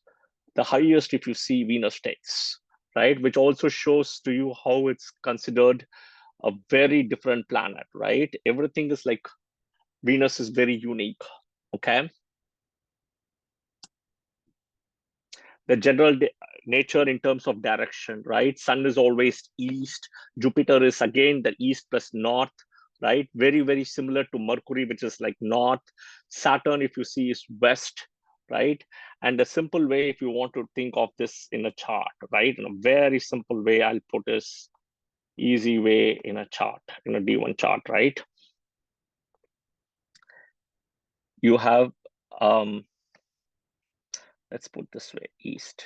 Speaker 1: The highest if you see Venus takes, right? Which also shows to you how it's considered a very different planet, right? Everything is like Venus is very unique, okay? The general nature in terms of direction, right? Sun is always east. Jupiter is again the east plus north, right? Very, very similar to Mercury, which is like north. Saturn, if you see, is west, right? And the simple way, if you want to think of this in a chart, right? In a very simple way, I'll put this easy way in a chart, in a D1 chart, right? You have, let's put this way, east,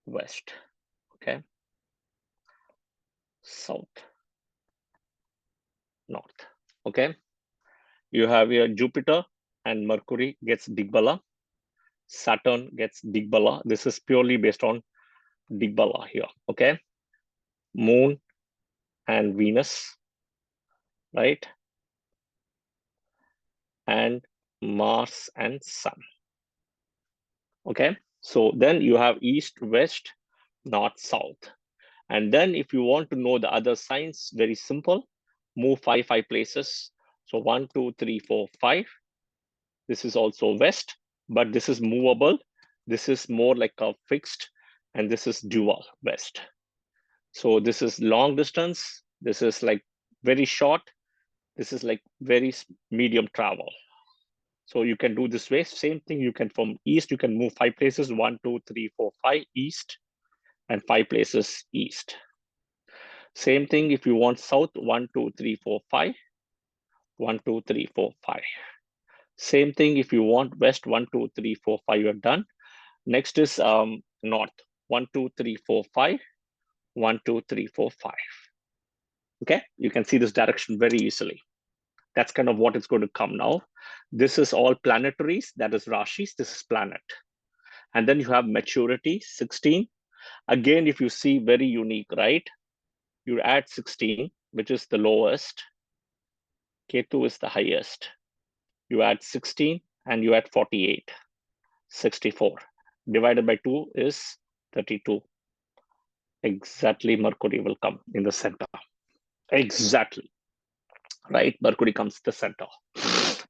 Speaker 1: west, okay? South, north, okay? You have here Jupiter and Mercury gets Digbala. Saturn gets Digbala. This is purely based on Digbala here, okay? Moon and Venus, right? And Mars and Sun, okay? So then you have east, west, north, south. And then if you want to know the other signs, very simple, move five places. So 1, 2, 3, 4, 5. This is also west, but this is movable. This is more like a fixed, and this is dual west. So this is long distance. This is like very short. This is like very medium travel. So you can do this way. Same thing. You can from east, you can move 5 places, 1, 2, 3, 4, 5 east, and 5 places east. Same thing if you want south, 1, 2, 3, 4, 5. 1, 2, 3, 4, 5. Same thing if you want west, 1, 2, 3, 4, 5, you're done. Next is north, 1, 2, 3, 4, 5. 1, 2, 3, 4, 5. Okay, you can see this direction very easily. That's kind of what it's going to come now. This is all planetaries, that is Rashis, this is planet. And then you have maturity, 16. Again, if you see, very unique, right? You add 16, which is the lowest. Ketu is the highest. You add 16 and you add 48, 64. Divided by 2 is 32. Exactly, Mercury will come in the center. Exactly. Right? Mercury comes to the center.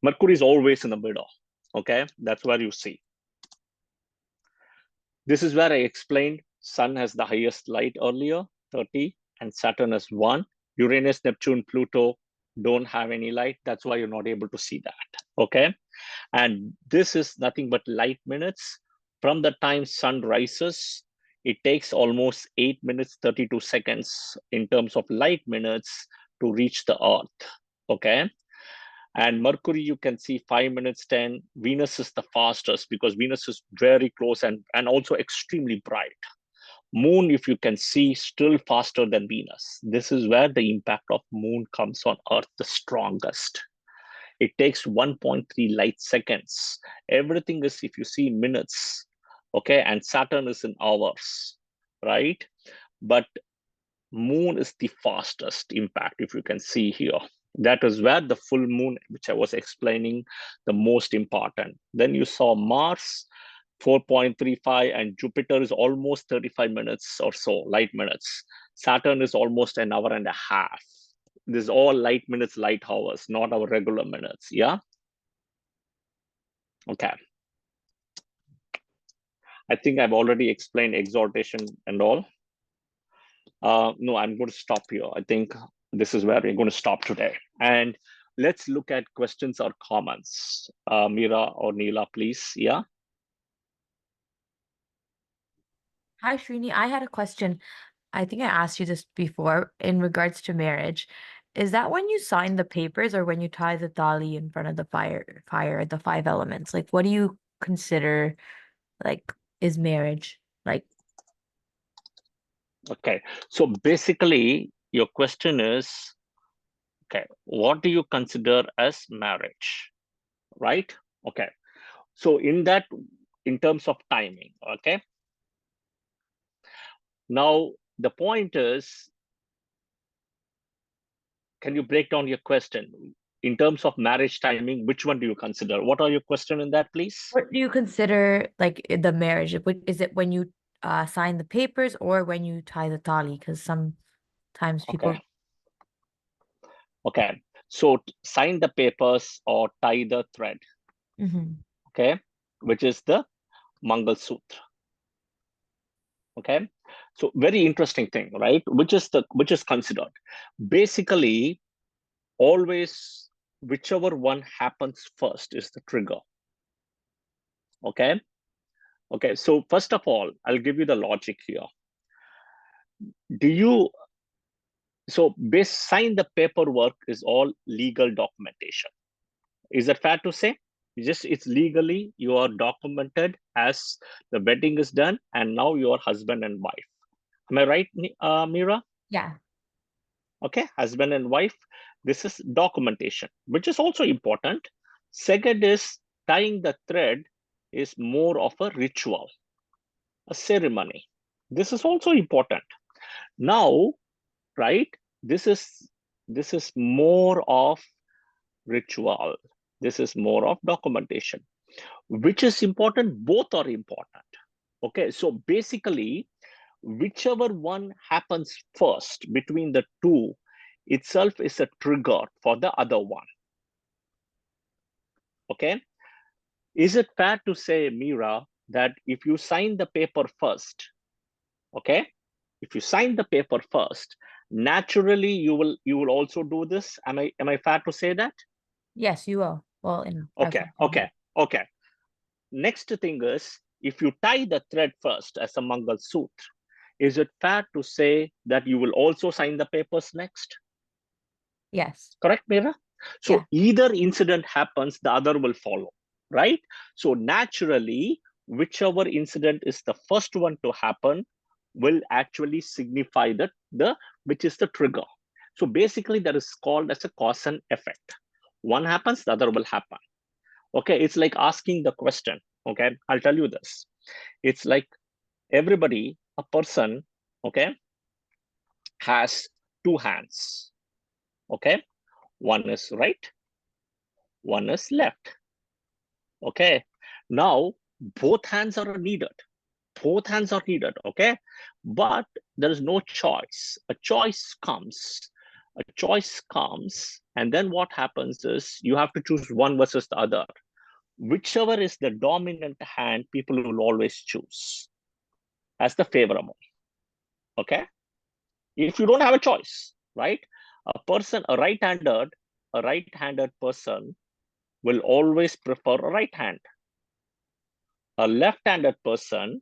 Speaker 1: Mercury is always in the middle. Okay, that's where you see. This is where I explained Sun has the highest light earlier, 30, and Saturn has 1. Uranus, Neptune, Pluto don't have any light. That's why you're not able to see that. Okay, and this is nothing but light minutes. From the time sun rises, it takes almost 8 minutes, 32 seconds in terms of light minutes to reach the Earth. Okay. And Mercury, you can see 5 minutes 10. Venus is the fastest because Venus is very close and also extremely bright. Moon, if you can see, still faster than Venus. This is where the impact of Moon comes on Earth the strongest. It takes 1.3 light seconds. Everything is, if you see, minutes. Okay, and Saturn is in hours, right? But Moon is the fastest impact, if you can see here. That is where the full moon, which I was explaining, the most important. Then you saw Mars, 4.35, and Jupiter is almost 35 minutes or so, light minutes. Saturn is almost an hour and a half. This is all light minutes, light hours, not our regular minutes, yeah? Okay. I think I've already explained exhortation and all. No, I'm going to stop here. I think this is where we're going to stop today. And let's look at questions or comments. Mira or Neela, please. Yeah.
Speaker 4: Hi, Srini. I had a question. I think I asked you this before in regards to marriage. Is that when you sign the papers or when you tie the tali in front of the fire, the 5 elements? Like, what do you consider, like, is marriage? Like,
Speaker 1: Okay. So basically, your question is, okay, what do you consider as marriage? Right? Okay. So in that, in terms of timing, okay. Now, the point is, can you break down your question? In terms of marriage timing, which one do you consider? What are your question in that, please?
Speaker 4: what do you consider, like, the marriage? Is it when you sign the papers or when you tie the tali? Because sometimes people...
Speaker 1: Okay. So sign the papers or tie the thread.
Speaker 4: Mm-hmm.
Speaker 1: Okay. Which is the Mangal Sutra. Okay, so very interesting thing, right? Which is considered basically always whichever one happens first is the trigger. Okay. Okay, so first of all, I'll give you the logic here. Sign the paperwork is all legal documentation. Is that fair to say? It's legally, you are documented as the wedding is done and now you are husband and wife. Am I right, Mira?
Speaker 4: Yeah.
Speaker 1: Okay, husband and wife. This is documentation, which is also important. Second is tying the thread is more of a ritual, a ceremony. This is also important. Now, right, this is more of ritual. This is more of documentation. Which is important? Both are important. Okay, so basically, whichever one happens first between the two itself is a trigger for the other one. Okay, is it fair to say, Mira, that if you sign the paper first, okay, if you sign the paper first, naturally you will also do this? Am I fair to say that?
Speaker 4: Yes, you will. Well, in our
Speaker 1: Okay,
Speaker 4: culture,
Speaker 1: okay, okay. Next thing is, if you tie the thread first as a Mangal Sutra, is it fair to say that you will also sign the papers next?
Speaker 4: yes.
Speaker 1: Correct, Mira? So
Speaker 4: Yeah.
Speaker 1: either incident happens, the other will follow, right? So naturally, whichever incident is the first one to happen will actually signify the which is the trigger. So basically, that is called as a cause and effect. One happens, the other will happen. Okay, it's like asking the question. Okay, I'll tell you this. It's like everybody, a person, okay, has two hands. Okay, one is right, one is left. Okay, now both hands are needed. Both hands are needed. Okay, but there is no choice. A choice comes. A choice comes, and then what happens is you have to choose one versus the other. Whichever is the dominant hand, people will always choose as the favorable. Okay, if you don't have a choice, right? A right-handed person will always prefer a right hand. A left-handed person,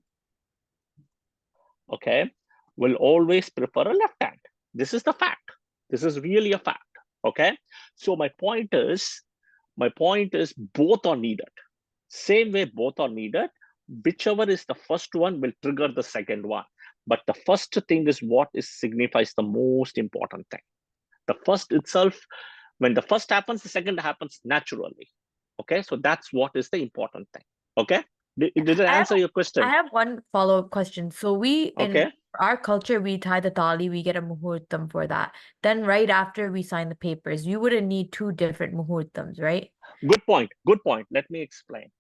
Speaker 1: okay, will always prefer a left hand. This is the fact. This is really a fact. Okay, so my point is both are needed. Same way both are needed. Whichever is the first one will trigger the second one. But the first thing is what signifies the most important thing. The first itself, when the first happens, the second happens naturally. Okay, so that's what is the important thing. Okay, did it answer your
Speaker 4: I
Speaker 1: question?
Speaker 4: have one follow-up question. So in
Speaker 1: Okay,
Speaker 4: our culture, we tie the tali, we get a muhurtam for that. Then right after we sign the papers, you wouldn't need two different muhurtams, right?
Speaker 1: good point. Good point. Let me explain.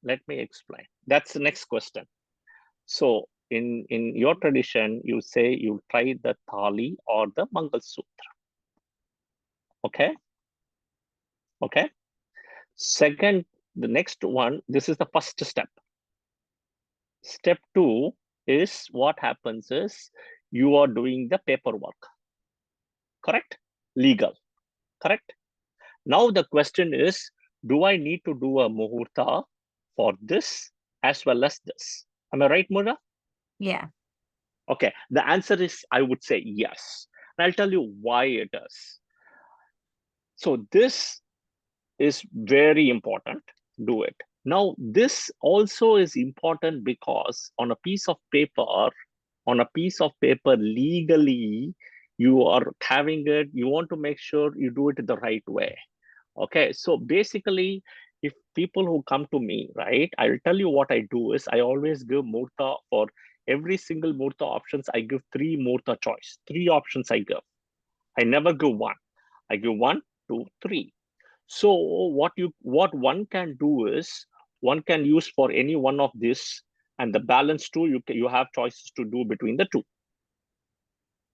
Speaker 1: That's the next question. So in your tradition, you say you tie the thali or the Mangal Sutra. Okay. Okay. Second, the next one, this is the first step. Step two is what happens is you are doing the paperwork. Correct? Legal. Correct? Now the question is, do I need to do a muhurta for this as well as this? Am I right, Mura?
Speaker 4: Yeah.
Speaker 1: Okay, the answer is, I would say yes. And I'll tell you why it is. So this is very important. Do it. Now, this also is important because on a piece of paper, legally, you are having it, you want to make sure you do it the right way. Okay, so basically, if people who come to me, right, I'll tell you what I do is I always give murta for every single murta options. I give three murta choice, three options I give. I never give one. I give 1, 2, 3. So what one can do is one can use for any one of this, and the balance two you have choices to do between the two.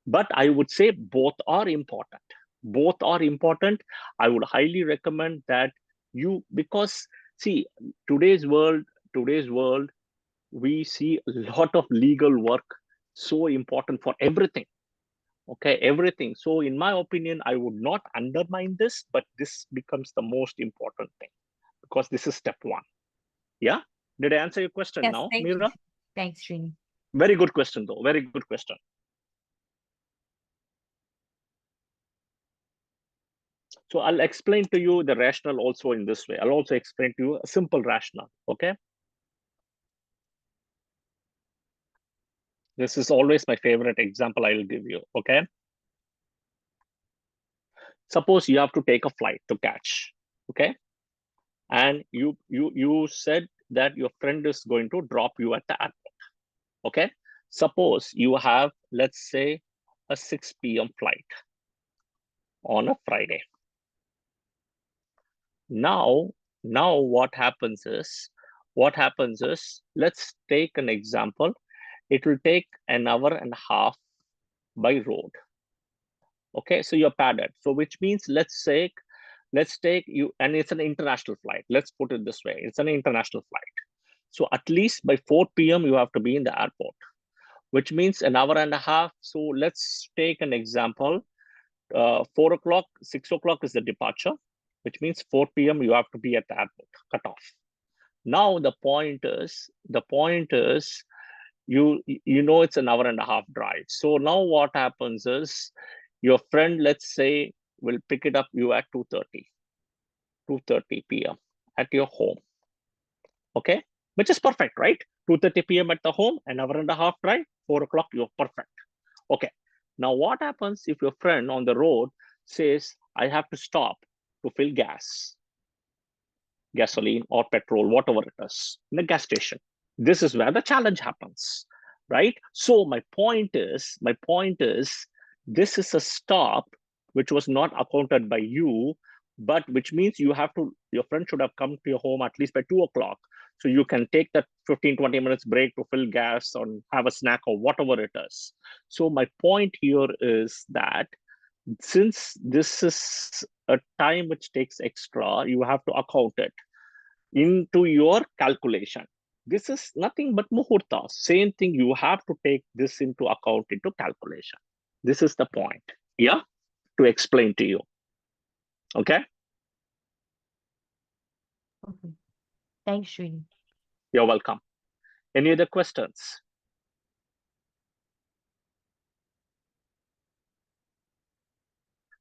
Speaker 1: But I would say both are important. Both are important. I would highly recommend that because see, today's world, we see a lot of legal work, so important for everything. Okay, everything. So in my opinion, I would not undermine this, but this becomes the most important thing because this is step one. Yeah. Did I answer your question
Speaker 4: Yes,
Speaker 1: now,
Speaker 4: thank you.
Speaker 1: Meera?
Speaker 4: Thanks, Srini.
Speaker 1: Very good question, though. Very good question. So I'll explain to you the rationale also in this way. I'll also explain to you a simple rationale. Okay. This is always my favorite example I will give you. Okay. Suppose you have to take a flight to catch. Okay. And you said that your friend is going to drop you at the airport. Okay. Suppose you have, let's say, a 6 p.m. flight on a Friday. Now what happens is, let's take an example. It will take an hour and a half by road. Okay, so you're padded. So which means let's take you, and it's an international flight. Let's put it this way. It's an international flight. So at least by 4 p.m. you have to be in the airport, which means an hour and a half. So let's take an example. 4 o'clock, 6 o'clock is the departure, which means 4 p.m. you have to be at the airport, cut off. Now the point is, you know it's an hour and a half drive. So now what happens is your friend, let's say, will pick it up you at 2:30 p.m. at your home. Okay, which is perfect, right? 2:30 p.m. at the home, an hour and a half drive, 4 o'clock, you're perfect. Okay, now what happens if your friend on the road says, I have to stop to fill gasoline or petrol, whatever it is, in the gas station? This is where the challenge happens, right? So my point is, this is a stop which was not accounted by you, but which means your friend should have come to your home at least by 2 o'clock. So you can take that 15-20 minutes break to fill gas or have a snack or whatever it is. So my point here is that since this is a time which takes extra, you have to account it into your calculation. This is nothing but muhurta. Same thing, you have to take this into account into calculation. This is the point, yeah, to explain to you. Okay.
Speaker 4: Okay. Thanks, Srini.
Speaker 1: You're welcome. Any other questions?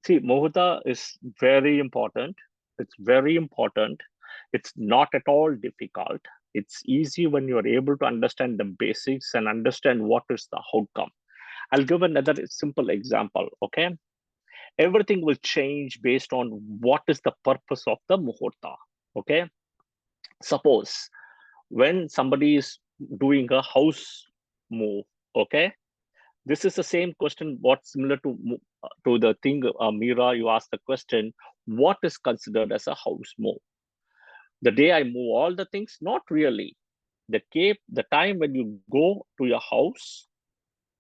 Speaker 1: See, muhurta is very important. It's very important. It's not at all difficult. It's easy when you're able to understand the basics and understand what is the outcome. I'll give another simple example, okay? Everything will change based on what is the purpose of the muhurta, okay? Suppose when somebody is doing a house move, okay? This is the same question, what's similar to the thing, Meera, you asked the question, what is considered as a house move? The day I move all the things? Not really. The time when you go to your house,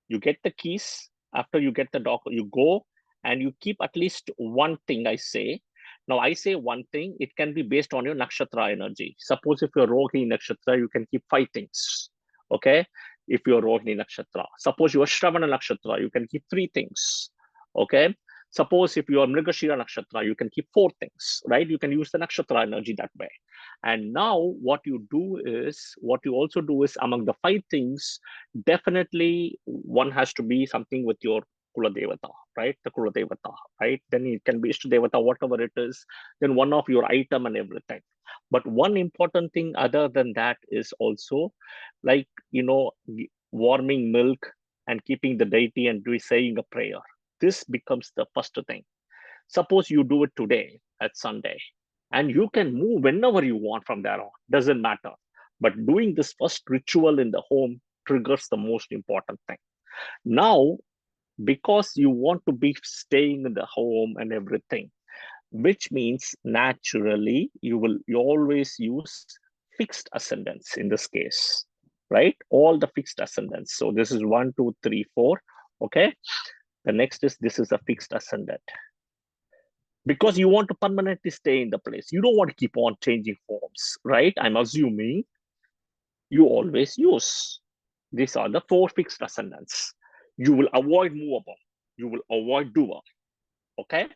Speaker 1: you get the keys. After you get the document, you go and you keep at least one thing, I say. Now, I say one thing, it can be based on your nakshatra energy. Suppose if you're Rohini nakshatra, you can keep 5 things, okay? If you're Rohini nakshatra. Suppose you're Shravana nakshatra, you can keep 3 things, okay? Suppose if you are Mrigashira nakshatra, you can keep 4 things, right? You can use the nakshatra energy that way. And now what you also do is among the 5 things, definitely one has to be something with your Kula Devata, right? The Kula Devata, right? Then it can be Ishta Devata, whatever it is, then one of your item and everything. But one important thing other than that is also like, warming milk and keeping the deity and saying a prayer. This becomes the first thing. Suppose you do it today at Sunday, and you can move whenever you want from there on, doesn't matter. But doing this first ritual in the home triggers the most important thing. Now, because you want to be staying in the home and everything, which means naturally you always use fixed ascendants in this case, right? All the fixed ascendants. So this is 1, 2, 3, 4. Okay. The next is this is a fixed ascendant. Because you want to permanently stay in the place. You don't want to keep on changing forms, right? I'm assuming you always use. These are the 4 fixed ascendants. You will avoid movable. You will avoid dual. Okay?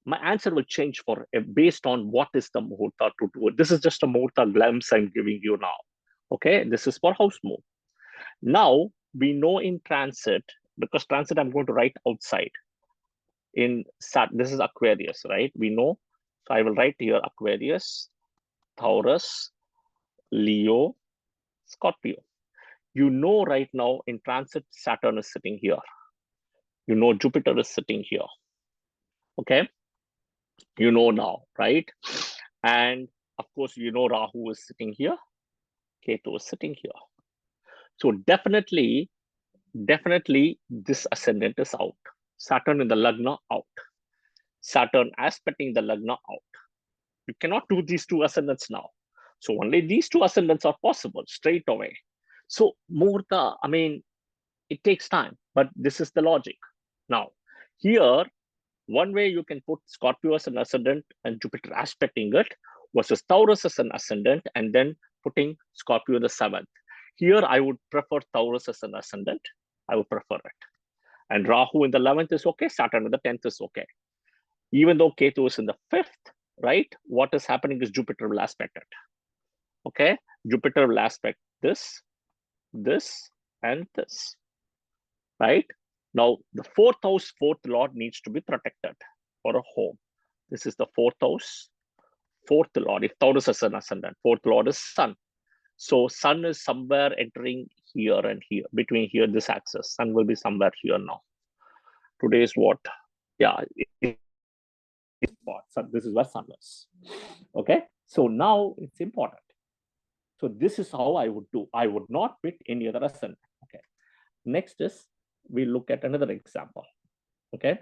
Speaker 1: My answer will change for based on what is the muhurta to do it. This is just a muhurta glimpse I'm giving you now. Okay? This is for house move. Now, we know in transit, because transit I'm going to write outside. This is Aquarius, right? We know. So I will write here Aquarius, Taurus, Leo, Scorpio. You know right now in transit, Saturn is sitting here. You know Jupiter is sitting here. Okay? You know now, right? And of course, you know Rahu is sitting here. Ketu is sitting here. So definitely this ascendant is out. Saturn in the Lagna, out. Saturn aspecting the Lagna, out. You cannot do these 2 ascendants now. So only these 2 ascendants are possible straight away. So Muhurta, I mean, it takes time, but this is the logic. Now, here, one way you can put Scorpio as an ascendant and Jupiter aspecting it versus Taurus as an ascendant and then putting Scorpio the 7th. Here, I would prefer Taurus as an ascendant. I would prefer it. And Rahu in the 11th is okay. Saturn in the 10th is okay. Even though Ketu is in the 5th, right? What is happening is Jupiter will aspect it. Okay? Jupiter will aspect this, and this. Right? Now, the 4th house, 4th lord needs to be protected for a home. This is the 4th house, 4th lord. If Taurus is an ascendant, 4th lord is Sun. So Sun is somewhere entering here and here, between here, this axis. Sun will be somewhere here now. Today is what? Yeah, so this is where Sun is. Okay, so now it's important. So this is how I would do. I would not pick any other ascendant. Okay, next is we look at another example. Okay,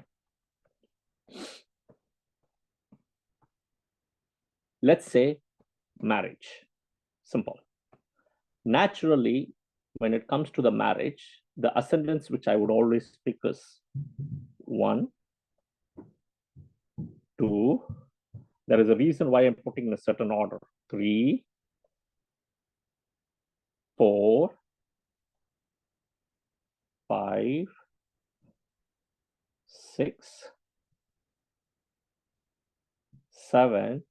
Speaker 1: let's say marriage. Simple. Naturally, when it comes to the marriage, the ascendants which I would always pick is 1, 2. There is a reason why I'm putting in a certain order. 3, 4, 5, 6, 7,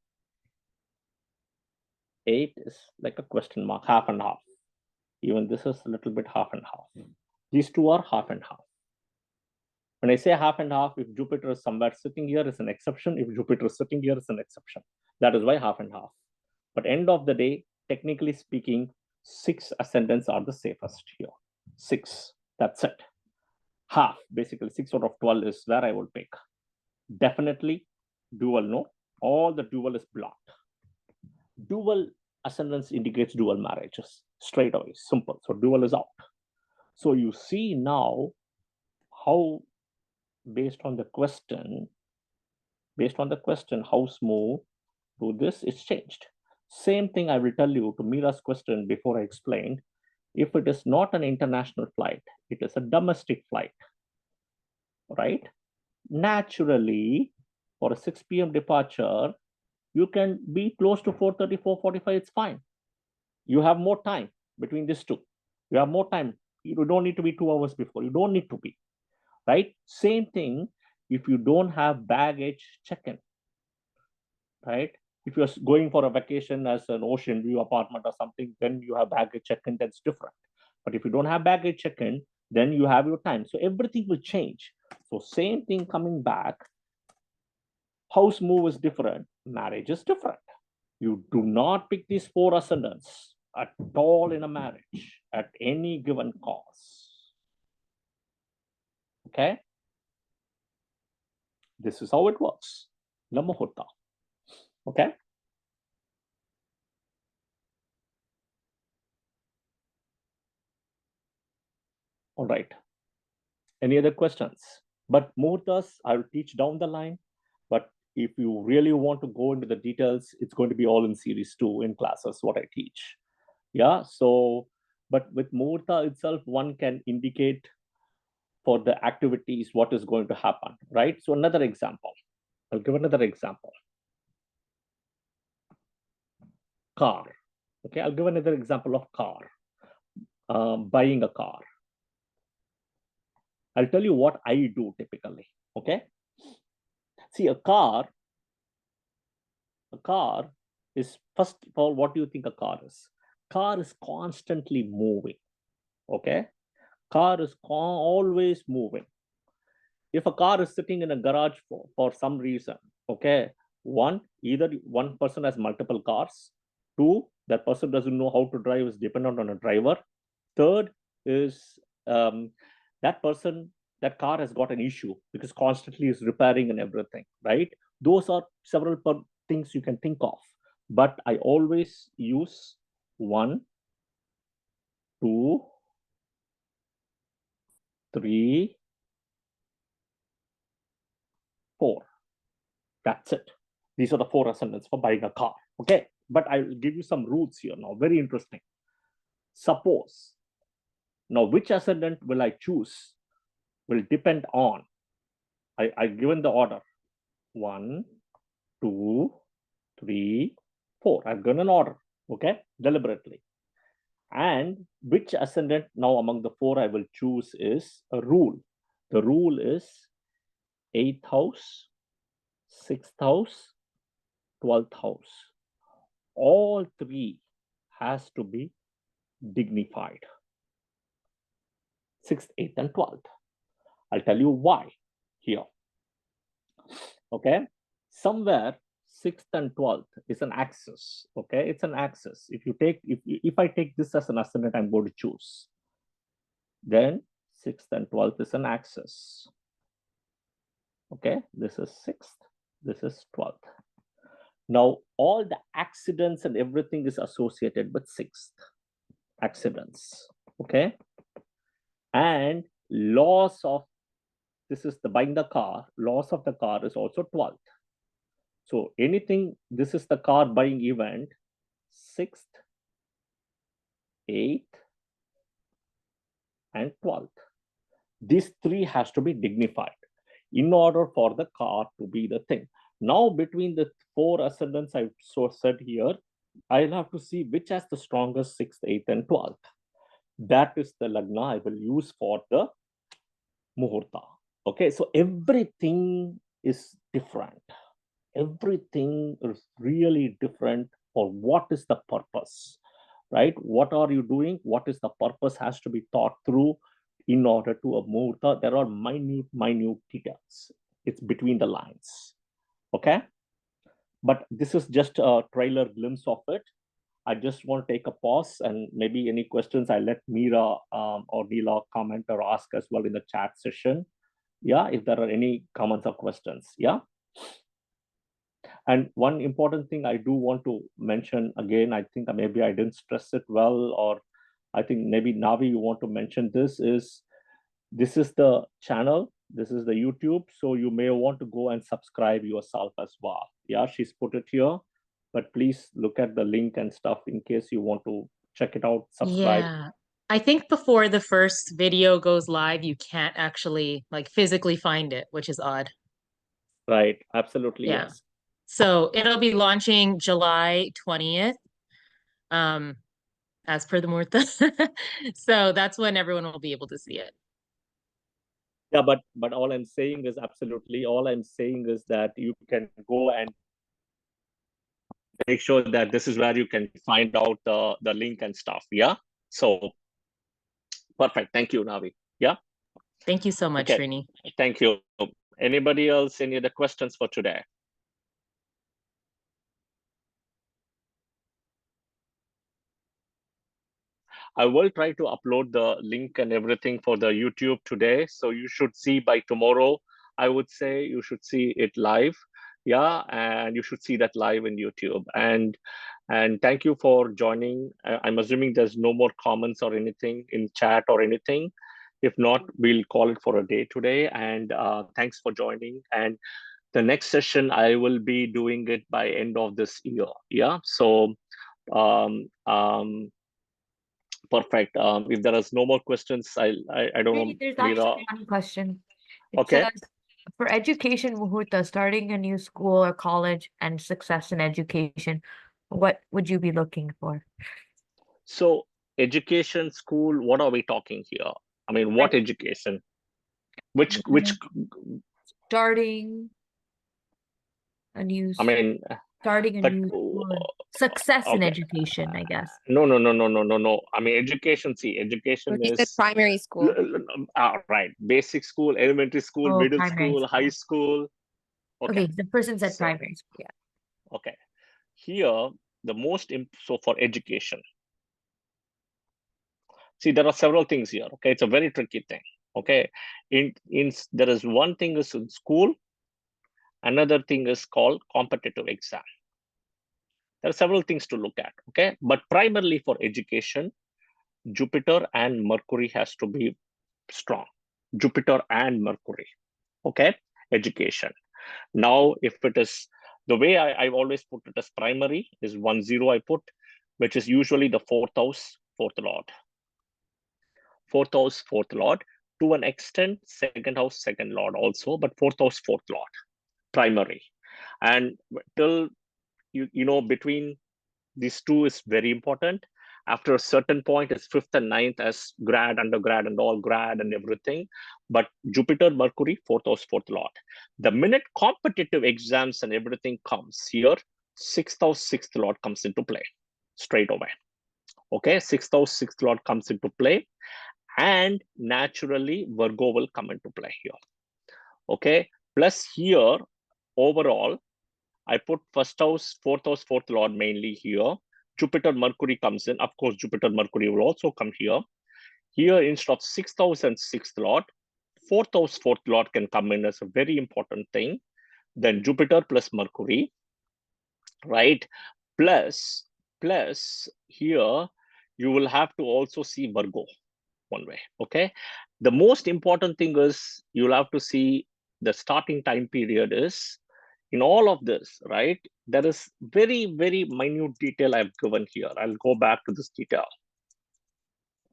Speaker 1: 8 is like a question mark, half and half. Even this is a little bit half and half. These 2 are half and half. When I say half and half, if Jupiter is somewhere sitting here, is an exception. If Jupiter is sitting here, is an exception. That is why half and half. But end of the day, technically speaking, 6 ascendants are the safest here. 6, that's it. Half, basically 6 out of 12 is where I will pick. Definitely dual, no. All the dual is blocked. Dual ascendants indicates dual marriages, straight away, simple. So dual is out. So you see now how based on the question, house move to this is changed. Same thing I will tell you to Mira's question before I explained. If it is not an international flight, it is a domestic flight, right? Naturally, for a 6 p.m. departure, you can be close to 4:30, 4:45, it's fine. You have more time between these 2. You have more time. You don't need to be 2 hours before. You don't need to be, right? Same thing if you don't have baggage check-in, right? If you're going for a vacation as an ocean view apartment or something, then you have baggage check-in, that's different. But if you don't have baggage check-in, then you have your time. So everything will change. So same thing coming back. House move is different. Marriage is different. You do not pick these 4 ascendants at all in a marriage at any given cause. Okay? This is how it works. The muhurta. Okay? All right. Any other questions? But muhurtas, I will teach down the line. But if you really want to go into the details, it's going to be all in series 2 in classes, what I teach. Yeah, so, but with muhurta itself, one can indicate for the activities what is going to happen, right? So another example. I'll give another example. Car. Okay, I'll give another example of car. Buying a car. I'll tell you what I do typically. Okay, see, a car is, first of all, what do you think a car is? Car is constantly moving. Okay, car is always moving. If a car is sitting in a garage for some reason, okay, either one person has multiple cars, two, that person doesn't know how to drive, is dependent on a driver, third is that car has got an issue because constantly is repairing and everything, right? Those are several things you can think of, but I always use 1, 2, 3, 4. That's it. These are the 4 ascendants for buying a car. Okay, but I'll give you some rules here now. Very interesting. Suppose now which ascendant will I choose will depend on, I've given the order 1, 2, 3, 4. I've given an order, okay, deliberately. And which ascendant now among the 4 I will choose is a rule. The rule is 8th house, 6th house, 12th house. All 3 has to be dignified. 6th, 8th, and 12th. I'll tell you why here. Okay, somewhere 6th and 12th is an axis. Okay, it's an axis. If I take this as an ascendant, I'm going to choose. Then 6th and 12th is an axis. Okay, this is 6th, this is 12th. Now all the accidents and everything is associated with 6th accidents. Okay, and loss of, this is the buying the car, loss of the car is also 12th. So anything, this is the car buying event, 6th, 8th, and 12th. These 3 has to be dignified in order for the car to be the thing. Now between the 4 ascendants I've said here, I'll have to see which has the strongest 6th, 8th, and 12th. That is the lagna I will use for the muhurta. Okay, so everything is different. Everything is really different for what is the purpose, right? What are you doing? What is the purpose has to be thought through in order to a muhurta. There are minute details. It's between the lines. Okay, but this is just a trailer glimpse of it. I just want to take a pause, and maybe any questions I let Meera or Neela comment or ask as well in the chat session. Yeah, if there are any comments or questions. Yeah. And one important thing I do want to mention again, I think maybe I didn't stress it well, or I think maybe Navi, you want to mention this is the channel, this is the YouTube, so you may want to go and subscribe yourself as well. Yeah, she's put it here, but please look at the link and stuff in case you want to check it out, subscribe.
Speaker 5: Yeah. I think before the first video goes live, you can't actually like physically find it, which is odd.
Speaker 1: Right, absolutely,
Speaker 5: Yeah.
Speaker 1: yes.
Speaker 5: So it'll be launching July 20th, as per the Murtha. So that's when everyone will be able to see it.
Speaker 1: Yeah, but all I'm saying is that you can go and make sure that this is where you can find out the link and stuff. Yeah. So perfect. Thank you, Navi. Yeah.
Speaker 5: Thank you so much,
Speaker 1: Okay.
Speaker 5: Srini.
Speaker 1: Thank you. Anybody else? Any other questions for today? I will try to upload the link and everything for the YouTube today. So you should see by tomorrow. I would say you should see it live. Yeah, and you should see that live in YouTube. And thank you for joining. I'm assuming there's no more comments or anything in chat or anything. If not, we'll call it for a day today. And thanks for joining. And the next session, I will be doing it by end of this year. Yeah, so perfect. If there is no more questions, I don't know.
Speaker 4: There's
Speaker 1: Meera.
Speaker 4: actually one question. It
Speaker 1: Okay.
Speaker 4: says, for education muhurta, starting a new school or college and success in education, what would you be looking for?
Speaker 1: So education, school, what are we talking here? I mean, what education? Which
Speaker 4: Starting a new
Speaker 1: I mean,
Speaker 4: starting a
Speaker 1: but
Speaker 4: new school. Success in
Speaker 1: okay.
Speaker 4: education, I guess.
Speaker 1: No. I mean, education. See, education
Speaker 3: He said
Speaker 1: is
Speaker 3: primary school.
Speaker 1: right. Basic school, elementary school,
Speaker 4: Oh,
Speaker 1: middle
Speaker 4: primary
Speaker 1: school, high school.
Speaker 4: Okay, the person said
Speaker 1: So,
Speaker 4: primary school. Yeah.
Speaker 1: okay. Here, the most so for education. See, there are several things here. Okay, it's a very tricky thing. Okay, in there is one thing is in school, another thing is called competitive exam. There are several things to look at. Okay, but primarily for education, Jupiter and Mercury has to be strong. Jupiter and Mercury. Okay, education. Now, if it is the way I've always put it as primary is 1-0 I put, which is usually the fourth house, fourth lord. Fourth house, fourth lord. To an extent, second house, second lord also, but fourth house, fourth lord, primary. And till you know between these two is very important. After a certain point, it's fifth and ninth as grad, undergrad, and all grad and everything. But Jupiter, Mercury, fourth house, fourth lord. The minute competitive exams and everything comes here, sixth house, sixth lord comes into play straight away. Okay, sixth house, sixth lord comes into play, and naturally Virgo will come into play here. Okay, plus here overall, I put first house, fourth lord mainly here. Jupiter, Mercury comes in. Of course, Jupiter, Mercury will also come here. Here, instead of sixth house and sixth lord, fourth house, fourth lord can come in as a very important thing. Then Jupiter plus Mercury, right? Plus here, you will have to also see Virgo one way. Okay. The most important thing is you'll have to see the starting time period is in all of this, right? There is very, very minute detail I've given here. I'll go back to this detail.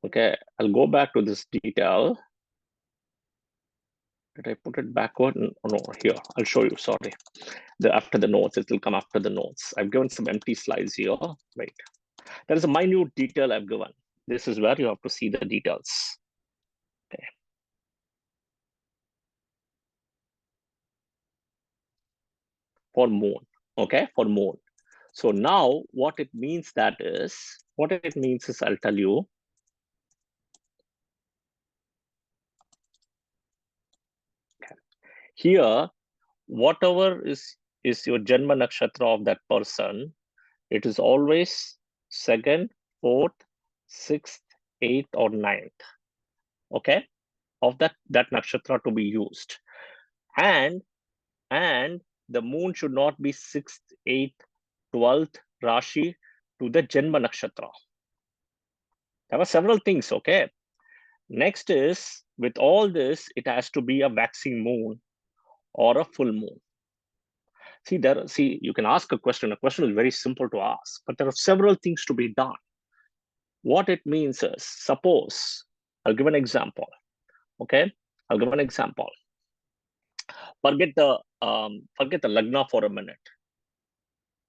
Speaker 1: Okay, I'll go back to this detail. Did I put it backward? No, here, I'll show you, sorry. After the notes, it will come after the notes. I've given some empty slides here. Wait, there is a minute detail I've given. This is where you have to see the details. Okay. For moon, okay, for moon. So now what it means is, I'll tell you. Okay. Here, whatever is your Janma Nakshatra of that person, it is always 2nd, 4th, 6th, 8th, or 9th, okay, of that nakshatra to be used. And the moon should not be 6th, 8th, 12th Rashi to the Janma Nakshatra. There are several things, okay. Next is, with all this, it has to be a waxing moon or a full moon. See, you can ask a question. A question is very simple to ask, but there are several things to be done. What it means is, suppose, I'll give an example. Okay, I'll give an example. Forget the lagna for a minute.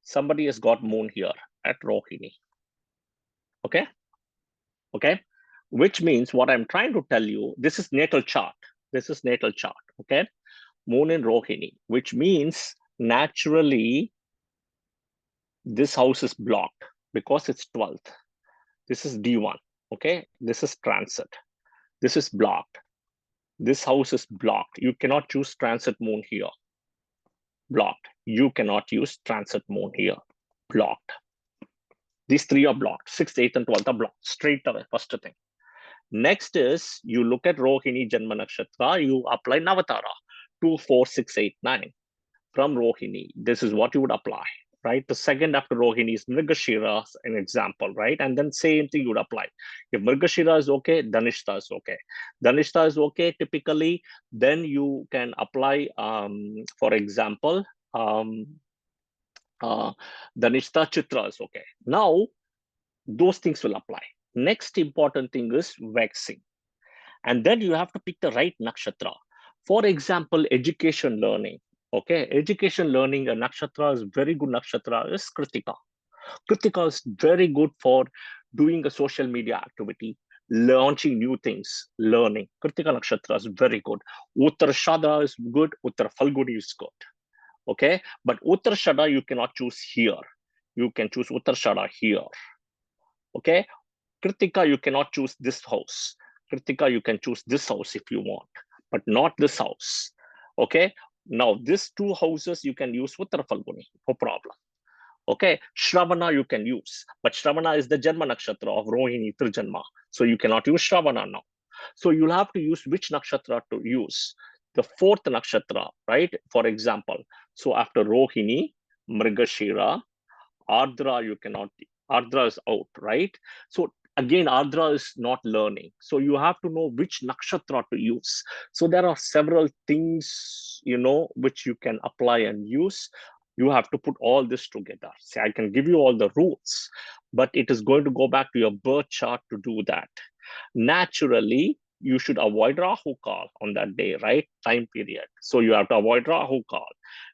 Speaker 1: Somebody has got moon here at Rohini. Okay, which means what I'm trying to tell you, this is natal chart. Okay, moon in Rohini, which means naturally this house is blocked because it's 12th. This is D1. Okay, this is transit. This is blocked. This house is blocked. You cannot choose transit moon here. Blocked. You cannot use transit moon here. Blocked. These three are blocked. 6th, 8th, and 12th are blocked. Straight away, first thing. Next is, you look at Rohini Janma Nakshatra, you apply Navatara. 2, 4, 6, 8, 9. From Rohini, this is what you would apply, right? The second after Rohini is Mrigashira, an example, right? And then same thing you would apply. If Mrigashira is okay, Dhanishta is okay. Dhanishta is okay, typically, then you can apply, for example, Dhanishta Chitra is okay. Now, those things will apply. Next important thing is waxing. And then you have to pick the right nakshatra. For example, education learning. Okay, education learning, a nakshatra is very good nakshatra is Kritika. Kritika is very good for doing a social media activity, launching new things, learning. Kritika Nakshatra is very good. Uttarashada is good. Uttar Falguni is good. Okay, but Uttarashada you cannot choose here. You can choose Uttarashada here. Okay, Kritika you cannot choose this house. Kritika you can choose this house if you want, but not this house. Okay, now these two houses you can use Uttar Falguni, no problem. Okay, Shravana you can use, but Shravana is the Janma Nakshatra of Rohini Trijanma. So you cannot use Shravana now. So you'll have to use which nakshatra to use. The fourth nakshatra, right? For example, so after Rohini, Mrigashira, Ardra you cannot, Ardra is out, right? So again, Ardra is not learning. So you have to know which nakshatra to use. So there are several things, which you can apply and use. You have to put all this together. See, I can give you all the rules, but it is going to go back to your birth chart to do that. Naturally, you should avoid Rahu Kal on that day, right? Time period. So you have to avoid Rahu Kal.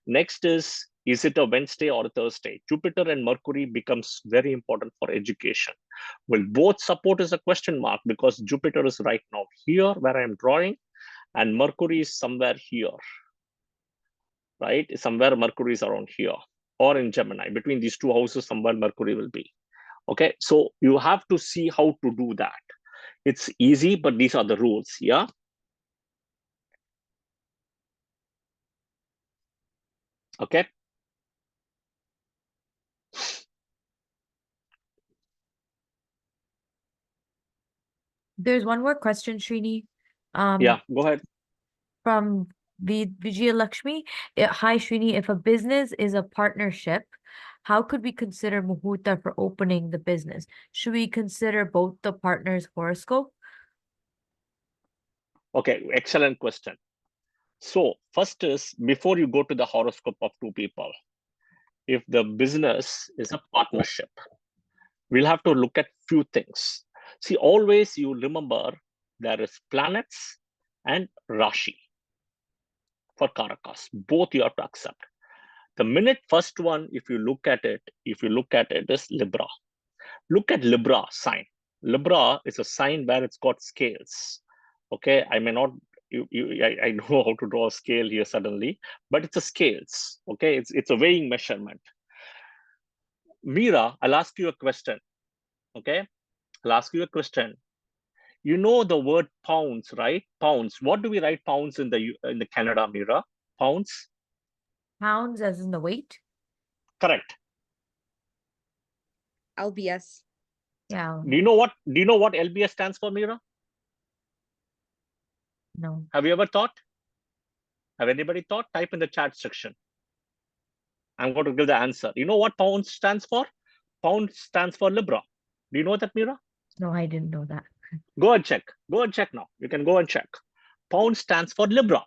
Speaker 1: Next is it a Wednesday or a Thursday? Jupiter and Mercury becomes very important for education. Will both support is a question mark because Jupiter is right now here where I am drawing and Mercury is somewhere here, right? Somewhere Mercury is around here or in Gemini. Between these two houses, somewhere Mercury will be. Okay, so you have to see how to do that. It's easy, but these are the rules, yeah? Okay.
Speaker 4: There's one more question, Srini.
Speaker 1: Yeah, go ahead.
Speaker 4: From Vijaya Lakshmi. Hi, Srini. If a business is a partnership, how could we consider Muhurta for opening the business? Should we consider both the partners' horoscope?
Speaker 1: Okay, excellent question. So first is, before you go to the horoscope of two people, if the business is a partnership, we'll have to look at few things. See, always you remember there is planets and Rashi for Karakas. Both you have to accept. The minute first one, if you look at it is Libra. Look at Libra sign. Libra is a sign where it's got scales. Okay, I may not, I know how to draw a scale here suddenly, but it's a scales. Okay, it's a weighing measurement. Meera, I'll ask you a question. Okay, I'll ask you a question. You know the word pounds, right? Pounds. What do we write pounds in the Canada, Meera? Pounds?
Speaker 4: Pounds as in the weight?
Speaker 1: Correct.
Speaker 3: LBS.
Speaker 4: Yeah.
Speaker 1: Do you know what LBS stands for, Meera?
Speaker 4: No.
Speaker 1: Have you ever thought? Have anybody thought? Type in the chat section. I'm going to give the answer. You know what pound stands for? Pound stands for Libra. Do you know that, Meera?
Speaker 4: No, I didn't know that.
Speaker 1: Go and check. Go and check now. You can go and check. Pound stands for Libra.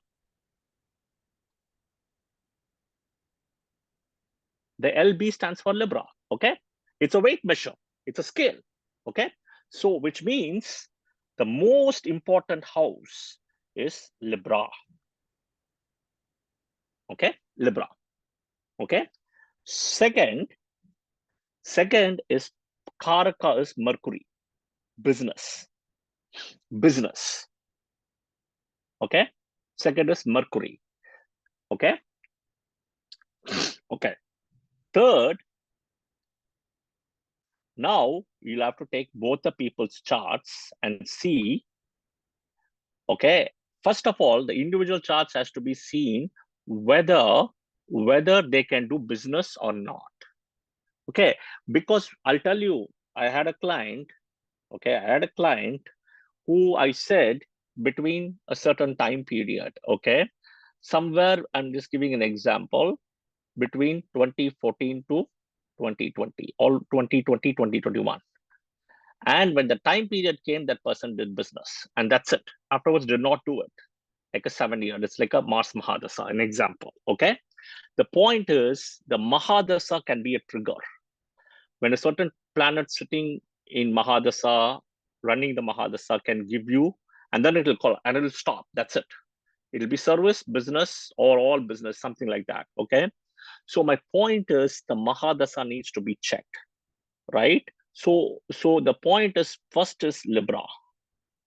Speaker 1: The LB stands for Libra. Okay. It's a weight measure. It's a scale. Okay. So, which means the most important house is Libra. Okay. Libra. Okay. Second is Karaka is Mercury. Business. Okay. Second is Mercury. Okay. Okay. Third, now you'll have to take both the people's charts and see. Okay. First of all, the individual charts has to be seen whether they can do business or not. Okay. Because I'll tell you, I had a client who I said between a certain time period, okay, somewhere, I'm just giving an example, between 2014 to 2020, or 2020, 2021. And when the time period came, that person did business, and that's it. Afterwards, did not do it. Like a 7 year, it's like a Mars Mahadasa, an example, okay? The point is, the Mahadasa can be a trigger. When a certain planet sitting in Mahadasa, running the Mahadasa can give you, and then it'll call, and it'll stop, that's it. It'll be service, business, or all business, something like that, okay? So my point is the Mahadasa needs to be checked. right? So the point is, first is Libra.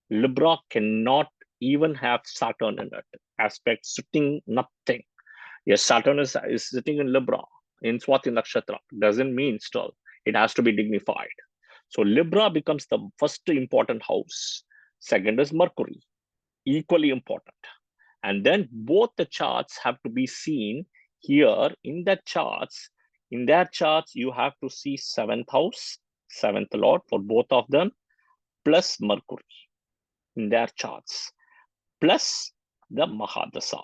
Speaker 1: Libra cannot even have Saturn in it. Aspect sitting, nothing. Yes, Saturn is sitting in Libra, in Swati Nakshatra. Doesn't mean still. It has to be dignified. So Libra becomes the first important house. Second is Mercury, equally important. And then both the charts have to be seen here in the charts. In their charts, you have to see seventh house, seventh lord for both of them, plus Mercury in their charts, plus the Mahadasa.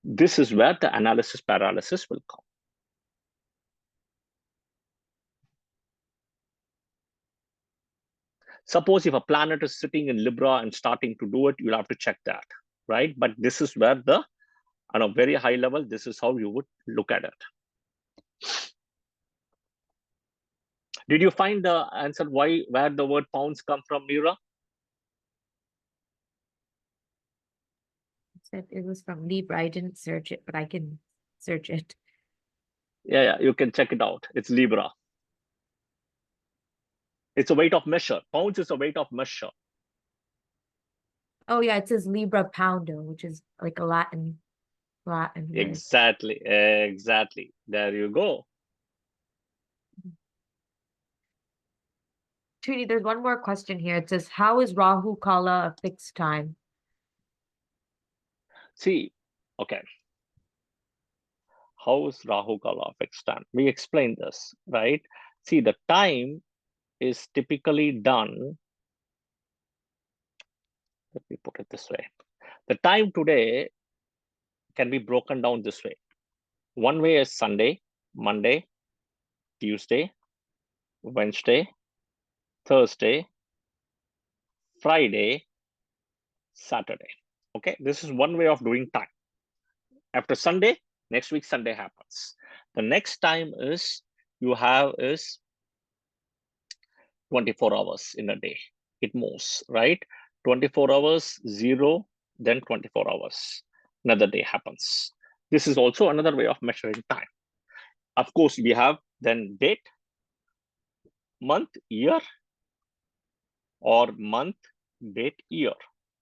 Speaker 1: This is where the analysis paralysis will come. Suppose if a planet is sitting in Libra and starting to do it, you'll have to check that, right? But this is where the, on a very high level, this is how you would look at it. Did you find the answer where the word pounds come from, Mira?
Speaker 4: Said it was from Libra. I didn't search it, but I can search it.
Speaker 1: Yeah, you can check it out. It's Libra. It's a weight of measure. Pounds is a weight of measure.
Speaker 4: Oh yeah, it says Libra poundo, which is like a Latin word.
Speaker 1: Exactly. There you go.
Speaker 4: Trudy, there's one more question here. It says, how is Rahu Kala a fixed time?
Speaker 1: See, okay. How is Rahu Kala fixed time? We explained this, right? See, the time is typically done. Let me put it this way. The time today can be broken down this way. One way is Sunday, Monday, Tuesday, Wednesday, Thursday, Friday, Saturday. Okay, this is one way of doing time. After Sunday, next week Sunday happens. The next time is you have is 24 hours in a day. It moves, right? 24 hours, 0, then 24 hours. Another day happens. This is also another way of measuring time. Of course, we have then date, month, year, or month, date, year.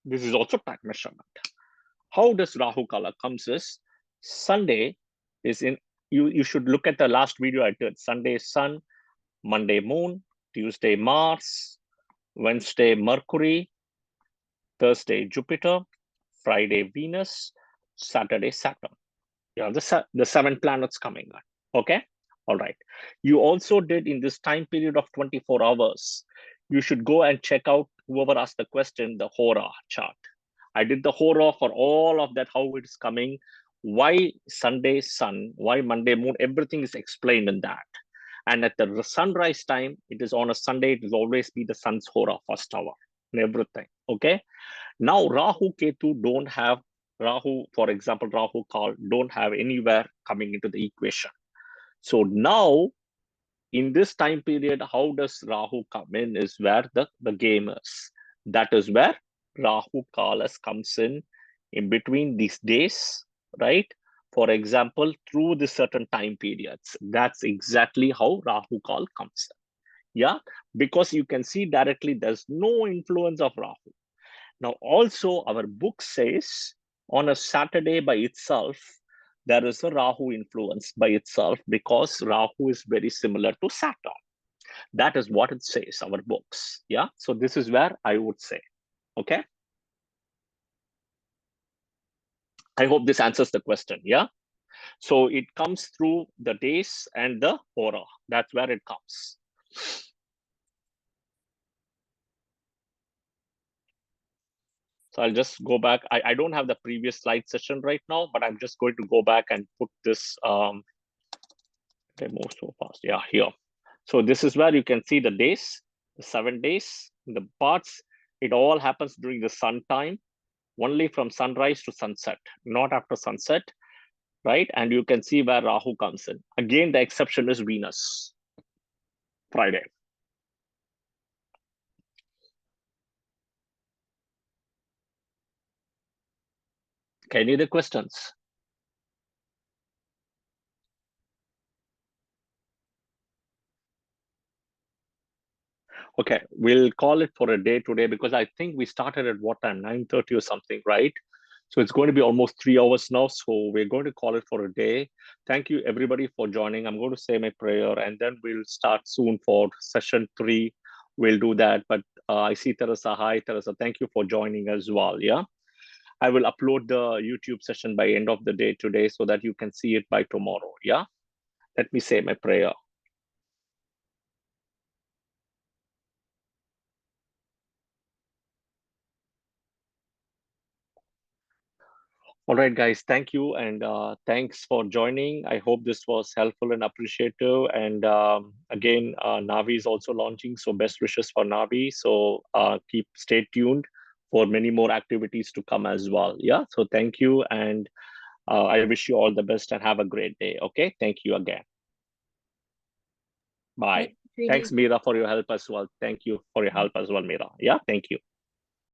Speaker 1: This is also time measurement. How does Rahu Kala comes is Sunday is in, you should look at the last video I did. Sunday is Sun, Monday Moon, Tuesday Mars, Wednesday Mercury, Thursday Jupiter, Friday Venus, Saturday Saturn. Yeah, the 7 planets coming on. Okay, all right. You also did in this time period of 24 hours. You should go and check out whoever asked the question, the Hora chart. I did the Hora for all of that, how it is coming, why Sunday Sun, why Monday Moon, everything is explained in that. And at the sunrise time, it is on a Sunday, it will always be the sun's Hora, first hour, and everything. Okay. Now, Rahu Ketu don't have, Rahu, for example, Rahu Kal don't have anywhere coming into the equation. So now, in this time period, how does Rahu come in is where the game is. That is where Rahu Kalas comes in between these days, right? For example, through the certain time periods. That's exactly how Rahu Kal comes in. Yeah, because you can see directly there's no influence of Rahu. Now, also our book says on a Saturday by itself, there is a Rahu influence by itself because Rahu is very similar to Saturn. That is what it says, our books. Yeah, so this is where I would say, okay. I hope this answers the question. Yeah, so it comes through the days and the hora. That's where it comes. So I'll just go back. I don't have the previous slide session right now, but I'm just going to go back and put this. They move so fast. Yeah, here. So this is where you can see the days, the 7 days, the parts. It all happens during the sun time, only from sunrise to sunset, not after sunset, right? And you can see where Rahu comes in. Again, the exception is Venus, Friday. Okay, any other questions? Okay, we'll call it for a day today because I think we started at what time? 9:30 or something, right? So it's going to be almost 3 hours now. So we're going to call it for a day. Thank you everybody for joining. I'm going to say my prayer and then we'll start soon for session 3. We'll do that. But I see Teresa. Hi, Teresa. Thank you for joining as well. Yeah. I will upload the YouTube session by end of the day today so that you can see it by tomorrow. Yeah. Let me say my prayer. All right, guys, thank you. And thanks for joining. I hope this was helpful and appreciative. And again, Navi is also launching. So best wishes for Navi. So stay tuned for many more activities to come as well. Yeah. So thank you. And I wish you all the best and have a great day. Okay. Thank you again. Bye.
Speaker 4: Thanks, Srini.
Speaker 1: Thanks, Meera, for your help as well. Thank you for your help as well, Meera. Yeah. Thank you.